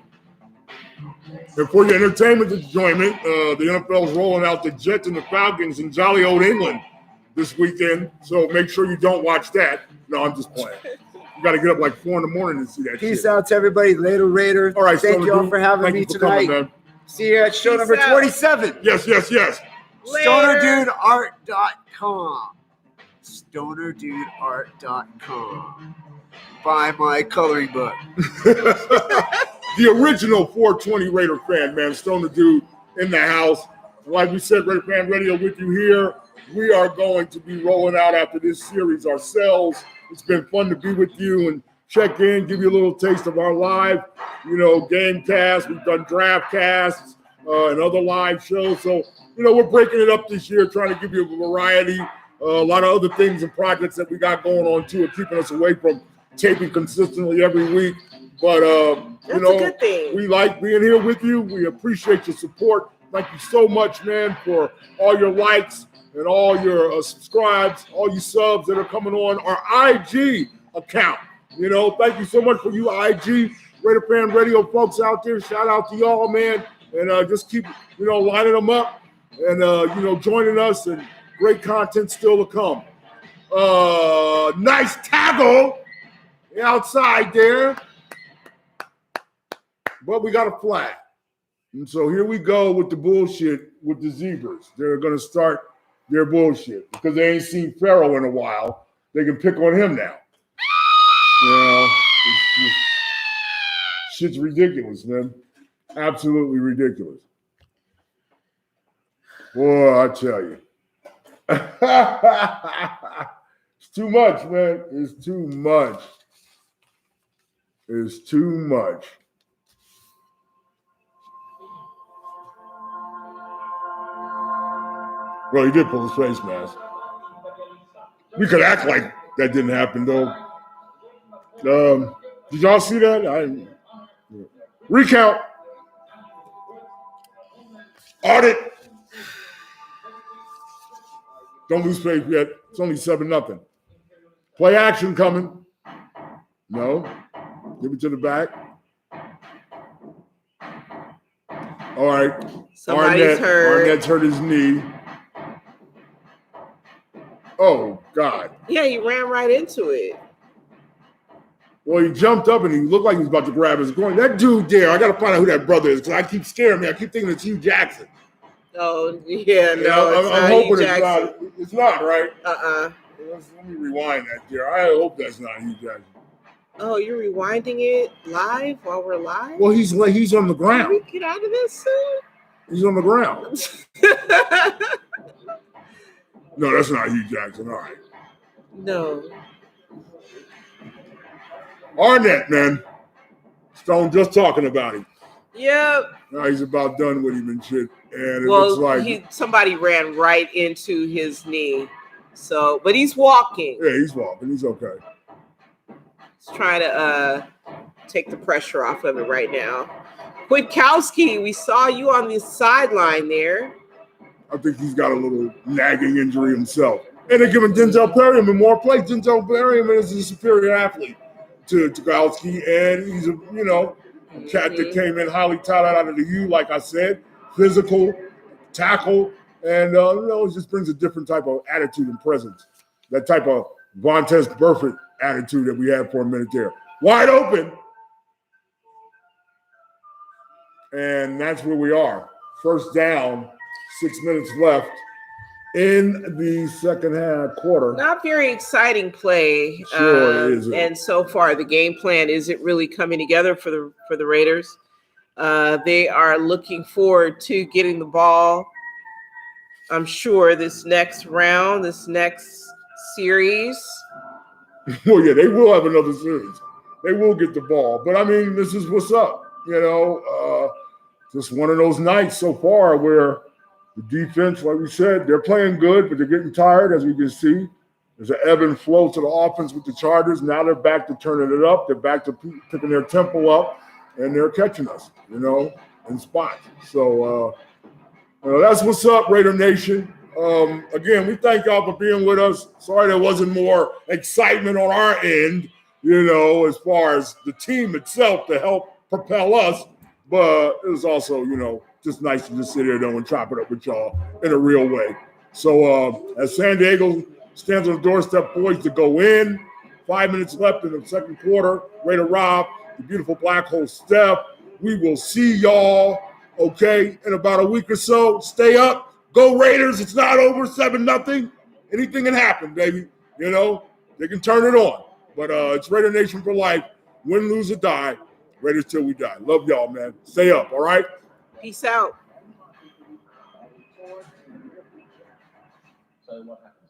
And for your entertainment enjoyment, the NFL is rolling out the Jets and the Falcons in jolly old England this weekend. So make sure you don't watch that. No, I'm just playing. You got to get up like 4 in the morning to see that Peace shit. out to everybody. Later, Raider. All right, Thank Stoner you all Dude, for having thank me you for tonight. coming, man. See you at show Peace number out. 27. Yes. StonerDudeArt.com. StonerDudeArt.com. Buy my coloring book. The original 420 Raider fan, man. Stoner Dude in the house. And like we said, Raider Fan Radio with you here. We are going to be rolling out after this series ourselves. It's been fun to be with you and check in, give you a little taste of our live, game cast. We've done draft casts and other live shows. So, we're breaking it up this year, trying to give you a variety. A lot of other things and projects that we got going on, too, are keeping us away from taping consistently every week. But, That's a good thing. we like being here with you. We appreciate your support. Thank you so much, man, for all your likes and all your subscribes, all you subs that are coming on our IG account. Thank you so much for you IG Raider Fan Radio folks out there. Shout out to y'all, man. And just keep, lining them up and, joining us, and great content still to come. Nice tackle outside there. But we got a flag. And so here we go with the bullshit with the Zebras. They're going to start their bullshit because they ain't seen Pharaoh in a while. They can pick on him now. Shit's ridiculous, man. Absolutely ridiculous. Boy, I tell you. It's too much, man. It's too much. It's too much. Well, he did pull his face mask. We could act like that didn't happen, though. Did y'all see that? Recount. Audit. Don't lose faith yet. It's only 7-0. Play action coming. No. Give it to the back. All right. Somebody's hurt. Arnett's hurt his knee. Oh, God. Yeah, he ran right into it. Well, he jumped up and he looked like he was about to grab his groin. That dude there, I got to find out who that brother is because I keep scaring me. I keep thinking it's Hugh Jackson. Oh, yeah, no, I'm hoping it's not. It's not, right? Uh-uh. Let me rewind that there. I hope that's not Hugh Jackson. Oh, you're rewinding it live while we're live? Well, he's on the Can ground. we get out of this soon? He's on the ground. No, that's not Hugh Jackson. All right. No. Arnett, man. Stone just talking about him. Yep. Now he's about done with him and shit. And it looks like somebody ran right into his knee. So, but he's walking. Yeah, he's walking. He's okay. He's trying to take the pressure off of it right now. Kwiatkowski, we saw you on the sideline there. I think he's got a little nagging injury himself. And they're giving Denzel Perryman more plays. Denzel Perryman is a superior athlete to Kwiatkowski, and he's a cat that came in highly touted out of the U, like I said, physical, tackle, and it just brings a different type of attitude and presence. That type of Vontaze Burfict attitude that we had for a minute there. Wide open. And that's where we are. First down, 6 minutes left in the second half quarter. Not very exciting play. Sure isn't. And so far, the game plan isn't really coming together for the Raiders. They are looking forward to getting the ball. I'm sure this next round, this next series. Well, yeah, they will have another series. They will get the ball. But, I mean, this is what's up. Just one of those nights so far where the defense, like we said, they're playing good, but they're getting tired, as we can see. There's an ebb and flow to the offense with the Chargers. Now they're back to turning it up. They're back to picking their tempo up, and they're catching us, in spots. So, that's what's up, Raider Nation. Again, we thank y'all for being with us. Sorry there wasn't more excitement on our end, as far as the team itself to help propel us. But it was also, just nice to just sit here though and chop it up with y'all in a real way. So as San Diego stands on the doorstep poised to go in, 5 minutes left in the second quarter, Raider Rob, the beautiful Black Hole Steph. We will see y'all, okay, in about a week or so. Stay up. Go Raiders. It's not over, 7-0. Anything can happen, baby. They can turn it on. But it's Raider Nation for life. Win, lose, or die. Raiders till we die. Love y'all, man. Stay up, all right? Peace out. So what happens?